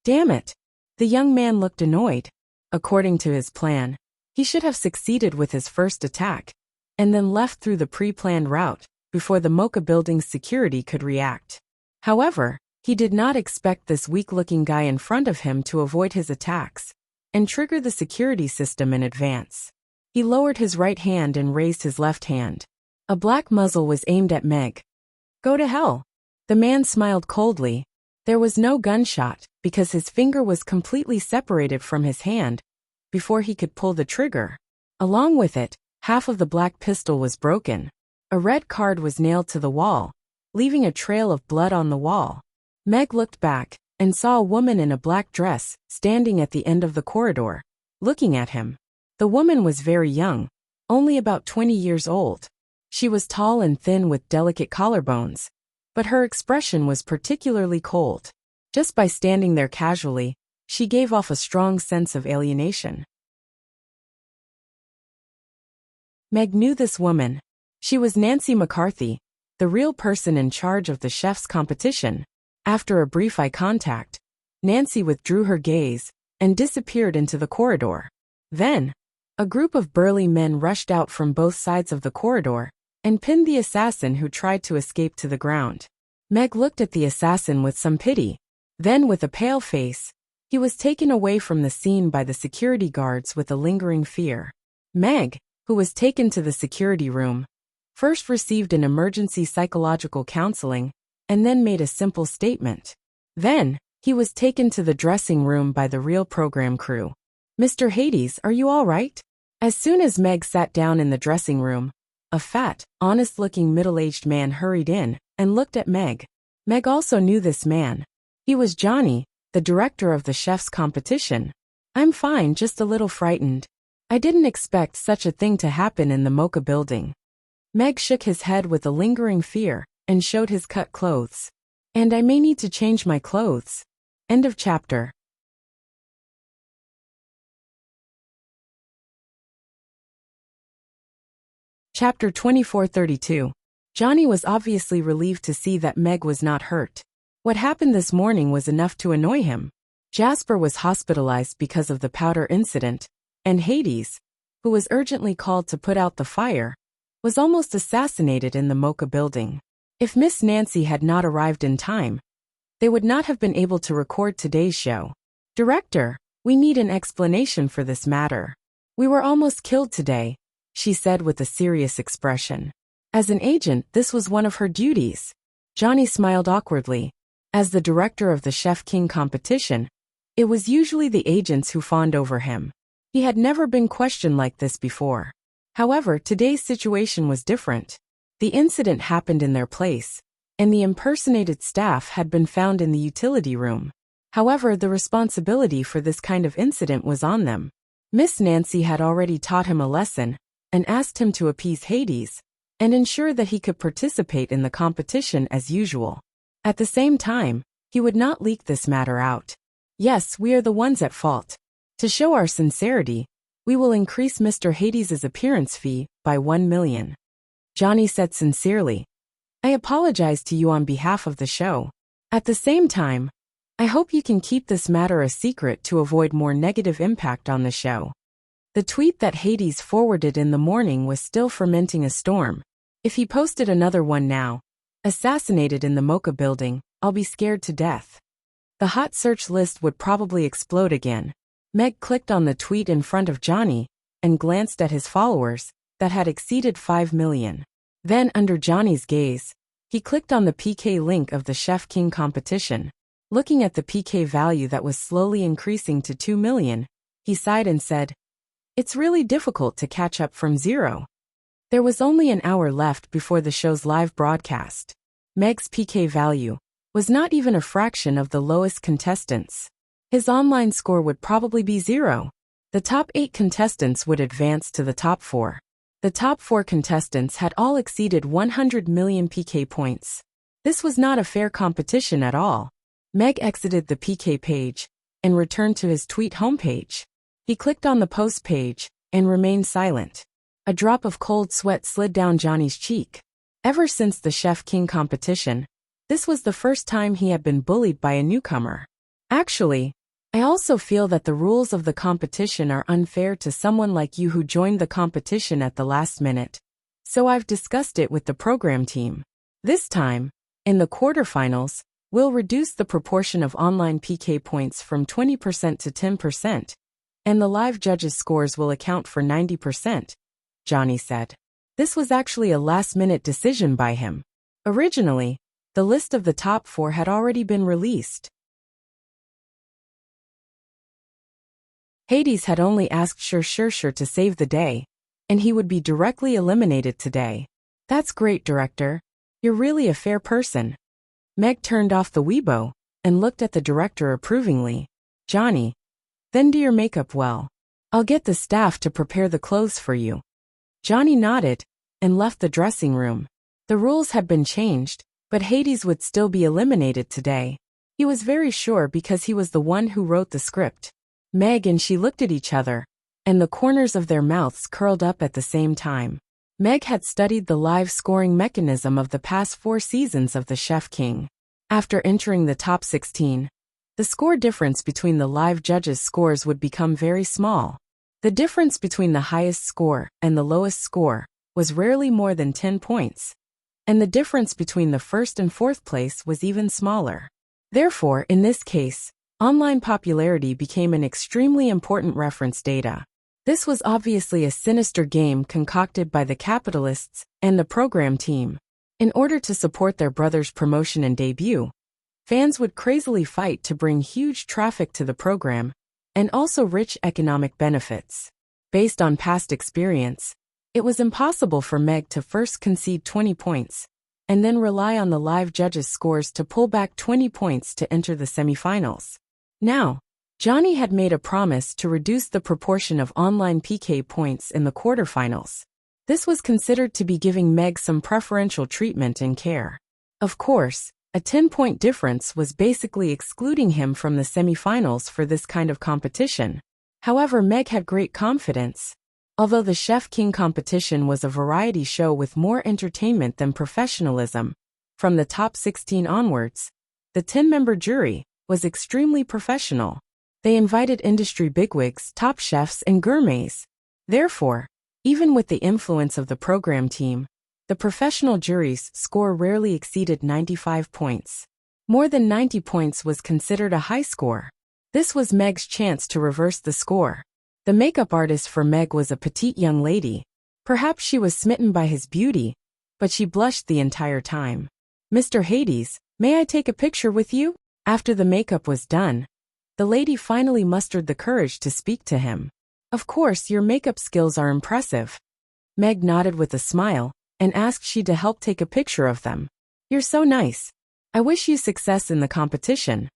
Damn it! The young man looked annoyed. According to his plan, he should have succeeded with his first attack, and then left through the pre-planned route before the Mocha building's security could react. However, he did not expect this weak-looking guy in front of him to avoid his attacks and trigger the security system in advance. He lowered his right hand and raised his left hand. A black muzzle was aimed at Meg. Go to hell. The man smiled coldly. There was no gunshot because his finger was completely separated from his hand before he could pull the trigger. Along with it, half of the black pistol was broken. A red card was nailed to the wall, leaving a trail of blood on the wall. Meg looked back and saw a woman in a black dress standing at the end of the corridor, looking at him. The woman was very young, only about 20 years old. She was tall and thin with delicate collarbones, but her expression was particularly cold. Just by standing there casually, she gave off a strong sense of alienation. Meg knew this woman. She was Nancy McCarthy, the real person in charge of the chef's competition. After a brief eye contact, Nancy withdrew her gaze and disappeared into the corridor. Then, a group of burly men rushed out from both sides of the corridor and pinned the assassin who tried to escape to the ground. Meg looked at the assassin with some pity. Then with a pale face, He was taken away from the scene by the security guards with a lingering fear. Meg, who was taken to the security room, first received an emergency psychological counseling and then made a simple statement. Then, he was taken to the dressing room by the real program crew. "Mr. Hades, are you all right?" As soon as Meg sat down in the dressing room, a fat, honest-looking middle-aged man hurried in and looked at Meg. Meg also knew this man. He was Johnny, the director of the chef's competition. "I'm fine, just a little frightened. I didn't expect such a thing to happen in the Mocha building." Meg shook his head with a lingering fear and showed his cut clothes. "And I may need to change my clothes." End of chapter. Chapter 2432. Johnny was obviously relieved to see that Meg was not hurt. What happened this morning was enough to annoy him. Jasper was hospitalized because of the powder incident, and Hades, who was urgently called to put out the fire, was almost assassinated in the Mocha building. If Miss Nancy had not arrived in time, they would not have been able to record today's show. "Director, we need an explanation for this matter. We were almost killed today," she said with a serious expression. As an agent, this was one of her duties. Johnny smiled awkwardly. As the director of the Chef King competition, it was usually the agents who fawned over him. He had never been questioned like this before. However, today's situation was different. The incident happened in their place, and the impersonated staff had been found in the utility room. However, the responsibility for this kind of incident was on them. Miss Nancy had already taught him a lesson and asked him to appease Hades and ensure that he could participate in the competition as usual. At the same time, he would not leak this matter out. "Yes, we are the ones at fault. To show our sincerity, we will increase Mr. Hades's appearance fee by 1 million. Johnny said sincerely. "I apologize to you on behalf of the show. At the same time, I hope you can keep this matter a secret to avoid more negative impact on the show." The tweet that Hades forwarded in the morning was still fermenting a storm. If he posted another one now, "Assassinated in the Mocha building, I'll be scared to death," the hot search list would probably explode again. Meg clicked on the tweet in front of Johnny and glanced at his followers that had exceeded 5 million. Then, under Johnny's gaze, he clicked on the PK link of the Chef King competition. Looking at the PK value that was slowly increasing to 2 million, he sighed and said, "It's really difficult to catch up from zero." There was only an hour left before the show's live broadcast. Meg's PK value was not even a fraction of the lowest contestants. His online score would probably be 0. The top 8 contestants would advance to the top 4. The top 4 contestants had all exceeded 100 million PK points. This was not a fair competition at all. Meg exited the PK page and returned to his tweet homepage. He clicked on the post page and remained silent. A drop of cold sweat slid down Johnny's cheek. Ever since the Chef King competition, this was the first time he had been bullied by a newcomer. "Actually, I also feel that the rules of the competition are unfair to someone like you who joined the competition at the last minute. So I've discussed it with the program team. This time, in the quarterfinals, we'll reduce the proportion of online PK points from 20% to 10%, and the live judges' scores will account for 90%, Johnny said. This was actually a last-minute decision by him. Originally, the list of the top 4 had already been released. Hades had only asked Sure to save the day, and he would be directly eliminated today. "That's great, director. You're really a fair person." Meg turned off the Weibo and looked at the director approvingly. "Johnny, then do your makeup well. I'll get the staff to prepare the clothes for you." Johnny nodded and left the dressing room. The rules had been changed, but Hades would still be eliminated today. He was very sure because he was the one who wrote the script. Meg and she looked at each other, and the corners of their mouths curled up at the same time. Meg had studied the live scoring mechanism of the past 4 seasons of the Chef King. After entering the top 16, the score difference between the live judges' scores would become very small. The difference between the highest score and the lowest score was rarely more than 10 points, and the difference between the first and fourth place was even smaller. Therefore, in this case, online popularity became an extremely important reference data. This was obviously a sinister game concocted by the capitalists and the program team. In order to support their brother's promotion and debut, fans would crazily fight to bring huge traffic to the program and also rich economic benefits. Based on past experience, it was impossible for Meg to first concede 20 points and then rely on the live judges' scores to pull back 20 points to enter the semifinals. Now, Johnny had made a promise to reduce the proportion of online PK points in the quarterfinals. This was considered to be giving Meg some preferential treatment and care. Of course, a 10-point difference was basically excluding him from the semifinals for this kind of competition. However, Meg had great confidence. Although the Chef King competition was a variety show with more entertainment than professionalism, from the top 16 onwards, the 10-member jury was extremely professional. They invited industry bigwigs, top chefs, and gourmets. Therefore, even with the influence of the program team, the professional jury's score rarely exceeded 95 points. More than 90 points was considered a high score. This was Meg's chance to reverse the score. The makeup artist for Meg was a petite young lady. Perhaps she was smitten by his beauty, but she blushed the entire time. "Mr. Hades, may I take a picture with you?" After the makeup was done, the lady finally mustered the courage to speak to him. "Of course, your makeup skills are impressive." Meg nodded with a smile and asked she to help take a picture of them. "You're so nice. I wish you success in the competition."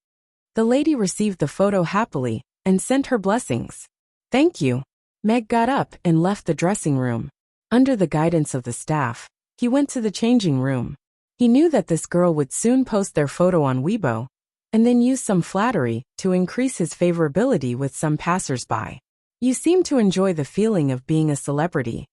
The lady received the photo happily and sent her blessings. "Thank you." Meg got up and left the dressing room. Under the guidance of the staff, he went to the changing room. He knew that this girl would soon post their photo on Weibo, and then use some flattery to increase his favorability with some passers-by. "You seem to enjoy the feeling of being a celebrity."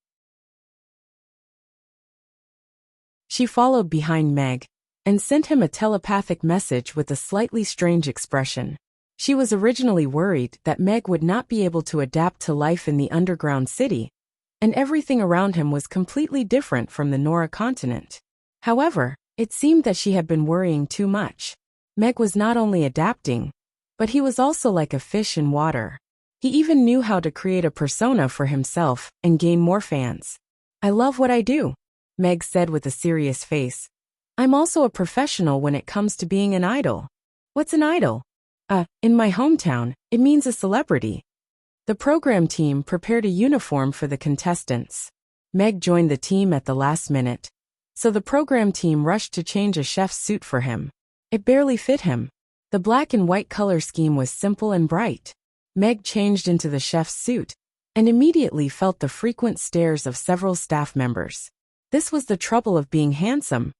She followed behind Meg and sent him a telepathic message with a slightly strange expression. She was originally worried that Meg would not be able to adapt to life in the underground city, and everything around him was completely different from the Nora continent. However, it seemed that she had been worrying too much. Meg was not only adapting, but he was also like a fish in water. He even knew how to create a persona for himself and gain more fans. "I love what I do," Meg said with a serious face. "I'm also a professional when it comes to being an idol." "What's an idol?" In my hometown, it means a celebrity." The program team prepared a uniform for the contestants. Meg joined the team at the last minute, so the program team rushed to change a chef's suit for him. It barely fit him. The black and white color scheme was simple and bright. Meg changed into the chef's suit and immediately felt the frequent stares of several staff members. This was the trouble of being handsome.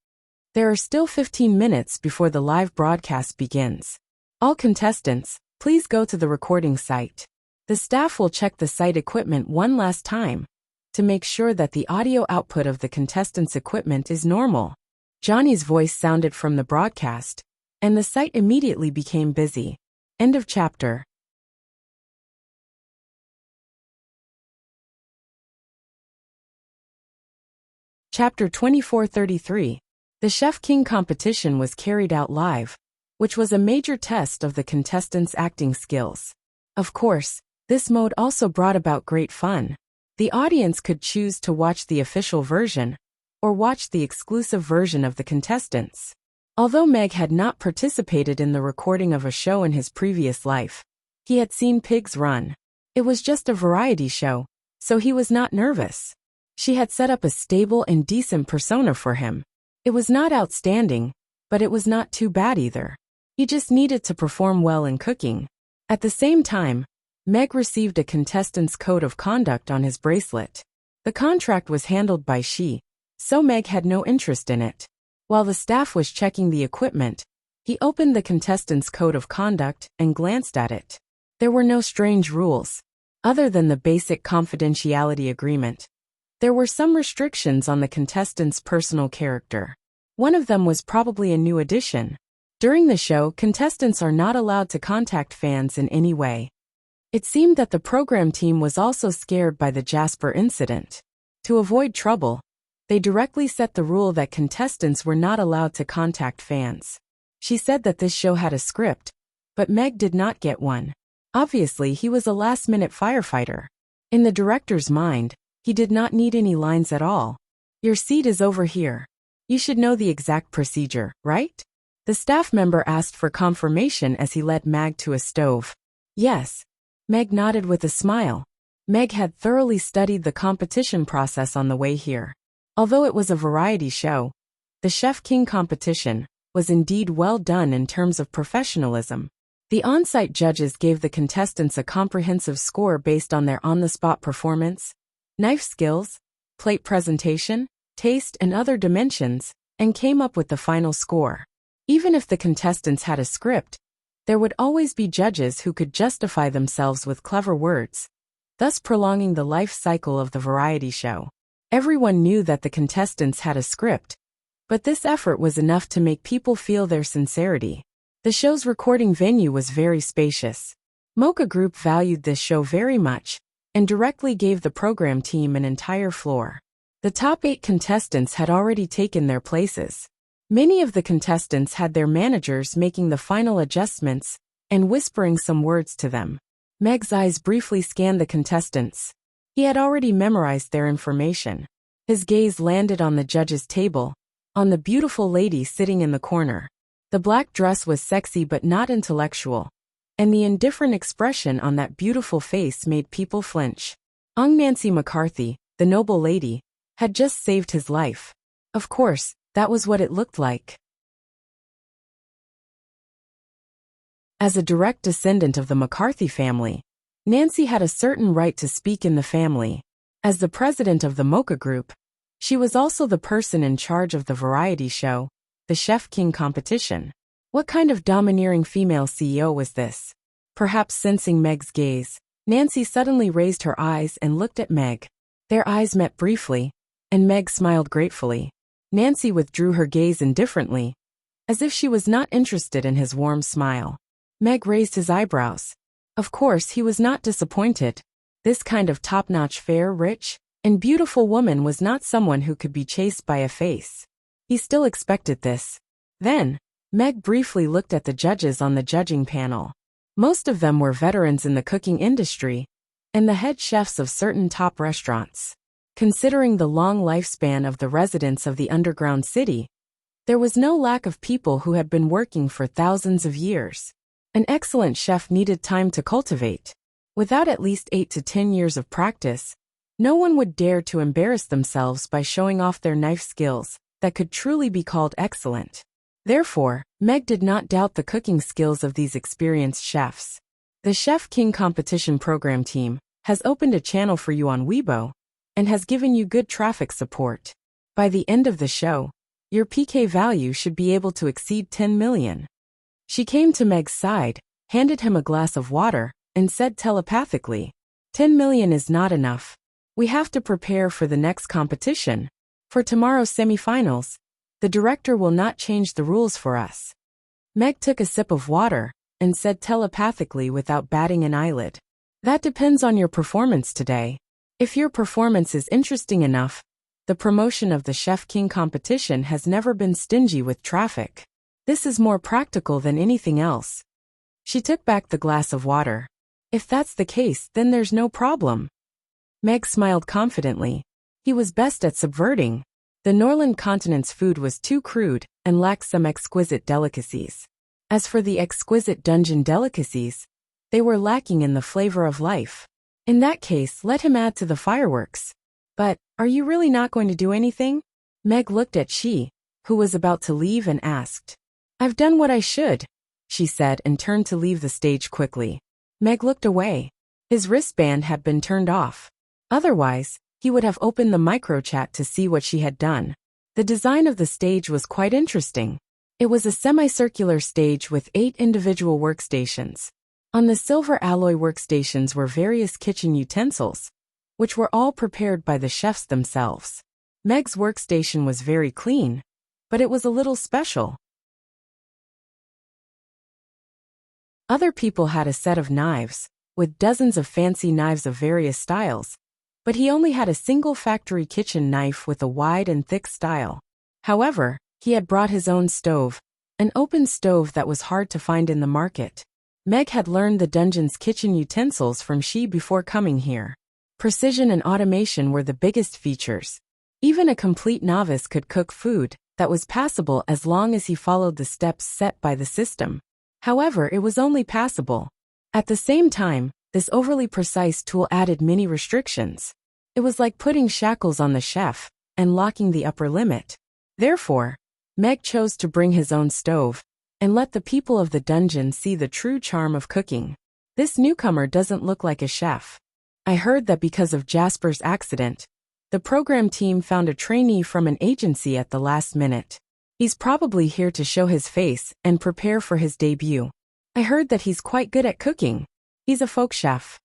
There are still 15 minutes before the live broadcast begins. All contestants, please go to the recording site. The staff will check the site equipment one last time to make sure that the audio output of the contestants' equipment is normal. Johnny's voice sounded from the broadcast, and the site immediately became busy. End of chapter. Chapter 2433. The Chef King competition was carried out live, which was a major test of the contestants' acting skills. Of course, this mode also brought about great fun. The audience could choose to watch the official version or watch the exclusive version of the contestants. Although Meg had not participated in the recording of a show in his previous life, he had seen pigs run. It was just a variety show, so he was not nervous. She had set up a stable and decent persona for him. It was not outstanding, but it was not too bad either. He just needed to perform well in cooking. At the same time, Meg received a contestant's code of conduct on his bracelet. The contract was handled by she, so Meg had no interest in it. While the staff was checking the equipment, he opened the contestant's code of conduct and glanced at it. There were no strange rules, other than the basic confidentiality agreement. There were some restrictions on the contestant's personal character. One of them was probably a new addition. During the show, contestants are not allowed to contact fans in any way. It seemed that the program team was also scared by the Jasper incident. To avoid trouble, they directly set the rule that contestants were not allowed to contact fans. She said that this show had a script, but Meg did not get one. Obviously, he was a last-minute firefighter. In the director's mind, he did not need any lines at all. Your seat is over here. You should know the exact procedure, right? The staff member asked for confirmation as he led Meg to a stove. Yes. Meg nodded with a smile. Meg had thoroughly studied the competition process on the way here. Although it was a variety show, the Chef King competition was indeed well done in terms of professionalism. The on-site judges gave the contestants a comprehensive score based on their on-the-spot performance, knife skills, plate presentation, taste and other dimensions, and came up with the final score. Even if the contestants had a script, there would always be judges who could justify themselves with clever words, thus prolonging the life cycle of the variety show. Everyone knew that the contestants had a script, but this effort was enough to make people feel their sincerity. The show's recording venue was very spacious. Mocha Group valued this show very much, and directly gave the program team an entire floor. The top 8 contestants had already taken their places. Many of the contestants had their managers making the final adjustments and whispering some words to them. Meg's eyes briefly scanned the contestants. He had already memorized their information. His gaze landed on the judge's table, on the beautiful lady sitting in the corner. The black dress was sexy but not intellectual, and the indifferent expression on that beautiful face made people flinch. Nancy McCarthy, the noble lady, had just saved his life. Of course, that was what it looked like. As a direct descendant of the McCarthy family, Nancy had a certain right to speak in the family. As the president of the Mocha Group, she was also the person in charge of the variety show, the Chef King competition. What kind of domineering female CEO was this? Perhaps sensing Meg's gaze, Nancy suddenly raised her eyes and looked at Meg. Their eyes met briefly, and Meg smiled gratefully. Nancy withdrew her gaze indifferently, as if she was not interested in his warm smile. Meg raised his eyebrows. Of course, he was not disappointed. This kind of top-notch fair, rich, and beautiful woman was not someone who could be chased by a face. He still expected this. Then, Meg briefly looked at the judges on the judging panel. Most of them were veterans in the cooking industry, and the head chefs of certain top restaurants. Considering the long lifespan of the residents of the underground city, there was no lack of people who had been working for thousands of years. An excellent chef needed time to cultivate. Without at least 8 to 10 years of practice, no one would dare to embarrass themselves by showing off their knife skills that could truly be called excellent. Therefore, Meg did not doubt the cooking skills of these experienced chefs. The Chef King competition program team has opened a channel for you on Weibo and has given you good traffic support. By the end of the show, your PK value should be able to exceed 10 million. She came to Meg's side, handed him a glass of water, and said telepathically, 10 million is not enough. We have to prepare for the next competition. For tomorrow's semifinals, the director will not change the rules for us. Meg took a sip of water and said telepathically without batting an eyelid. That depends on your performance today. If your performance is interesting enough, the promotion of the Chef King competition has never been stingy with traffic. This is more practical than anything else. She took back the glass of water. If that's the case, then there's no problem. Meg smiled confidently. He was best at subverting. The Norland continent's food was too crude and lacked some exquisite delicacies. As for the exquisite dungeon delicacies, they were lacking in the flavor of life. In that case, let him add to the fireworks. But, are you really not going to do anything? Meg looked at She, who was about to leave, and asked. I've done what I should, she said, and turned to leave the stage quickly. Meg looked away. His wristband had been turned off. Otherwise, he would have opened the microchat to see what she had done. The design of the stage was quite interesting. It was a semicircular stage with 8 individual workstations. On the silver alloy workstations were various kitchen utensils, which were all prepared by the chefs themselves. Meg's workstation was very clean, but it was a little special. Other people had a set of knives, with dozens of fancy knives of various styles, but he only had a single factory kitchen knife with a wide and thick style. However, he had brought his own stove, an open stove that was hard to find in the market. Meg had learned the dungeon's kitchen utensils from She before coming here. Precision and automation were the biggest features. Even a complete novice could cook food that was passable as long as he followed the steps set by the system. However, it was only passable. At the same time, this overly precise tool added many restrictions. It was like putting shackles on the chef and locking the upper limit. Therefore, Meg chose to bring his own stove and let the people of the dungeon see the true charm of cooking. This newcomer doesn't look like a chef. I heard that because of Jasper's accident, the program team found a trainee from an agency at the last minute. He's probably here to show his face and prepare for his debut. I heard that he's quite good at cooking. He's a folk chef.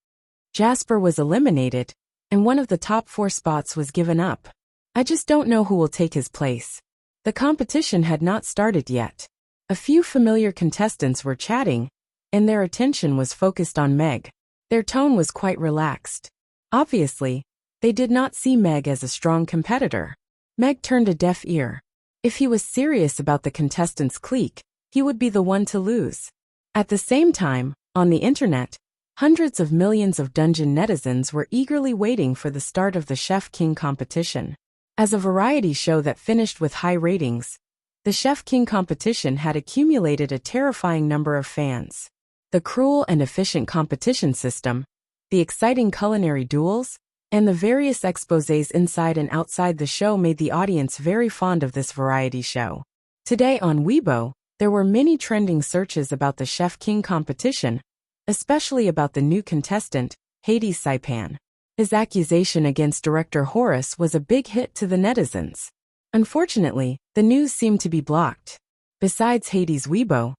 Jasper was eliminated, and one of the top 4 spots was given up. I just don't know who will take his place. The competition had not started yet. A few familiar contestants were chatting, and their attention was focused on Meg. Their tone was quite relaxed. Obviously, they did not see Meg as a strong competitor. Meg turned a deaf ear. If he was serious about the contestants' clique, he would be the one to lose. At the same time, on the internet, hundreds of millions of dungeon netizens were eagerly waiting for the start of the Chef King competition. As a variety show that finished with high ratings, the Chef King competition had accumulated a terrifying number of fans. The cruel and efficient competition system, the exciting culinary duels, and the various exposés inside and outside the show made the audience very fond of this variety show. Today on Weibo, there were many trending searches about the Chef King competition, especially about the new contestant, Hades Saipan. His accusation against director Horace was a big hit to the netizens. Unfortunately, the news seemed to be blocked. Besides Hades' Weibo,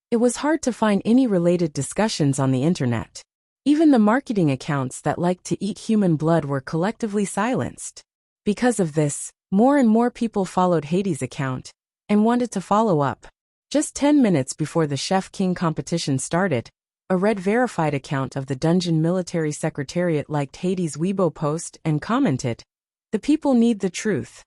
it was hard to find any related discussions on the internet. Even the marketing accounts that liked to eat human blood were collectively silenced. Because of this, more and more people followed Hades' account and wanted to follow up. Just 10 minutes before the Chef King competition started, a red verified account of the Dungeon Military Secretariat liked Hades' Weibo post and commented, "The people need the truth."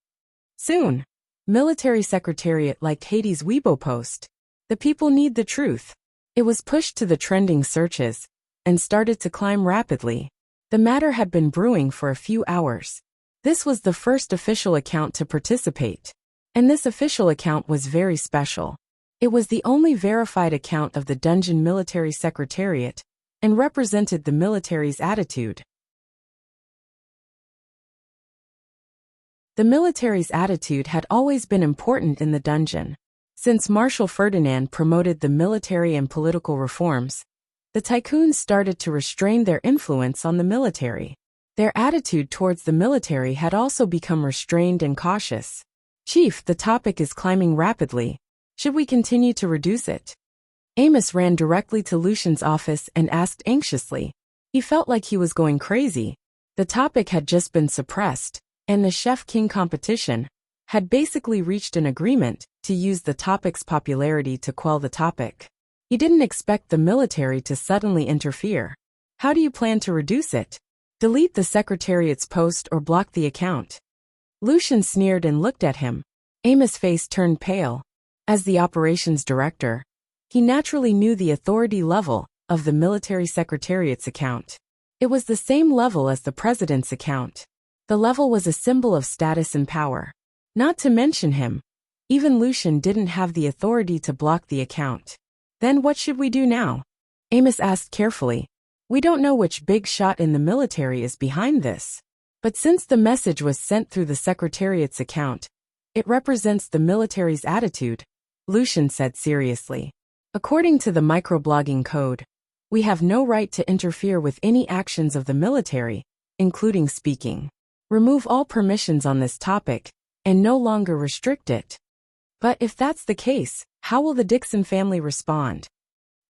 Soon, Military Secretariat liked Hades' Weibo post, "The people need the truth." It was pushed to the trending searches and started to climb rapidly. The matter had been brewing for a few hours. This was the first official account to participate. And this official account was very special. It was the only verified account of the Dungeon Military Secretariat and represented the military's attitude. The military's attitude had always been important in the dungeon. Since Marshal Ferdinand promoted the military and political reforms, the tycoons started to restrain their influence on the military. Their attitude towards the military had also become restrained and cautious. "Chief, the topic is climbing rapidly. Should we continue to reduce it?" Amos ran directly to Lucian's office and asked anxiously. He felt like he was going crazy. The topic had just been suppressed, and the Chef King competition had basically reached an agreement to use the topic's popularity to quell the topic. He didn't expect the military to suddenly interfere. "How do you plan to reduce it? Delete the Secretariat's post or block the account?" Lucian sneered and looked at him. Amos' face turned pale. As the operations director, he naturally knew the authority level of the Military Secretariat's account. It was the same level as the President's account. The level was a symbol of status and power. Not to mention him, even Lucian didn't have the authority to block the account. "Then what should we do now?" Amos asked carefully. "We don't know which big shot in the military is behind this. But since the message was sent through the Secretariat's account, it represents the military's attitude," Lucian said seriously. "According to the microblogging code, we have no right to interfere with any actions of the military, including speaking. Remove all permissions on this topic, and no longer restrict it." "But if that's the case, how will the Dixon family respond?"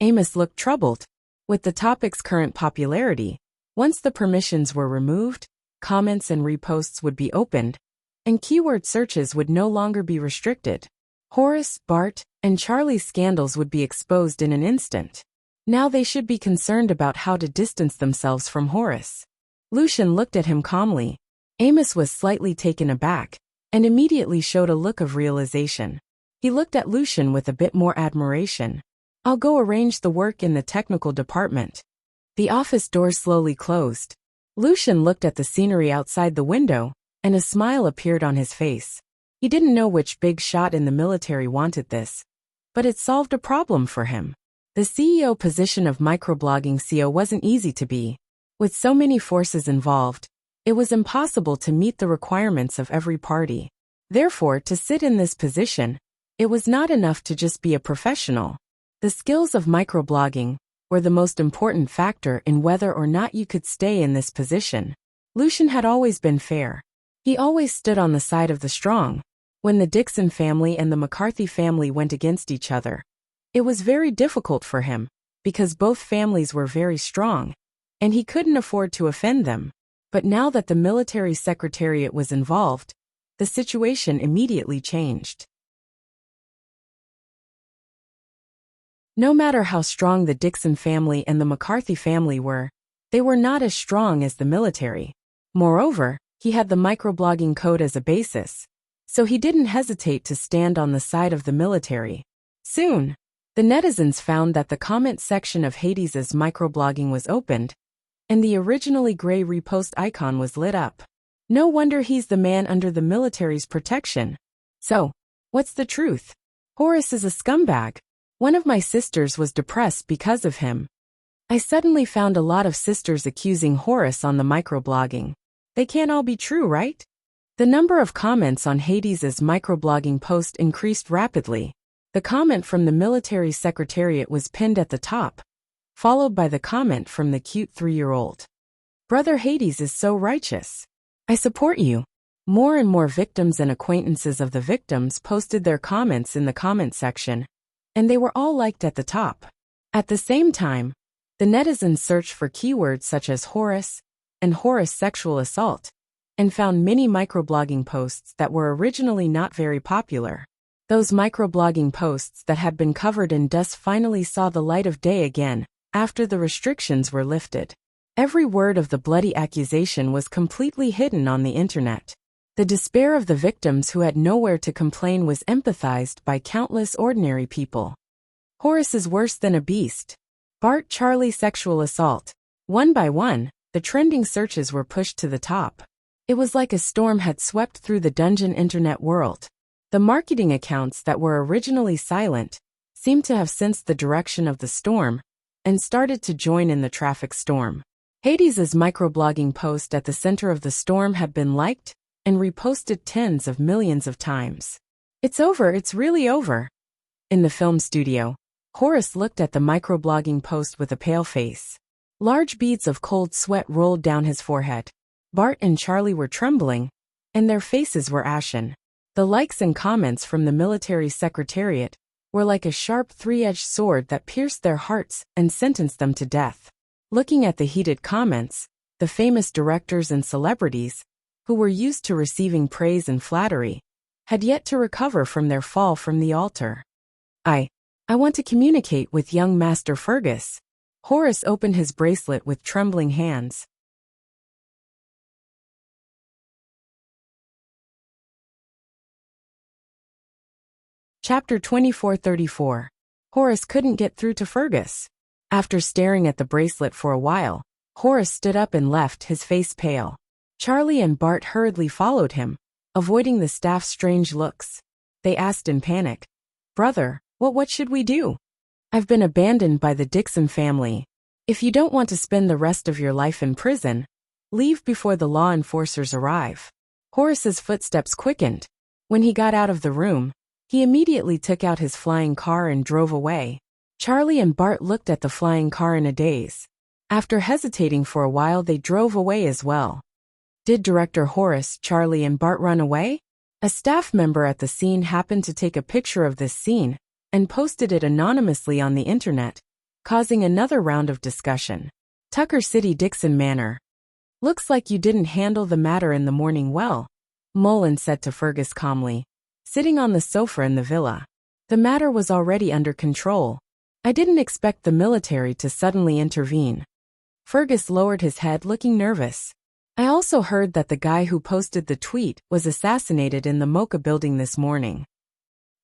Amos looked troubled. With the topic's current popularity, once the permissions were removed, comments and reposts would be opened, and keyword searches would no longer be restricted. Horace, Bart, and Charlie's scandals would be exposed in an instant. Now they should be concerned about how to distance themselves from Horace. Lucian looked at him calmly. Amos was slightly taken aback, and immediately showed a look of realization. He looked at Lucian with a bit more admiration. I'll go arrange the work in the technical department. The office door slowly closed. Lucian looked at the scenery outside the window, and a smile appeared on his face. He didn't know which big shot in the military wanted this, but it solved a problem for him. The CEO position of microblogging CEO wasn't easy to be. With so many forces involved, it was impossible to meet the requirements of every party. Therefore, to sit in this position, it was not enough to just be a professional. The skills of microblogging were the most important factor in whether or not you could stay in this position. Lucian had always been fair. He always stood on the side of the strong. When the Dixon family and the McCarthy family went against each other, it was very difficult for him, because both families were very strong, and he couldn't afford to offend them. But now that the military secretariat was involved, the situation immediately changed. No matter how strong the Dixon family and the McCarthy family were, they were not as strong as the military. Moreover, he had the microblogging code as a basis, so he didn't hesitate to stand on the side of the military. Soon, the netizens found that the comment section of Hades's microblogging was opened, and the originally gray repost icon was lit up. No wonder he's the man under the military's protection. So, what's the truth? Horace is a scumbag. One of my sisters was depressed because of him. I suddenly found a lot of sisters accusing Horace on the microblogging. They can't all be true, right? The number of comments on Hades's microblogging post increased rapidly. The comment from the military secretariat was pinned at the top, followed by the comment from the cute 3-year-old. Brother Hades is so righteous. I support you. More and more victims and acquaintances of the victims posted their comments in the comment section, and they were all liked at the top. At the same time, the netizens searched for keywords such as Horace and Horace sexual assault, and found many microblogging posts that were originally not very popular. Those microblogging posts that had been covered in dust finally saw the light of day again, after the restrictions were lifted. Every word of the bloody accusation was completely hidden on the internet. The despair of the victims who had nowhere to complain was empathized by countless ordinary people. Horace is worse than a beast. Bart Charlie sexual assault. One by one, the trending searches were pushed to the top. It was like a storm had swept through the dungeon internet world. The marketing accounts that were originally silent seemed to have sensed the direction of the storm and started to join in the traffic storm. Hades's microblogging post at the center of the storm had been liked and reposted tens of millions of times. It's over, it's really over. In the film studio, Horace looked at the microblogging post with a pale face. Large beads of cold sweat rolled down his forehead. Bart and Charlie were trembling, and their faces were ashen. The likes and comments from the military secretariat were like a sharp 3-edged sword that pierced their hearts and sentenced them to death. Looking at the heated comments, the famous directors and celebrities, who were used to receiving praise and flattery, had yet to recover from their fall from the altar. I want to communicate with young Master Fergus. Horace opened his bracelet with trembling hands. Chapter 2434. Horace couldn't get through to Fergus. After staring at the bracelet for a while, Horace stood up and left, his face pale. Charlie and Bart hurriedly followed him, avoiding the staff's strange looks. They asked in panic, "Brother, what should we do? I've been abandoned by the Dixon family. If you don't want to spend the rest of your life in prison, leave before the law enforcers arrive." Horace's footsteps quickened. When he got out of the room, he immediately took out his flying car and drove away. Charlie and Bart looked at the flying car in a daze. After hesitating for a while, they drove away as well. Did Director Horace, Charlie, and Bart run away? A staff member at the scene happened to take a picture of this scene and posted it anonymously on the internet, causing another round of discussion. Tucker City Dixon Manor. "Looks like you didn't handle the matter in the morning well," Mullen said to Fergus calmly, sitting on the sofa in the villa. "The matter was already under control. I didn't expect the military to suddenly intervene." Fergus lowered his head, looking nervous. "I also heard that the guy who posted the tweet was assassinated in the Mocha building this morning."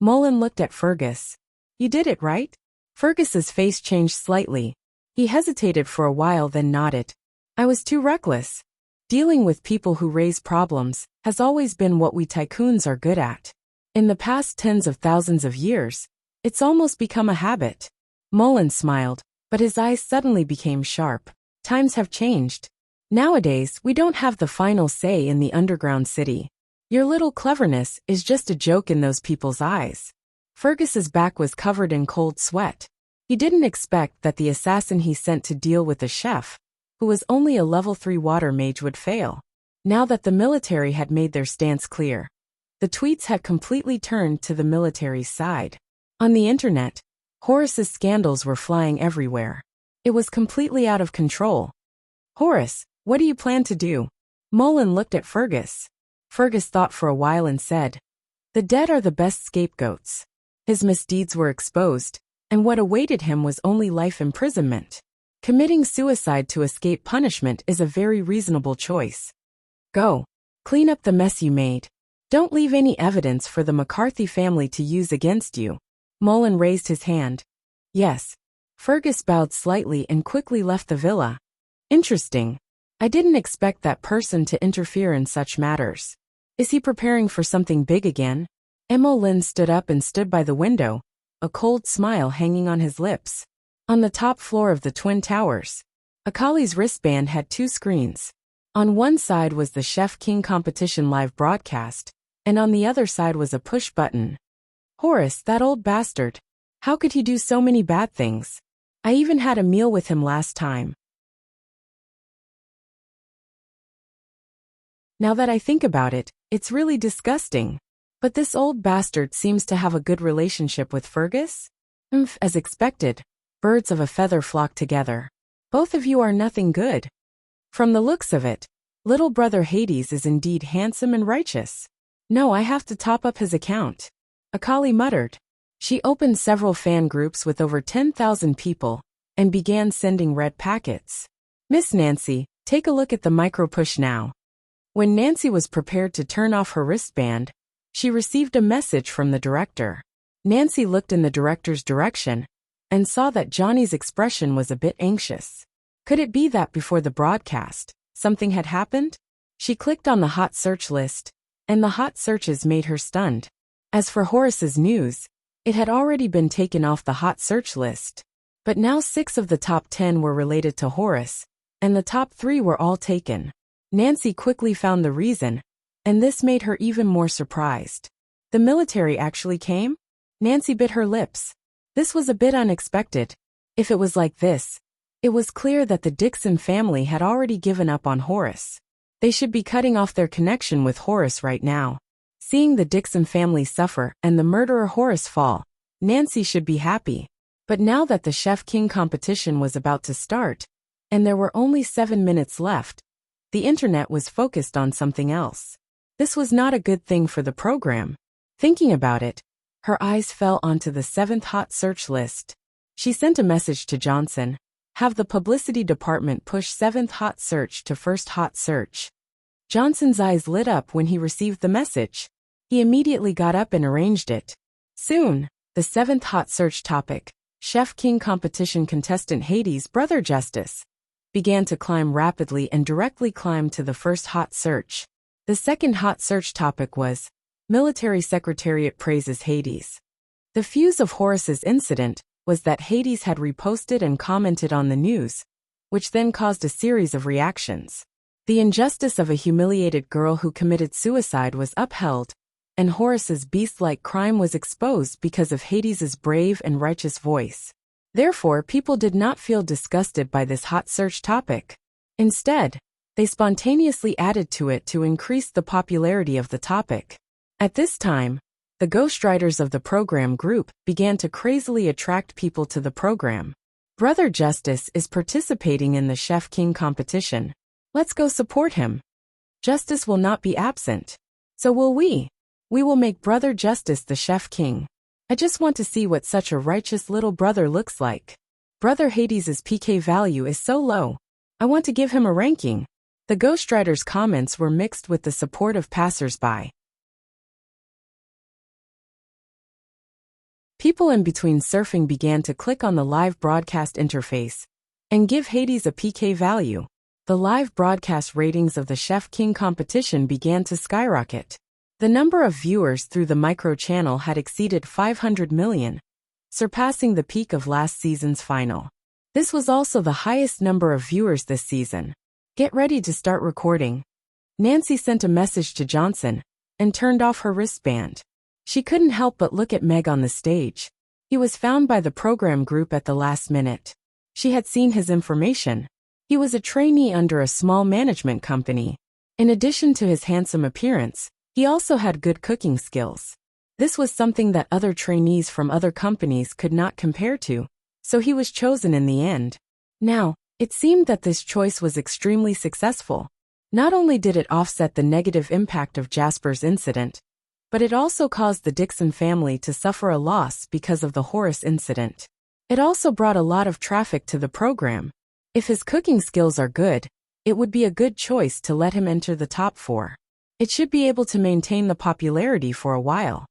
Mullen looked at Fergus. "You did it, right?" Fergus's face changed slightly. He hesitated for a while then nodded. I was too reckless. Dealing with people who raise problems has always been what we tycoons are good at. In the past tens of thousands of years, it's almost become a habit. Mullen smiled, but his eyes suddenly became sharp. Times have changed. Nowadays, we don't have the final say in the underground city. Your little cleverness is just a joke in those people's eyes. Fergus's back was covered in cold sweat. He didn't expect that the assassin he sent to deal with the chef, who was only a level 3 water mage, would fail. Now that the military had made their stance clear, the tweets had completely turned to the military's side. On the internet, Horace's scandals were flying everywhere. It was completely out of control. Horace, what do you plan to do? Mullen looked at Fergus. Fergus thought for a while and said, the dead are the best scapegoats. His misdeeds were exposed, and what awaited him was only life imprisonment. Committing suicide to escape punishment is a very reasonable choice. Go. Clean up the mess you made. Don't leave any evidence for the McCarthy family to use against you. Mullen raised his hand. Yes. Fergus bowed slightly and quickly left the villa. Interesting. I didn't expect that person to interfere in such matters. Is he preparing for something big again? Mullen stood up and stood by the window, a cold smile hanging on his lips. On the top floor of the Twin Towers, Akali's wristband had 2 screens. On one side was the Chef King competition live broadcast, and on the other side was a push button. Horace, that old bastard. How could he do so many bad things? I even had a meal with him last time. Now that I think about it, it's really disgusting. But this old bastard seems to have a good relationship with Fergus? As expected. Birds of a feather flock together. Both of you are nothing good. From the looks of it, little brother Hades is indeed handsome and righteous. No, I have to top up his account. Akali muttered. She opened several fan groups with over 10,000 people and began sending red packets. Miss Nancy, take a look at the micro-push now. When Nancy was prepared to turn off her wristband, she received a message from the director. Nancy looked in the director's direction and saw that Johnny's expression was a bit anxious. Could it be that before the broadcast, something had happened? She clicked on the hot search list, and the hot searches made her stunned. As for Horace's news, it had already been taken off the hot search list. But now 6 of the top 10 were related to Horace, and the top 3 were all taken. Nancy quickly found the reason, and this made her even more surprised. The military actually came? Nancy bit her lips. This was a bit unexpected. If it was like this, it was clear that the Dixon family had already given up on Horace. They should be cutting off their connection with Horace right now. Seeing the Dixon family suffer and the murderer Horace fall, Nancy should be happy. But now that the Chef King competition was about to start, and there were only 7 minutes left, the internet was focused on something else. This was not a good thing for the program. Thinking about it, her eyes fell onto the 7th hot search list. She sent a message to Johnson. Have the publicity department push 7th hot search to 1st hot search. Johnson's eyes lit up when he received the message. He immediately got up and arranged it. Soon, the 7th hot search topic, Chef King competition contestant Hades' brother Justice, began to climb rapidly and directly climbed to the 1st hot search. The 2nd hot search topic was, Military Secretariat praises Hades. The fuse of Horace's incident was that Hades had reposted and commented on the news, which then caused a series of reactions. The injustice of a humiliated girl who committed suicide was upheld, and Horace's beast-like crime was exposed because of Hades's brave and righteous voice. Therefore, people did not feel disgusted by this hot search topic. Instead, they spontaneously added to it to increase the popularity of the topic. At this time, the ghostwriters of the program group began to crazily attract people to the program. Brother Justice is participating in the Chef King competition. Let's go support him. Justice will not be absent. So will we. We will make Brother Justice the Chef King. I just want to see what such a righteous little brother looks like. Brother Hades's PK value is so low. I want to give him a ranking. The ghostwriter's comments were mixed with the support of passers-by. People in between surfing began to click on the live broadcast interface and give Hades a PK value. The live broadcast ratings of the Chef King competition began to skyrocket. The number of viewers through the micro-channel had exceeded 500 million, surpassing the peak of last season's final. This was also the highest number of viewers this season. Get ready to start recording. Nancy sent a message to Johnson and turned off her wristband. She couldn't help but look at Meg on the stage. He was found by the program group at the last minute. She had seen his information. He was a trainee under a small management company. In addition to his handsome appearance, he also had good cooking skills. This was something that other trainees from other companies could not compare to, so he was chosen in the end. Now, it seemed that this choice was extremely successful. Not only did it offset the negative impact of Jasper's incident, but it also caused the Dixon family to suffer a loss because of the Horace incident. It also brought a lot of traffic to the program. If his cooking skills are good, it would be a good choice to let him enter the top 4. It should be able to maintain the popularity for a while,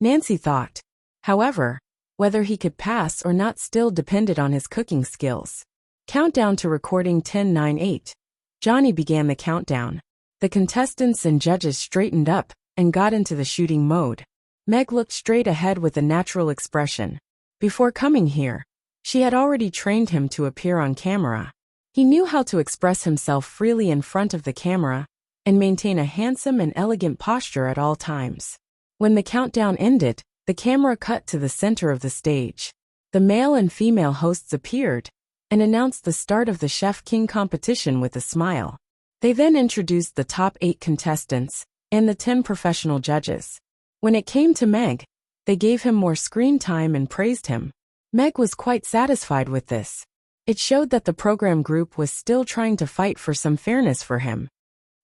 Nancy thought. However, whether he could pass or not still depended on his cooking skills. Countdown to recording 10-9-8. Johnny began the countdown. The contestants and judges straightened up and got into the shooting mode. Meg looked straight ahead with a natural expression. Before coming here, she had already trained him to appear on camera. He knew how to express himself freely in front of the camera and maintain a handsome and elegant posture at all times. When the countdown ended, the camera cut to the center of the stage. The male and female hosts appeared and announced the start of the Chef King competition with a smile. They then introduced the top 8 contestants and the 10 professional judges. When it came to Meg, they gave him more screen time and praised him. Meg was quite satisfied with this. It showed that the program group was still trying to fight for some fairness for him.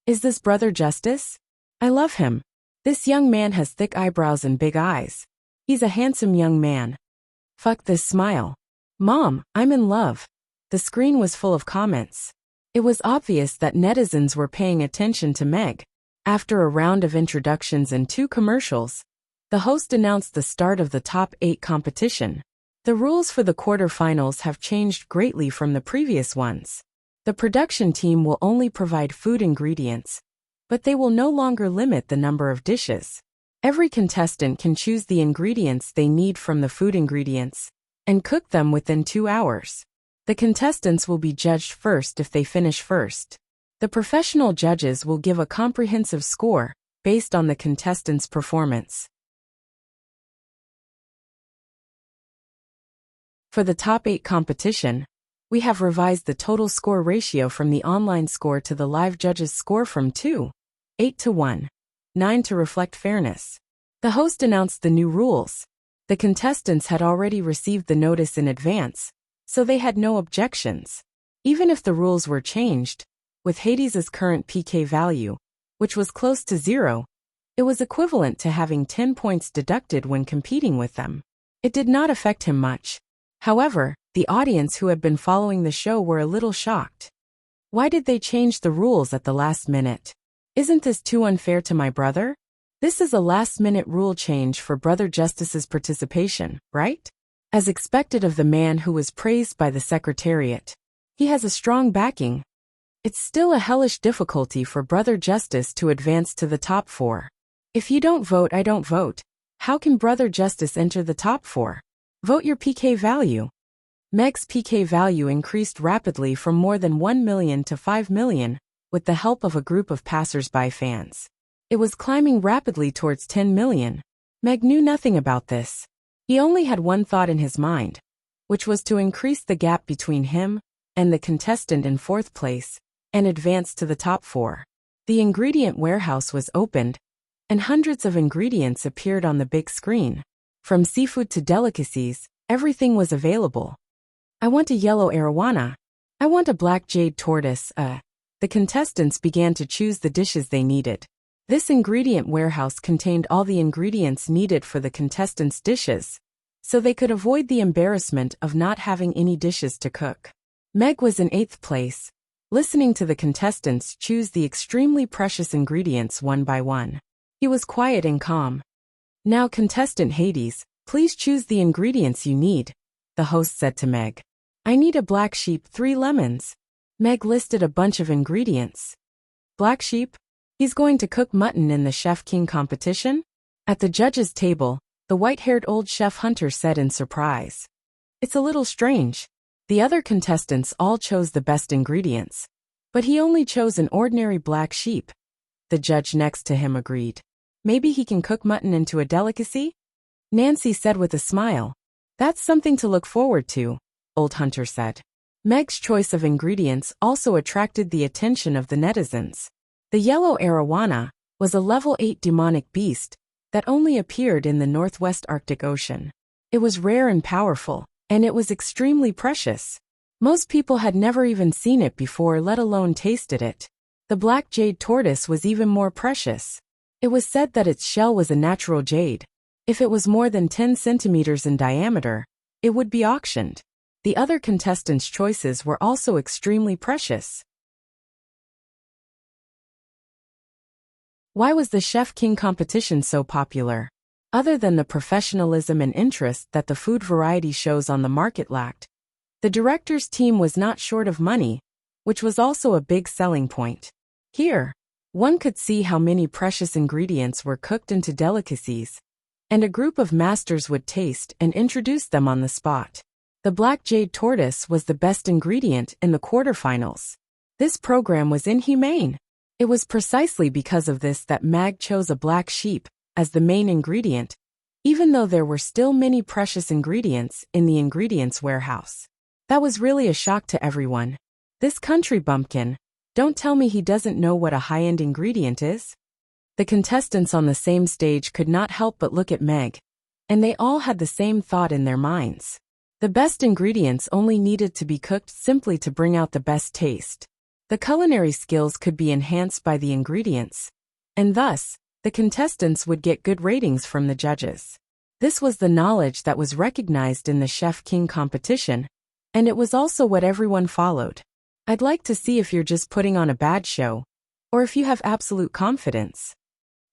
Is this Brother Justice? I love him. This young man has thick eyebrows and big eyes. He's a handsome young man. Fuck this smile. Mom, I'm in love. The screen was full of comments. It was obvious that netizens were paying attention to Meg. After a round of introductions and 2 commercials, the host announced the start of the top 8 competition. The rules for the quarterfinals have changed greatly from the previous ones. The production team will only provide food ingredients, but they will no longer limit the number of dishes. Every contestant can choose the ingredients they need from the food ingredients and cook them within 2 hours. The contestants will be judged first if they finish first. The professional judges will give a comprehensive score based on the contestants' performance. For the top 8 competition, we have revised the total score ratio from the online score to the live judges' score from 2.8 to 1.9 to reflect fairness. The host announced the new rules. The contestants had already received the notice in advance, so they had no objections. Even if the rules were changed, with Hades's current PK value, which was close to 0, it was equivalent to having 10 points deducted when competing with them. It did not affect him much. However, the audience who had been following the show were a little shocked. Why did they change the rules at the last minute? Isn't this too unfair to my brother? This is a last-minute rule change for Brother Justice's participation, right? As expected of the man who was praised by the Secretariat. He has a strong backing. It's still a hellish difficulty for Brother Justice to advance to the top 4. If you don't vote, I don't vote. How can Brother Justice enter the top 4? Vote your PK value. Meg's PK value increased rapidly from more than 1 million to 5 million, with the help of a group of passers-by fans. It was climbing rapidly towards 10 million. Meg knew nothing about this. He only had one thought in his mind, which was to increase the gap between him and the contestant in 4th place, and advance to the top 4. The ingredient warehouse was opened, and hundreds of ingredients appeared on the big screen. From seafood to delicacies, everything was available. I want a yellow arowana. I want a black jade tortoise. The contestants began to choose the dishes they needed. This ingredient warehouse contained all the ingredients needed for the contestants' dishes, so they could avoid the embarrassment of not having any dishes to cook. Meg was in 8th place, listening to the contestants choose the extremely precious ingredients one by one. He was quiet and calm. Now contestant Hades, Please choose the ingredients you need, the host said to Meg. I need a black sheep, 3 lemons. Meg listed a bunch of ingredients. Black sheep? He's going to cook mutton in the Chef King competition? At the judges' table, the white-haired old chef Hunter said in surprise. It's a little strange. The other contestants all chose the best ingredients, but he only chose an ordinary black sheep. The judge next to him agreed. Maybe he can cook mutton into a delicacy? Nancy said with a smile. That's something to look forward to, old Hunter said. Meg's choice of ingredients also attracted the attention of the netizens. The yellow arowana was a level 8 demonic beast that only appeared in the northwest Arctic Ocean. It was rare and powerful, and it was extremely precious. Most people had never even seen it before, let alone tasted it. The black jade tortoise was even more precious. It was said that its shell was a natural jade. If it was more than 10 centimeters in diameter, it would be auctioned. The other contestants' choices were also extremely precious. Why was the Chef King competition so popular? Other than the professionalism and interest that the food variety shows on the market lacked, the director's team was not short of money, which was also a big selling point. Here, one could see how many precious ingredients were cooked into delicacies, and a group of masters would taste and introduce them on the spot. The black jade tortoise was the best ingredient in the quarterfinals. This program was inhumane. It was precisely because of this that Mag chose a black sheep as the main ingredient, even though there were still many precious ingredients in the ingredients warehouse. That was really a shock to everyone. This country bumpkin, don't tell me he doesn't know what a high-end ingredient is. The contestants on the same stage could not help but look at Meg, and they all had the same thought in their minds. The best ingredients only needed to be cooked simply to bring out the best taste. The culinary skills could be enhanced by the ingredients, and thus, the contestants would get good ratings from the judges. This was the knowledge that was recognized in the Chef King competition, and it was also what everyone followed. I'd like to see if you're just putting on a bad show, or if you have absolute confidence.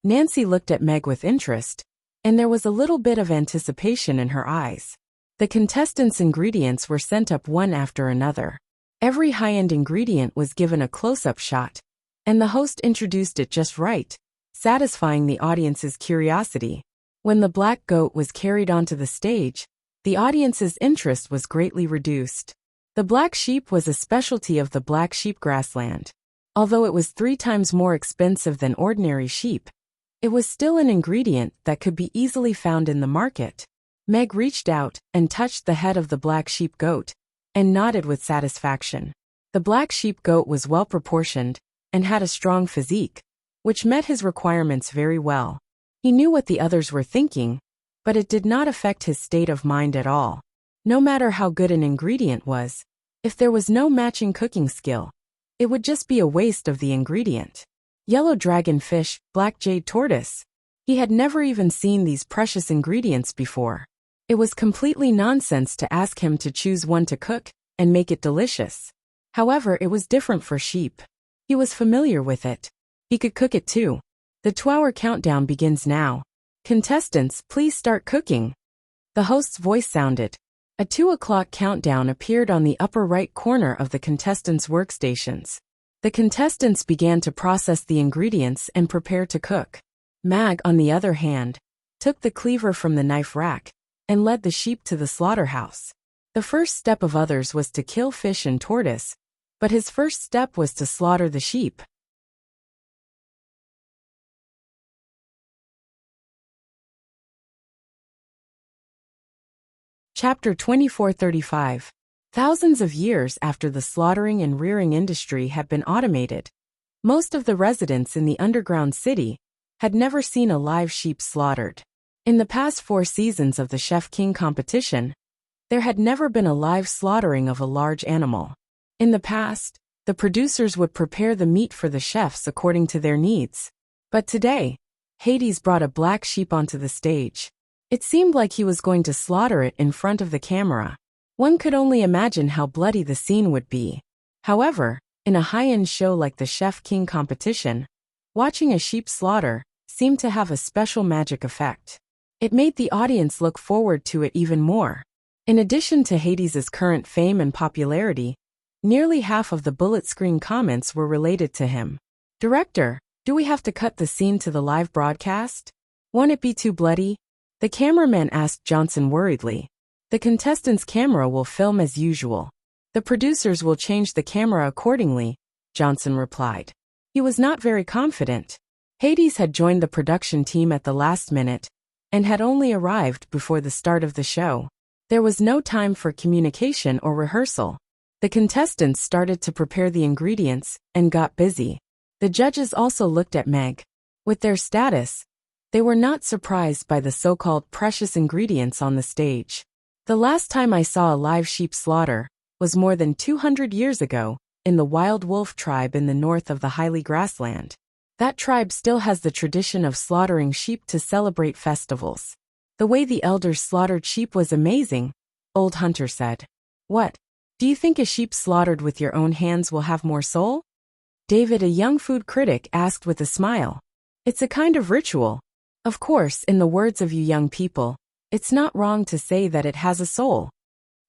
Nancy looked at Meg with interest, and there was a little bit of anticipation in her eyes. The contestants' ingredients were sent up one after another. Every high-end ingredient was given a close-up shot, and the host introduced it just right, satisfying the audience's curiosity. When the black goat was carried onto the stage, the audience's interest was greatly reduced. The black sheep was a specialty of the black sheep grassland. Although it was 3 times more expensive than ordinary sheep, it was still an ingredient that could be easily found in the market. Meg reached out and touched the head of the black sheep goat, and nodded with satisfaction. The black sheep goat was well proportioned and had a strong physique, which met his requirements very well. He knew what the others were thinking, but it did not affect his state of mind at all. No matter how good an ingredient was, if there was no matching cooking skill, it would just be a waste of the ingredient. Yellow dragon fish, black jade tortoise. He had never even seen these precious ingredients before. It was completely nonsense to ask him to choose one to cook and make it delicious. However, it was different for sheep. He was familiar with it. He could cook it too. The 2-hour countdown begins now. Contestants, please start cooking. The host's voice sounded. A 2 o'clock countdown appeared on the upper right corner of the contestants' workstations. The contestants began to process the ingredients and prepare to cook. Mag, on the other hand, took the cleaver from the knife rack and led the sheep to the slaughterhouse. The first step of others was to kill fish and tortoise, but his first step was to slaughter the sheep. Chapter 2435. Thousands of years after the slaughtering and rearing industry had been automated, most of the residents in the underground city had never seen a live sheep slaughtered. In the past 4 seasons of the Chef King competition, there had never been a live slaughtering of a large animal. In the past, the producers would prepare the meat for the chefs according to their needs. But today, Hades brought a black sheep onto the stage. It seemed like he was going to slaughter it in front of the camera. One could only imagine how bloody the scene would be. However, in a high-end show like the Chef King competition, watching a sheep slaughter seemed to have a special magic effect. It made the audience look forward to it even more. In addition to Hades's current fame and popularity, nearly half of the bullet screen comments were related to him. Director, do we have to cut the scene to the live broadcast? Won't it be too bloody? The cameraman asked Johnson worriedly. The contestant's camera will film as usual. The producers will change the camera accordingly, Johnson replied. He was not very confident. Hades had joined the production team at the last minute and had only arrived before the start of the show. There was no time for communication or rehearsal. The contestants started to prepare the ingredients and got busy. The judges also looked at Meg. With their status, they were not surprised by the so-called precious ingredients on the stage. The last time I saw a live sheep slaughter was more than 200 years ago, in the wild wolf tribe in the north of the Highly Grassland. That tribe still has the tradition of slaughtering sheep to celebrate festivals. The way the elders slaughtered sheep was amazing, Old Hunter said. What? Do you think a sheep slaughtered with your own hands will have more soul? David, a young food critic, asked with a smile. It's a kind of ritual. Of course, in the words of you young people, it's not wrong to say that it has a soul.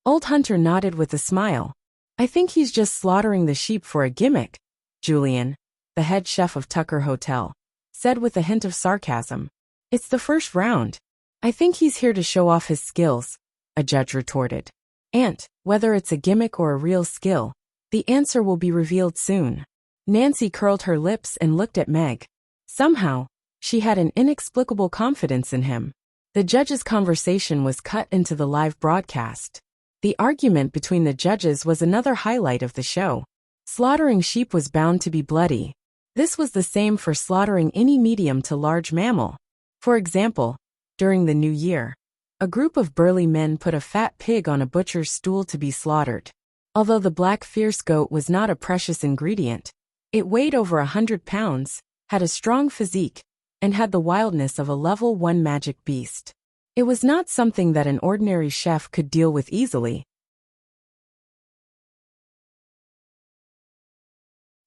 Old Hunter nodded with a smile. I think he's just slaughtering the sheep for a gimmick, Julian, the head chef of Tucker Hotel, said with a hint of sarcasm. It's the first round. I think he's here to show off his skills, a judge retorted. And, whether it's a gimmick or a real skill, the answer will be revealed soon. Nancy curled her lips and looked at Meg. Somehow, she had an inexplicable confidence in him. The judges' conversation was cut into the live broadcast. The argument between the judges was another highlight of the show. Slaughtering sheep was bound to be bloody. This was the same for slaughtering any medium to large mammal. For example, during the New Year, a group of burly men put a fat pig on a butcher's stool to be slaughtered. Although the black fierce goat was not a precious ingredient, it weighed over 100 pounds, had a strong physique, and had the wildness of a level 1 magic beast. It was not something that an ordinary chef could deal with easily.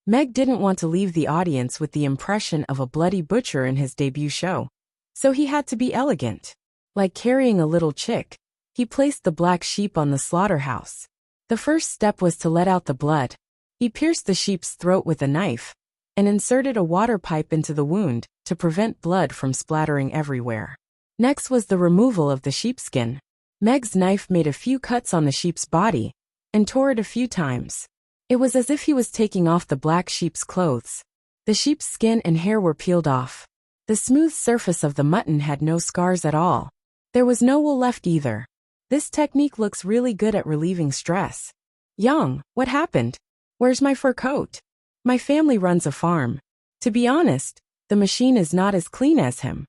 Meg didn't want to leave the audience with the impression of a bloody butcher in his debut show, so he had to be elegant. Like carrying a little chick, he placed the black sheep on the slaughterhouse. The first step was to let out the blood. He pierced the sheep's throat with a knife and inserted a water pipe into the wound to prevent blood from splattering everywhere. Next was the removal of the sheepskin. Meg's knife made a few cuts on the sheep's body and tore it a few times. It was as if he was taking off the black sheep's clothes. The sheep's skin and hair were peeled off. The smooth surface of the mutton had no scars at all. There was no wool left either. This technique looks really good at relieving stress. Young, what happened? Where's my fur coat? My family runs a farm. To be honest, the machine is not as clean as him.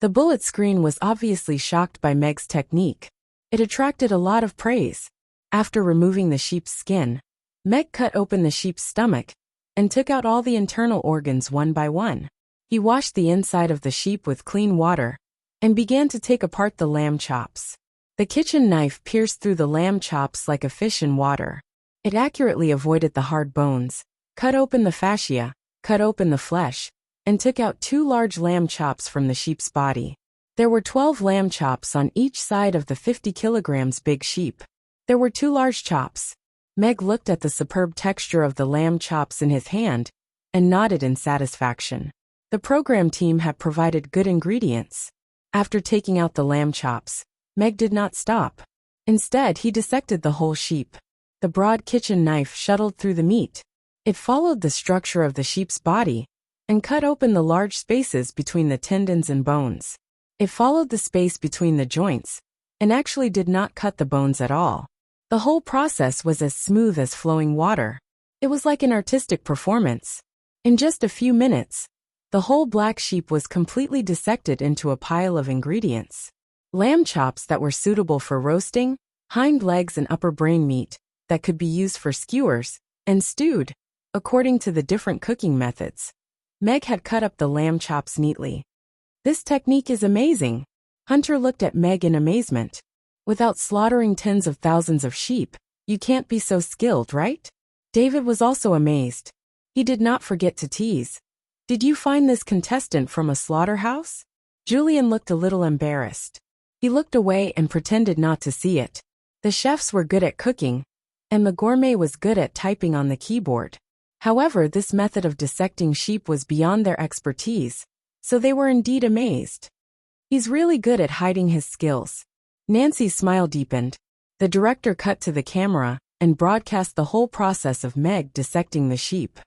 The bullet screen was obviously shocked by Meg's technique. It attracted a lot of praise. After removing the sheep's skin, Meg cut open the sheep's stomach and took out all the internal organs one by one. He washed the inside of the sheep with clean water and began to take apart the lamb chops. The kitchen knife pierced through the lamb chops like a fish in water. It accurately avoided the hard bones, cut open the fascia, cut open the flesh, and took out 2 large lamb chops from the sheep's body. There were 12 lamb chops on each side of the 50 kilograms big sheep. There were 2 large chops. Meg looked at the superb texture of the lamb chops in his hand and nodded in satisfaction. The program team had provided good ingredients. After taking out the lamb chops, Meg did not stop. Instead, he dissected the whole sheep. The broad kitchen knife shuttled through the meat. It followed the structure of the sheep's body and cut open the large spaces between the tendons and bones. It followed the space between the joints and actually did not cut the bones at all. The whole process was as smooth as flowing water. It was like an artistic performance. In just a few minutes, the whole black sheep was completely dissected into a pile of ingredients. Lamb chops that were suitable for roasting, hind legs and upper brain meat that could be used for skewers and stewed, according to the different cooking methods. Meg had cut up the lamb chops neatly. This technique is amazing. Hunter looked at Meg in amazement. Without slaughtering tens of thousands of sheep, you can't be so skilled, right? David was also amazed. He did not forget to tease. Did you find this contestant from a slaughterhouse? Julian looked a little embarrassed. He looked away and pretended not to see it. The chefs were good at cooking, and the gourmet was good at typing on the keyboard. However, this method of dissecting sheep was beyond their expertise, so they were indeed amazed. He's really good at hiding his skills. Nancy's smile deepened. The director cut to the camera and broadcast the whole process of Meg dissecting the sheep.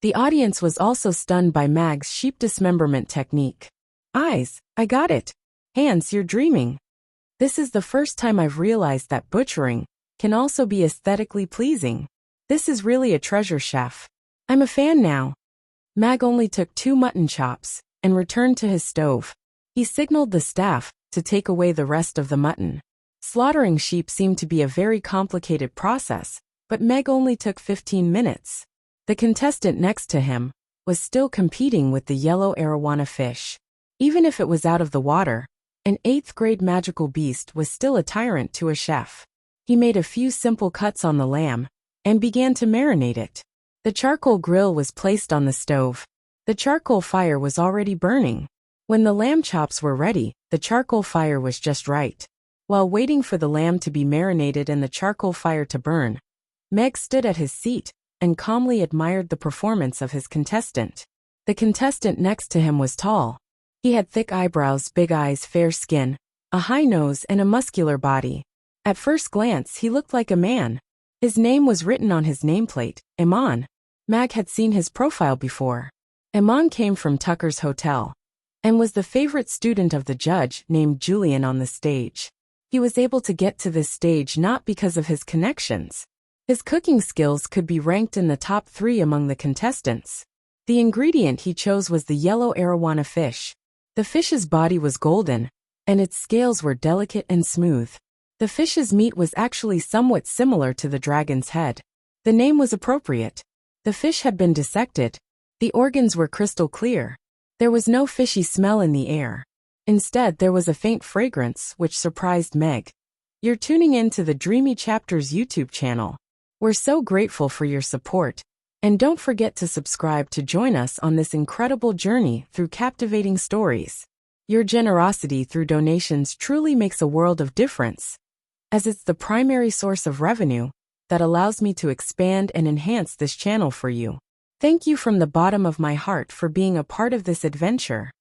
The audience was also stunned by Meg's sheep dismemberment technique. Eyes, I got it. Hands, you're dreaming. This is the first time I've realized that butchering can also be aesthetically pleasing. This is really a treasure, chef. I'm a fan now. Meg only took 2 mutton chops and returned to his stove. He signaled the staff to take away the rest of the mutton. Slaughtering sheep seemed to be a very complicated process, but Meg only took 15 minutes. The contestant next to him was still competing with the yellow arowana fish. Even if it was out of the water, an 8th-grade magical beast was still a tyrant to a chef. He made a few simple cuts on the lamb and began to marinate it. The charcoal grill was placed on the stove. The charcoal fire was already burning. When the lamb chops were ready, the charcoal fire was just right. While waiting for the lamb to be marinated and the charcoal fire to burn, Meg stood at his seat and calmly admired the performance of his contestant. The contestant next to him was tall. He had thick eyebrows, big eyes, fair skin, a high nose, and a muscular body. At first glance, he looked like a man. His name was written on his nameplate, Iman. Meg had seen his profile before. Iman came from Tucker's Hotel and was the favorite student of the judge named Julian on the stage. He was able to get to this stage not because of his connections. His cooking skills could be ranked in the top 3 among the contestants. The ingredient he chose was the yellow arowana fish. The fish's body was golden, and its scales were delicate and smooth. The fish's meat was actually somewhat similar to the dragon's head. The name was appropriate. The fish had been dissected. The organs were crystal clear. There was no fishy smell in the air. Instead, there was a faint fragrance which surprised Meg. You're tuning in to the Dreamy Chapters YouTube channel. We're so grateful for your support, and don't forget to subscribe to join us on this incredible journey through captivating stories. Your generosity through donations truly makes a world of difference, as it's the primary source of revenue that allows me to expand and enhance this channel for you. Thank you from the bottom of my heart for being a part of this adventure.